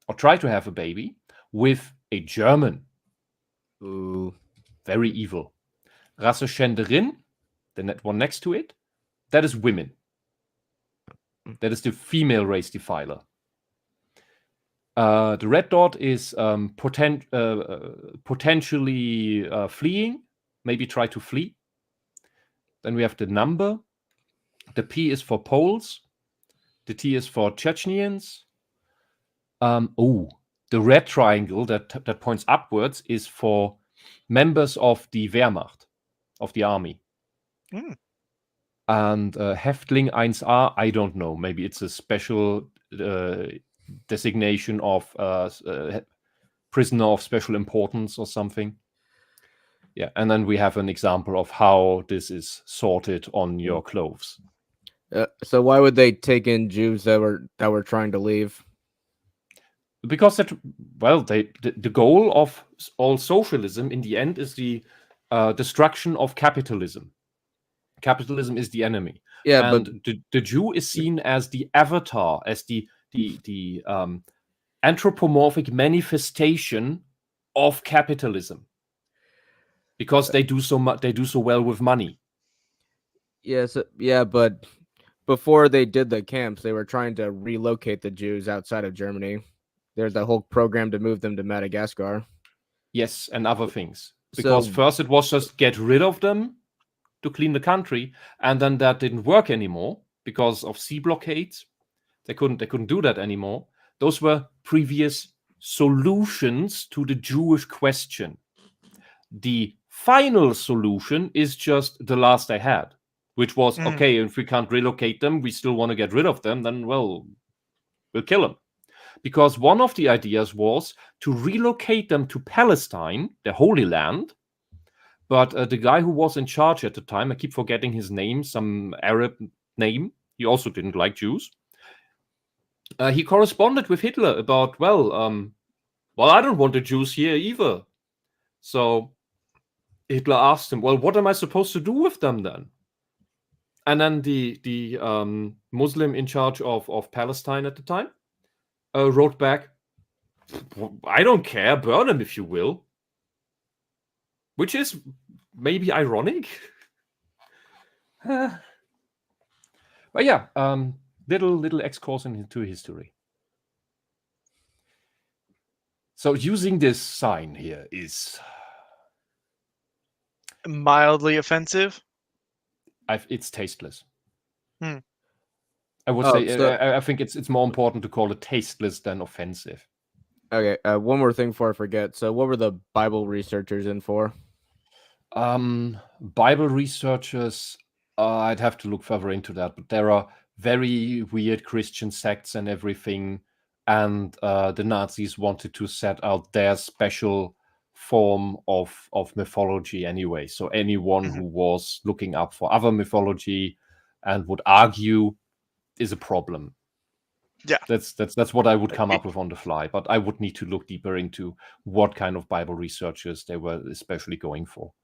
or tried to have a baby with a German. Ooh. Very evil. Rasseschänderin, the one next to it, that is women. That is the female race defiler. The red dot is potentially fleeing, maybe try to flee. Then we have the number. The P is for Poles. The T is for Chechenians. The red triangle that points upwards is for members of the Wehrmacht, of the army. Mm. And Häftling 1a, I don't know. Maybe it's a special designation of prisoner of special importance or something. Yeah, and then we have an example of how this is sorted on your clothes. So why would they take in Jews that were trying to leave? Because the goal of all socialism in the end is the destruction of capitalism. Capitalism is the enemy. Yeah, and the Jew is seen as the avatar, as the anthropomorphic manifestation of capitalism, because they do so much. They do so well with money. Yes, but before they did the camps, they were trying to relocate the Jews outside of Germany. There's a whole program to move them to Madagascar. Yes, and other things. Because first it was just get rid of them to clean the country, and then that didn't work anymore because of sea blockades. They couldn't do that anymore. Those were previous solutions to the Jewish question. The final solution is just the last I had, which was, okay, if we can't relocate them, we still want to get rid of them, then, well, we'll kill them. Because one of the ideas was to relocate them to Palestine, the Holy Land. But the guy who was in charge at the time, I keep forgetting his name, some Arab name, he also didn't like Jews. He corresponded with Hitler about, well, I don't want the Jews here either. So Hitler asked him, well, what am I supposed to do with them then? And then the Muslim in charge of Palestine at the time wrote back, I don't care, burn them if you will. Which is maybe ironic. But yeah, little excursus into history. So using this sign here is mildly offensive. It's tasteless. Hmm. I would say I think it's more important to call it tasteless than offensive. Okay, one more thing before I forget. So what were the Bible researchers in for? Bible researchers, I'd have to look further into that, but there are very weird Christian sects and everything, and the Nazis wanted to set out their special form of mythology anyway. So anyone who was looking up for other mythology and would argue is a problem. Yeah, that's what I would come up with on the fly, but I would need to look deeper into what kind of Bible researchers they were especially going for.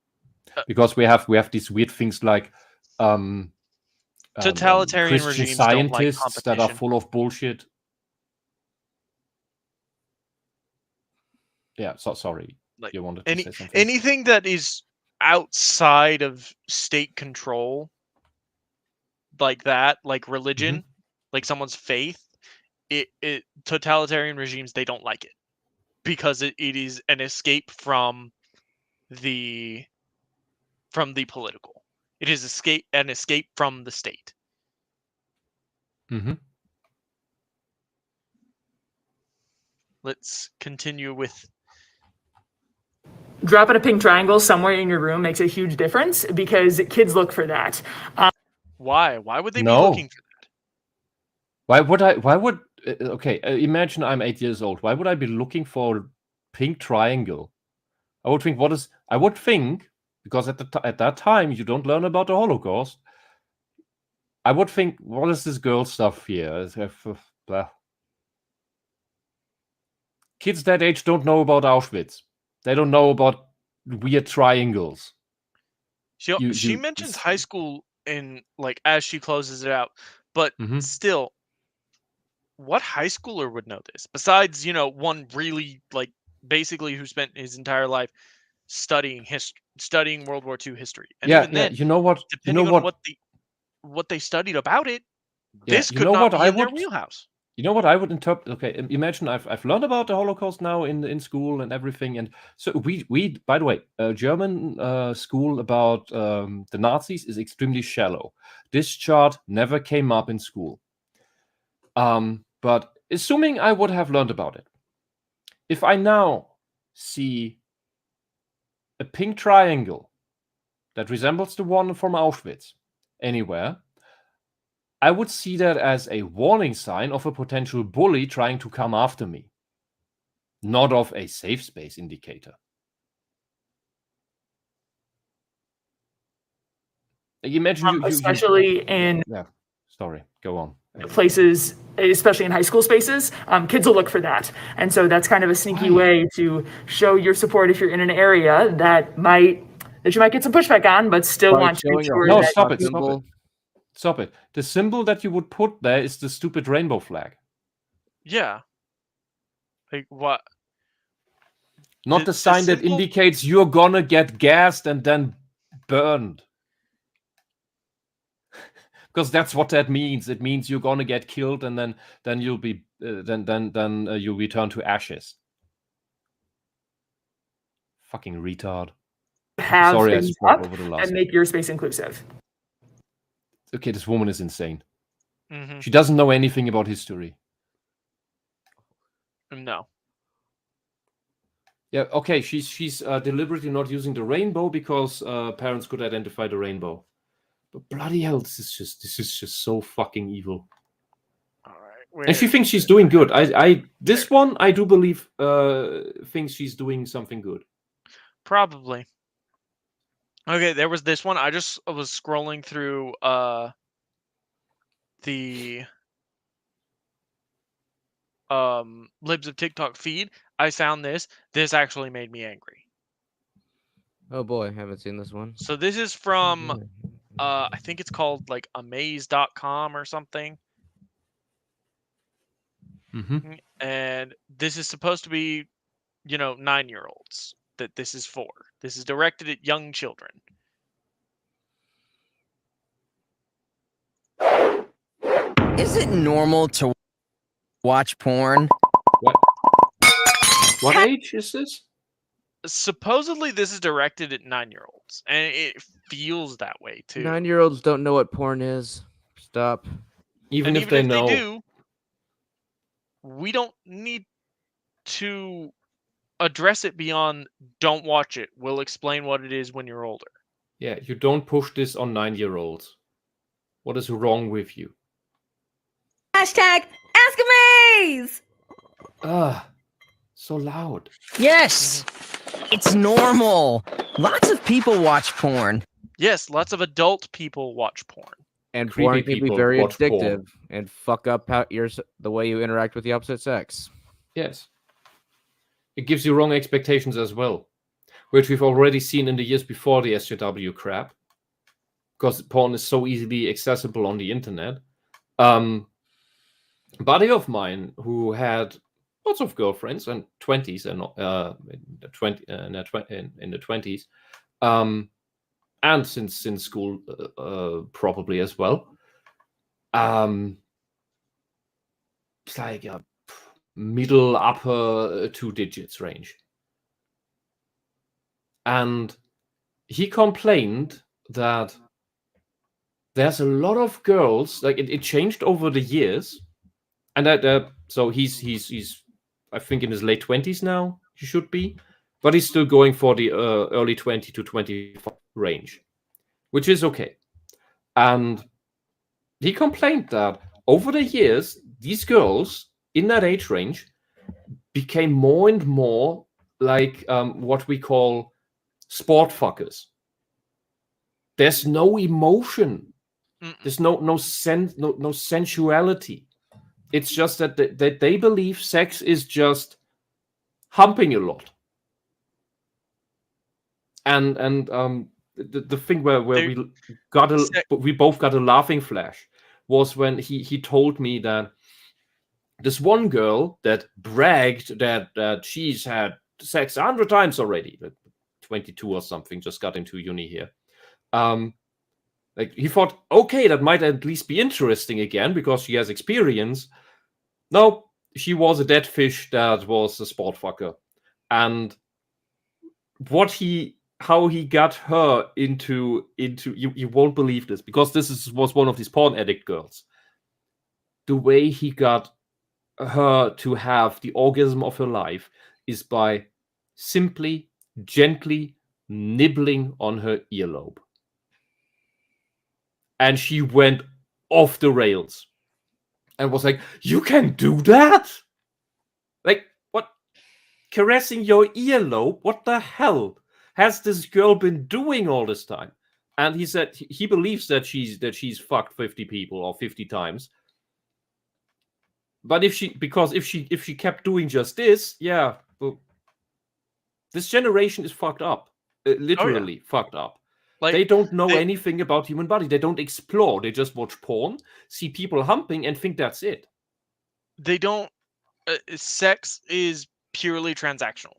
Because we have these weird things like totalitarian Christian regimes scientists don't like that are full of bullshit. Yeah, sorry. Like you wanted to say something. Anything that is outside of state control, like that, like religion, like someone's faith, it totalitarian regimes, they don't like it because it is an escape from the political. It is an escape from the state. Let's continue with dropping a pink triangle somewhere in your room makes a huge difference because kids look for that. Why would they be looking for that? Why would okay, imagine I'm 8 years old. Why would I be looking for a pink triangle? I would think because at that time you don't learn about the Holocaust. I would think, what is this girl stuff here? Blah. Kids that age don't know about Auschwitz. They don't know about weird triangles. She mentions high school in like as she closes it out, but still, what high schooler would know this? Besides, one really like basically who spent his entire life studying World War II history, and even then, you know what? depending on what they studied about it, this could not be in their wheelhouse. You know what I would interpret? Okay, imagine I've learned about the Holocaust now in school and everything, and so we by the way, German school about the Nazis is extremely shallow. This chart never came up in school. But assuming I would have learned about it, if I now see a pink triangle that resembles the one from Auschwitz anywhere, I would see that as a warning sign of a potential bully trying to come after me, not of a safe space indicator. Imagine especially in sorry, go on. Places, especially in high school spaces, kids will look for that, and so that's kind of a sneaky way to show your support if you're in an area that you might get some pushback on, but still want to make sure. No, stop it. The symbol that you would put there is the stupid rainbow flag. Yeah. Like what? Not the sign that indicates you're gonna get gassed and then burned. Because that's what that means. It means you're gonna get killed, and then you'll be then you'll return to ashes. Fucking retard. Sorry, I spoke over the last. And make your space inclusive. Okay, this woman is insane. She doesn't know anything about history. No. Yeah. Okay. She's deliberately not using the rainbow because parents could identify the rainbow. But bloody hell, this is just so fucking evil. All right. And she thinks she's doing good. This one I do believe thinks she's doing something good. Probably. Okay, there was this one. I was scrolling through the Libs of TikTok feed. I found this. This actually made me angry. Oh boy, I haven't seen this one. So this is from I think it's called like amaze.com or something. And this is supposed to be, 9-year-olds that this is for. This is directed at young children. Is it normal to watch porn? What age is this? Supposedly this is directed at 9-year-olds, and it feels that way too. 9-year-olds don't know what porn is. Stop. Even if they know, they do, we don't need to address it beyond don't watch it. We'll explain what it is when you're older. Yeah, you don't push this on 9-year-olds. What is wrong with you? Hashtag AskAmaze! So loud. Yes! It's normal. Lots of people watch porn. Yes, lots of adult people watch porn. And porn can be very addictive and fuck up the way you interact with the opposite sex. Yes. It gives you wrong expectations as well, which we've already seen in the years before the SJW crap, because porn is so easily accessible on the internet. A buddy of mine who had lots of girlfriends and 20s and in the 20s, and since school probably as well. It's like a middle upper 2 digits range, and he complained that there's a lot of girls, like it changed over the years, and that so he's I think in his late 20s now, he should be, but he's still going for the early 20 to 25 range, which is okay. And he complained that over the years, these girls in that age range became more and more like what we call sport fuckers. There's no emotion. There's no sensuality. It's just that they believe sex is just humping a lot. And the thing where There- we both got a laughing flash was when he told me that this one girl that bragged that she's had sex 100 times already, 22 or something, just got into uni here. Like he thought, okay, that might at least be interesting again because she has experience. No, she was a dead fish that was a sport fucker. And how he got her into you won't believe this, because was one of these porn addict girls. The way he got her to have the orgasm of her life is by simply gently nibbling on her earlobe. And she went off the rails and was like, "You can do that? Like, what? Caressing your earlobe? What the hell has this girl been doing all this time?" And he said he believes that she's fucked 50 people or 50 times. But if she kept doing just this, yeah, well, this generation is fucked up. Literally fucked up. Like, they don't know anything about human body. They don't explore. They just watch porn, see people humping, and think that's it. They don't. Sex is purely transactional.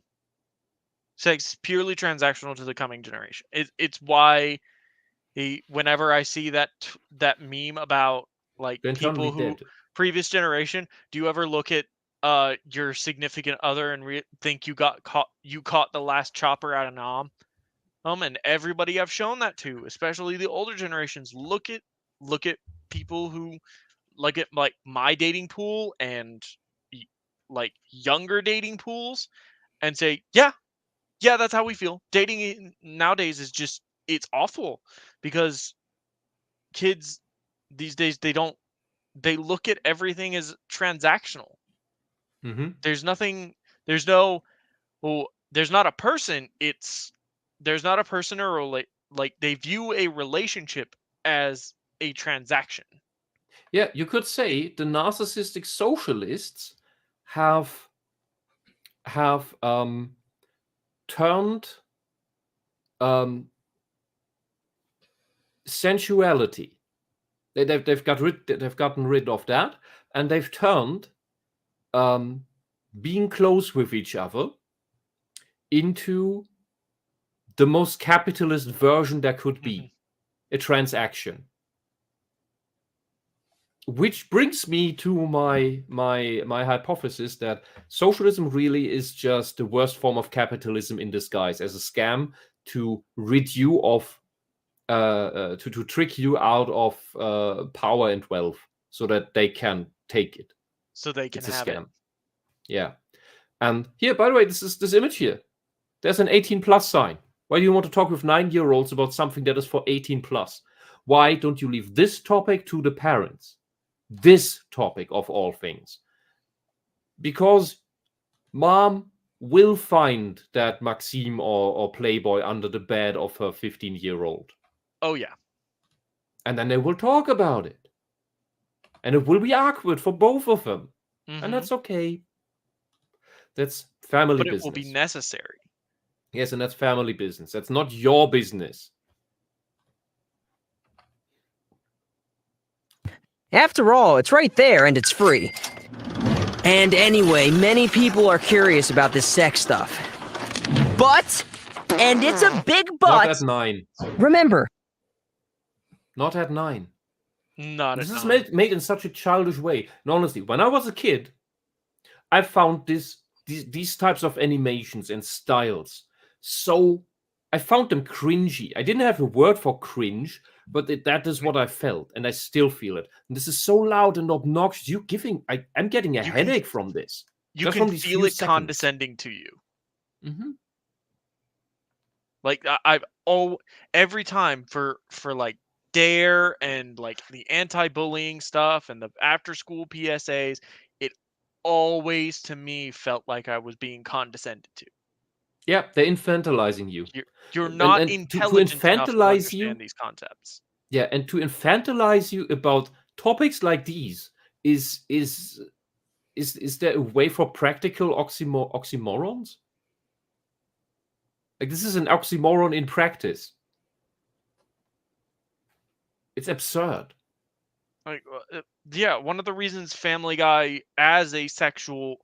Sex is purely transactional to the coming generation. It's why whenever I see that meme about like people who previous generation, do you ever look at your significant other and think you caught the last chopper out of Nam? And everybody I've shown that to, especially the older generations, look at people who like it, like my dating pool and like younger dating pools, and say, yeah, that's how we feel. Dating nowadays is just, it's awful because kids these days, they look at everything as transactional. There's nothing, there's no, well, there's not a person, there's not a person or like they view a relationship as a transaction. Yeah, you could say the narcissistic socialists have turned sensuality. They've gotten rid of that, and they've turned being close with each other into the most capitalist version there could be, a transaction. Which brings me to my hypothesis that socialism really is just the worst form of capitalism in disguise, as a scam to rid you of, to trick you out of power and wealth, so that they can take it. So they can have it. Yeah. And here, by the way, this image here. There's an 18+ sign. Why do you want to talk with 9-year-olds about something that is for 18+? Why don't you leave this topic to the parents? This topic of all things. Because mom will find that Maxime or Playboy under the bed of her 15-year-old. Oh, yeah. And then they will talk about it. And it will be awkward for both of them. And that's okay. That's family business. But it will be necessary. Yes, and that's family business. That's not your business. After all, it's right there and it's free. And anyway, many people are curious about this sex stuff. But, and it's a big but. Not at 9. Remember. Not at 9. Not this at 9. This is made in such a childish way. And honestly, when I was a kid, I found these types of animations and styles, so I found them cringy. I didn't have a word for cringe, but that is what I felt, and I still feel it. And this is so loud and obnoxious. I'm getting a headache from this. You can feel it condescending to you. Like every time for like Dare and like the anti-bullying stuff and the after-school PSAs, it always to me felt like I was being condescended to. Yeah, they're infantilizing you. You're not and intelligent to enough to understand these concepts. Yeah, and to infantilize you about topics like these is there a way for practical oxymorons? Like, this is an oxymoron in practice. It's absurd. Like, yeah, one of the reasons Family Guy, as a sexual,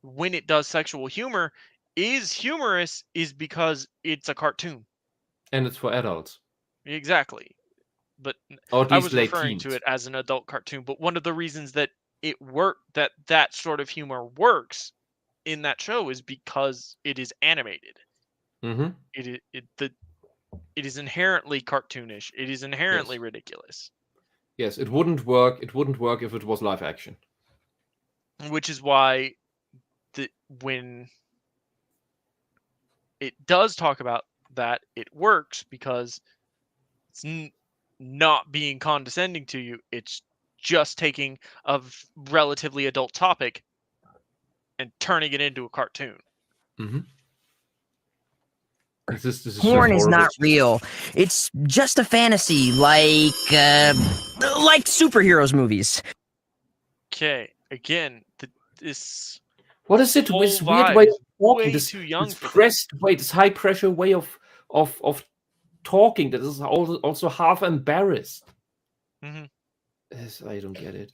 when it does sexual humor, is humorous, is because it's a cartoon. And it's for adults. Exactly. But Or at I least was late referring teens. to it as an adult cartoon. But one of the reasons that it that sort of humor works in that show is because it is animated. Mm-hmm. It is inherently cartoonish. It is inherently ridiculous. Yes, it wouldn't work. It wouldn't work if it was live action. Which is why when it does talk about that, it works because it's not being condescending to you. It's just taking a relatively adult topic and turning it into a cartoon. Mm-hmm. This is Porn is horrible. not real. It's just a fantasy, like superheroes movies. Okay, again, this. What is it? whole This weird way vibe of talking. way too young for pressed way, this high pressure way of talking that is also half embarrassed. Mm-hmm. Yes, I don't get it.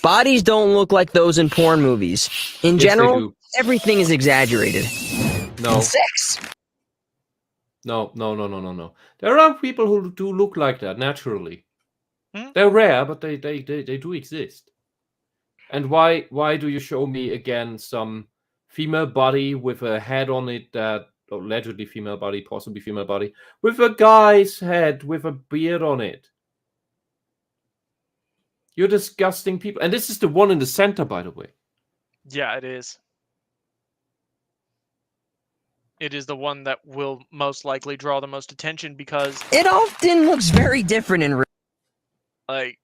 Bodies don't look like those in porn movies. In Yes, general, everything is exaggerated. No. And sex. No. There are people who do look like that naturally. They're rare, but they do exist. And why do you show me again some female body with a head on it that allegedly female body, possibly female body, with a guy's head with a beard on it? You're disgusting people. And this is the one in the center, by the way. Yeah, it is. It is the one that will most likely draw the most attention because it often looks very different in real. Like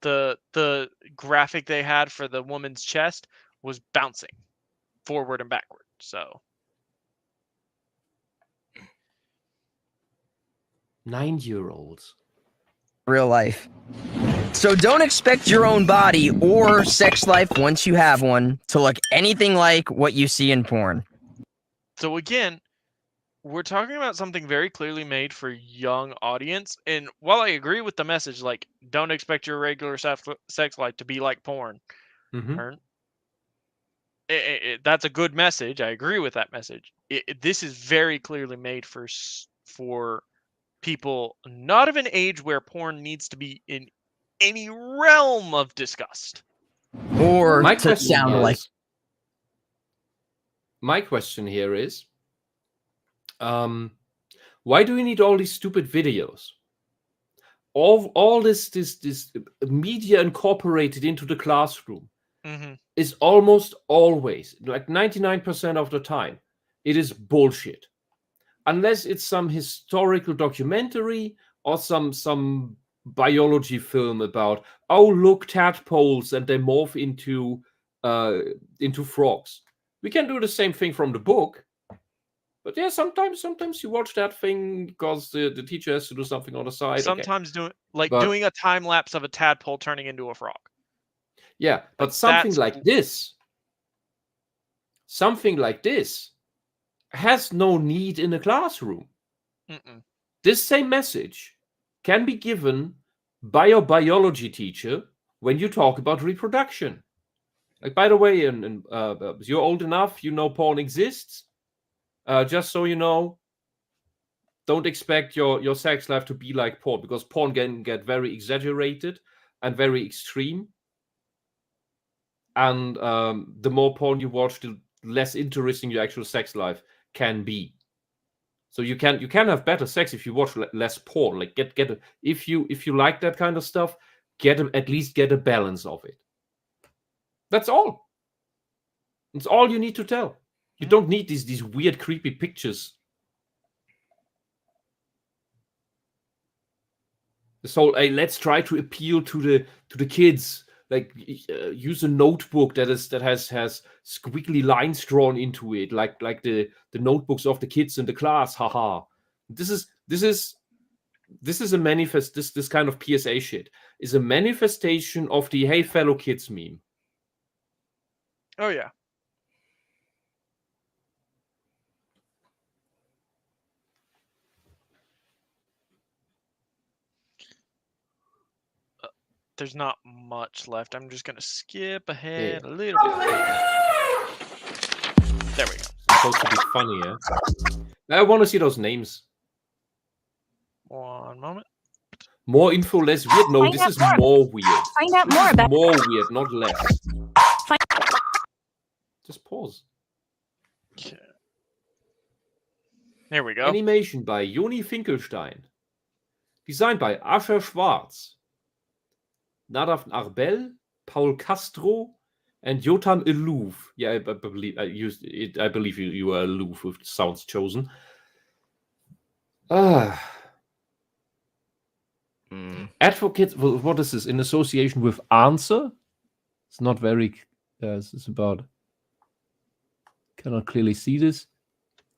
the graphic they had for the woman's chest was bouncing forward and backward. So 9-year-olds. Real life. So don't expect your own body or sex life once you have one to look anything like what you see in porn. So again, we're talking about something very clearly made for young audience. And while I agree with the message, like, don't expect your regular sex life to be like porn. Mm-hmm. That's a good message. I agree with that message. This is very clearly made for people not of an age where porn needs to be in any realm of disgust. Or my to sound like. My question here is, why do we need all these stupid videos? All this media incorporated into the classroom is almost always, like 99% of the time, it is bullshit. Unless it's some historical documentary or some biology film about, oh, look, tadpoles and they morph into frogs. We can do the same thing from the book. But yeah, sometimes you watch that thing because the teacher has to do something on the side. Sometimes doing a time lapse of a tadpole turning into a frog. Yeah, but something like this has no need in a classroom. Mm-mm. This same message can be given by your biology teacher when you talk about reproduction. Like, by the way, and you're old enough, you know porn exists. Just so you know, don't expect your sex life to be like porn, because porn can get very exaggerated and very extreme. And the more porn you watch, the less interesting your actual sex life can be. So you can have better sex if you watch less porn. Like if you like that kind of stuff, at least get a balance of it. That's all. It's all you need to tell. You don't need these weird, creepy pictures. This whole, hey, let's try to appeal to the kids. Like, use a notebook that has squiggly lines drawn into it, like the notebooks of the kids in the class. Haha. This is a manifest. This kind of PSA shit is a manifestation of the "Hey fellow kids" meme. Oh yeah. there's not much left. I'm just gonna skip ahead a little bit. There we go. Supposed to be funnier. I want to see those names. One moment. More info, less weird. No, this is more weird. Find out more about more weird, not less. Just pause. Okay. There we go. Animation by Joni Finkelstein. Designed by Asher Schwarz. Nadav Arbel, Paul Castro, and Yotam Elouf. Yeah, I believe I used it. I believe you were Elouf with sounds chosen. Advocates. What is this? In association with Answer? It's not very. It's about. Cannot clearly see this.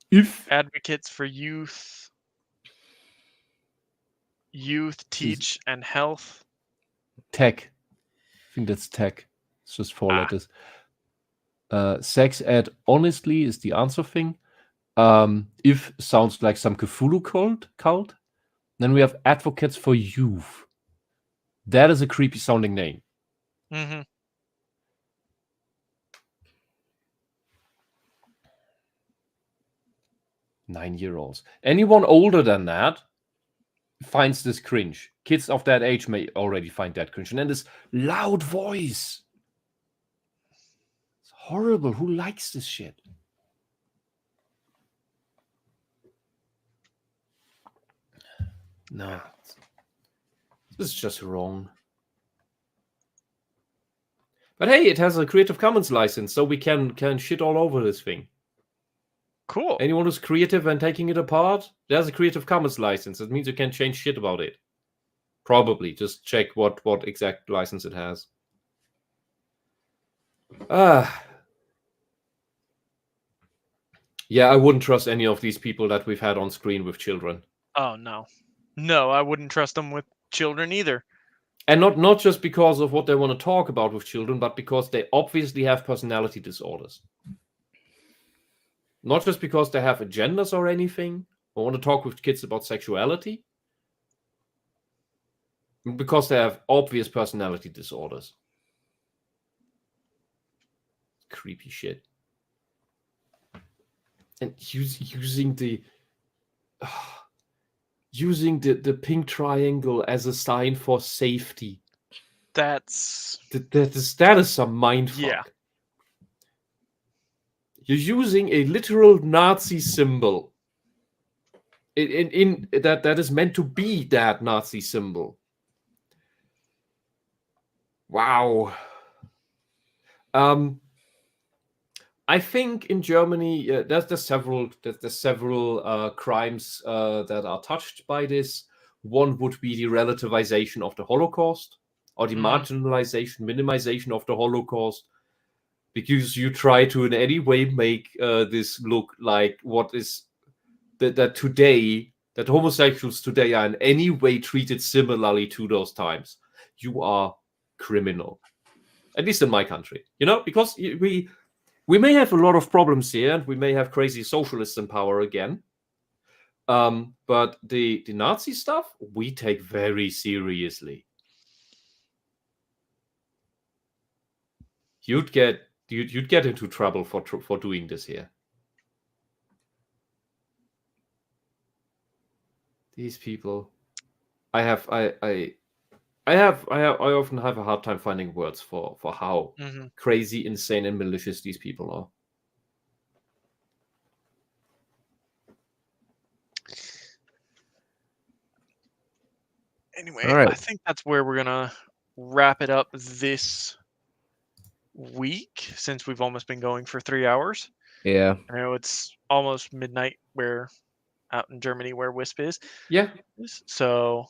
If Advocates for Youth, Teach, and Health. Tech. I think that's tech. It's just 4 letters. Sex ed honestly is the answer thing. If sounds like some Cthulhu cult. Then we have Advocates for Youth. That is a creepy sounding name. Mm-hmm. Nine-year-olds. Anyone older than that finds this cringe. Kids of that age may already find that cringe. And then this loud voice. It's horrible. Who likes this shit? No. This is just wrong. But hey, it has a Creative Commons license, so we can shit all over this thing. Cool. Anyone who's creative and taking it apart, there's a Creative Commons license. That means you can change shit about it. Probably. Just check what exact license it has. Yeah, I wouldn't trust any of these people that we've had on screen with children. Oh, no. No, I wouldn't trust them with children either. And not just because of what they want to talk about with children, but because they obviously have personality disorders. Not just because they have agendas or anything, or want to talk with kids about sexuality. Because they have obvious personality disorders. Creepy shit. And using the pink triangle as a sign for safety. That is some mindfuck. Yeah. You're using a literal Nazi symbol. In that is meant to be that Nazi symbol. Wow. I think in Germany there's several crimes that are touched by this. One would be the relativization of the Holocaust, or the marginalization, minimization of the Holocaust, because you try to in any way make this look like what is that today, that homosexuals today are in any way treated similarly to those times. You are criminal, at least in my country, because we may have a lot of problems here, and we may have crazy socialists in power again. But the Nazi stuff we take very seriously. You'd get into trouble for doing this here. These people, I often have a hard time finding words for how crazy, insane, and malicious these people are. Anyway, right. I think that's where we're gonna wrap it up this week, since we've almost been going for 3 hours. Yeah. I know it's almost midnight out in Germany where Wisp is. Yeah. So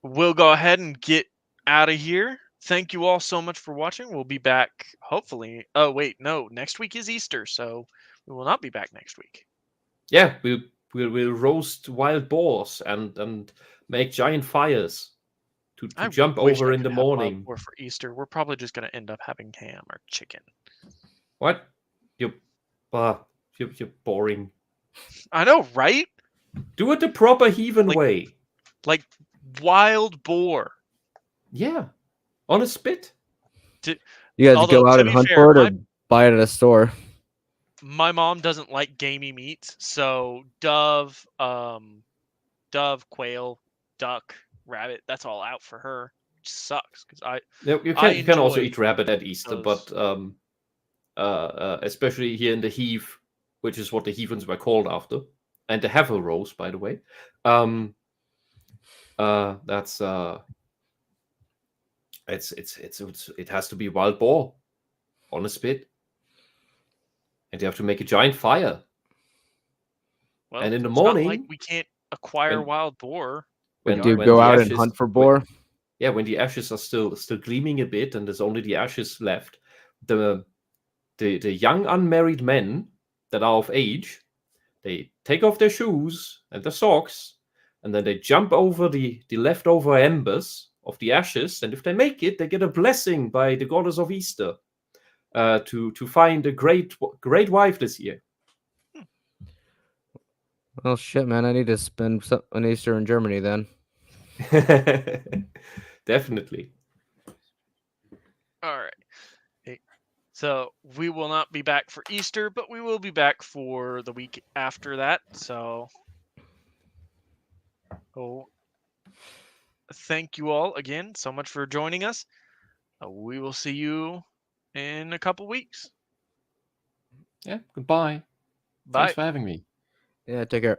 we'll go ahead and get out of here. Thank you all so much for watching. We'll be back hopefully. Oh, wait, no. Next week is Easter, so we will not be back next week. Yeah, we'll roast wild boars and make giant fires to jump over in the morning. Or for Easter, we're probably just going to end up having ham or chicken. What? You're boring. I know, right? Do it the proper heathen way. Like wild boar. Yeah. On a spit? You guys Although, go out to and be hunt fair, for it or buy it at a store? my mom doesn't like gamey meats, so dove, quail, duck, rabbit, that's all out for her. Which sucks because You I can also enjoy eat rabbit at Easter, those. but especially here in the Heath, which is what the Heathens were called after, and the Havel Rose, by the way. That's it has to be wild boar on a spit, and you have to make a giant fire. Well, And in the it's not like morning, we can't acquire when- wild boar. when Do you when go the out and ashes- hunt for when- boar? Yeah, when the ashes are still gleaming a bit, and there's only the ashes left, the young unmarried men that are of age, they take off their shoes and their socks, and then they jump over the leftover embers of the ashes, and if they make it, they get a blessing by the goddess of Easter to find a great wife this year. Oh shit, man! I need to spend an Easter in Germany then. Definitely. All right. Hey, so we will not be back for Easter, but we will be back for the week after that. So, thank you all again so much for joining us. We will see you in a couple weeks. Yeah. Goodbye. Bye. Thanks for having me. Yeah, take care.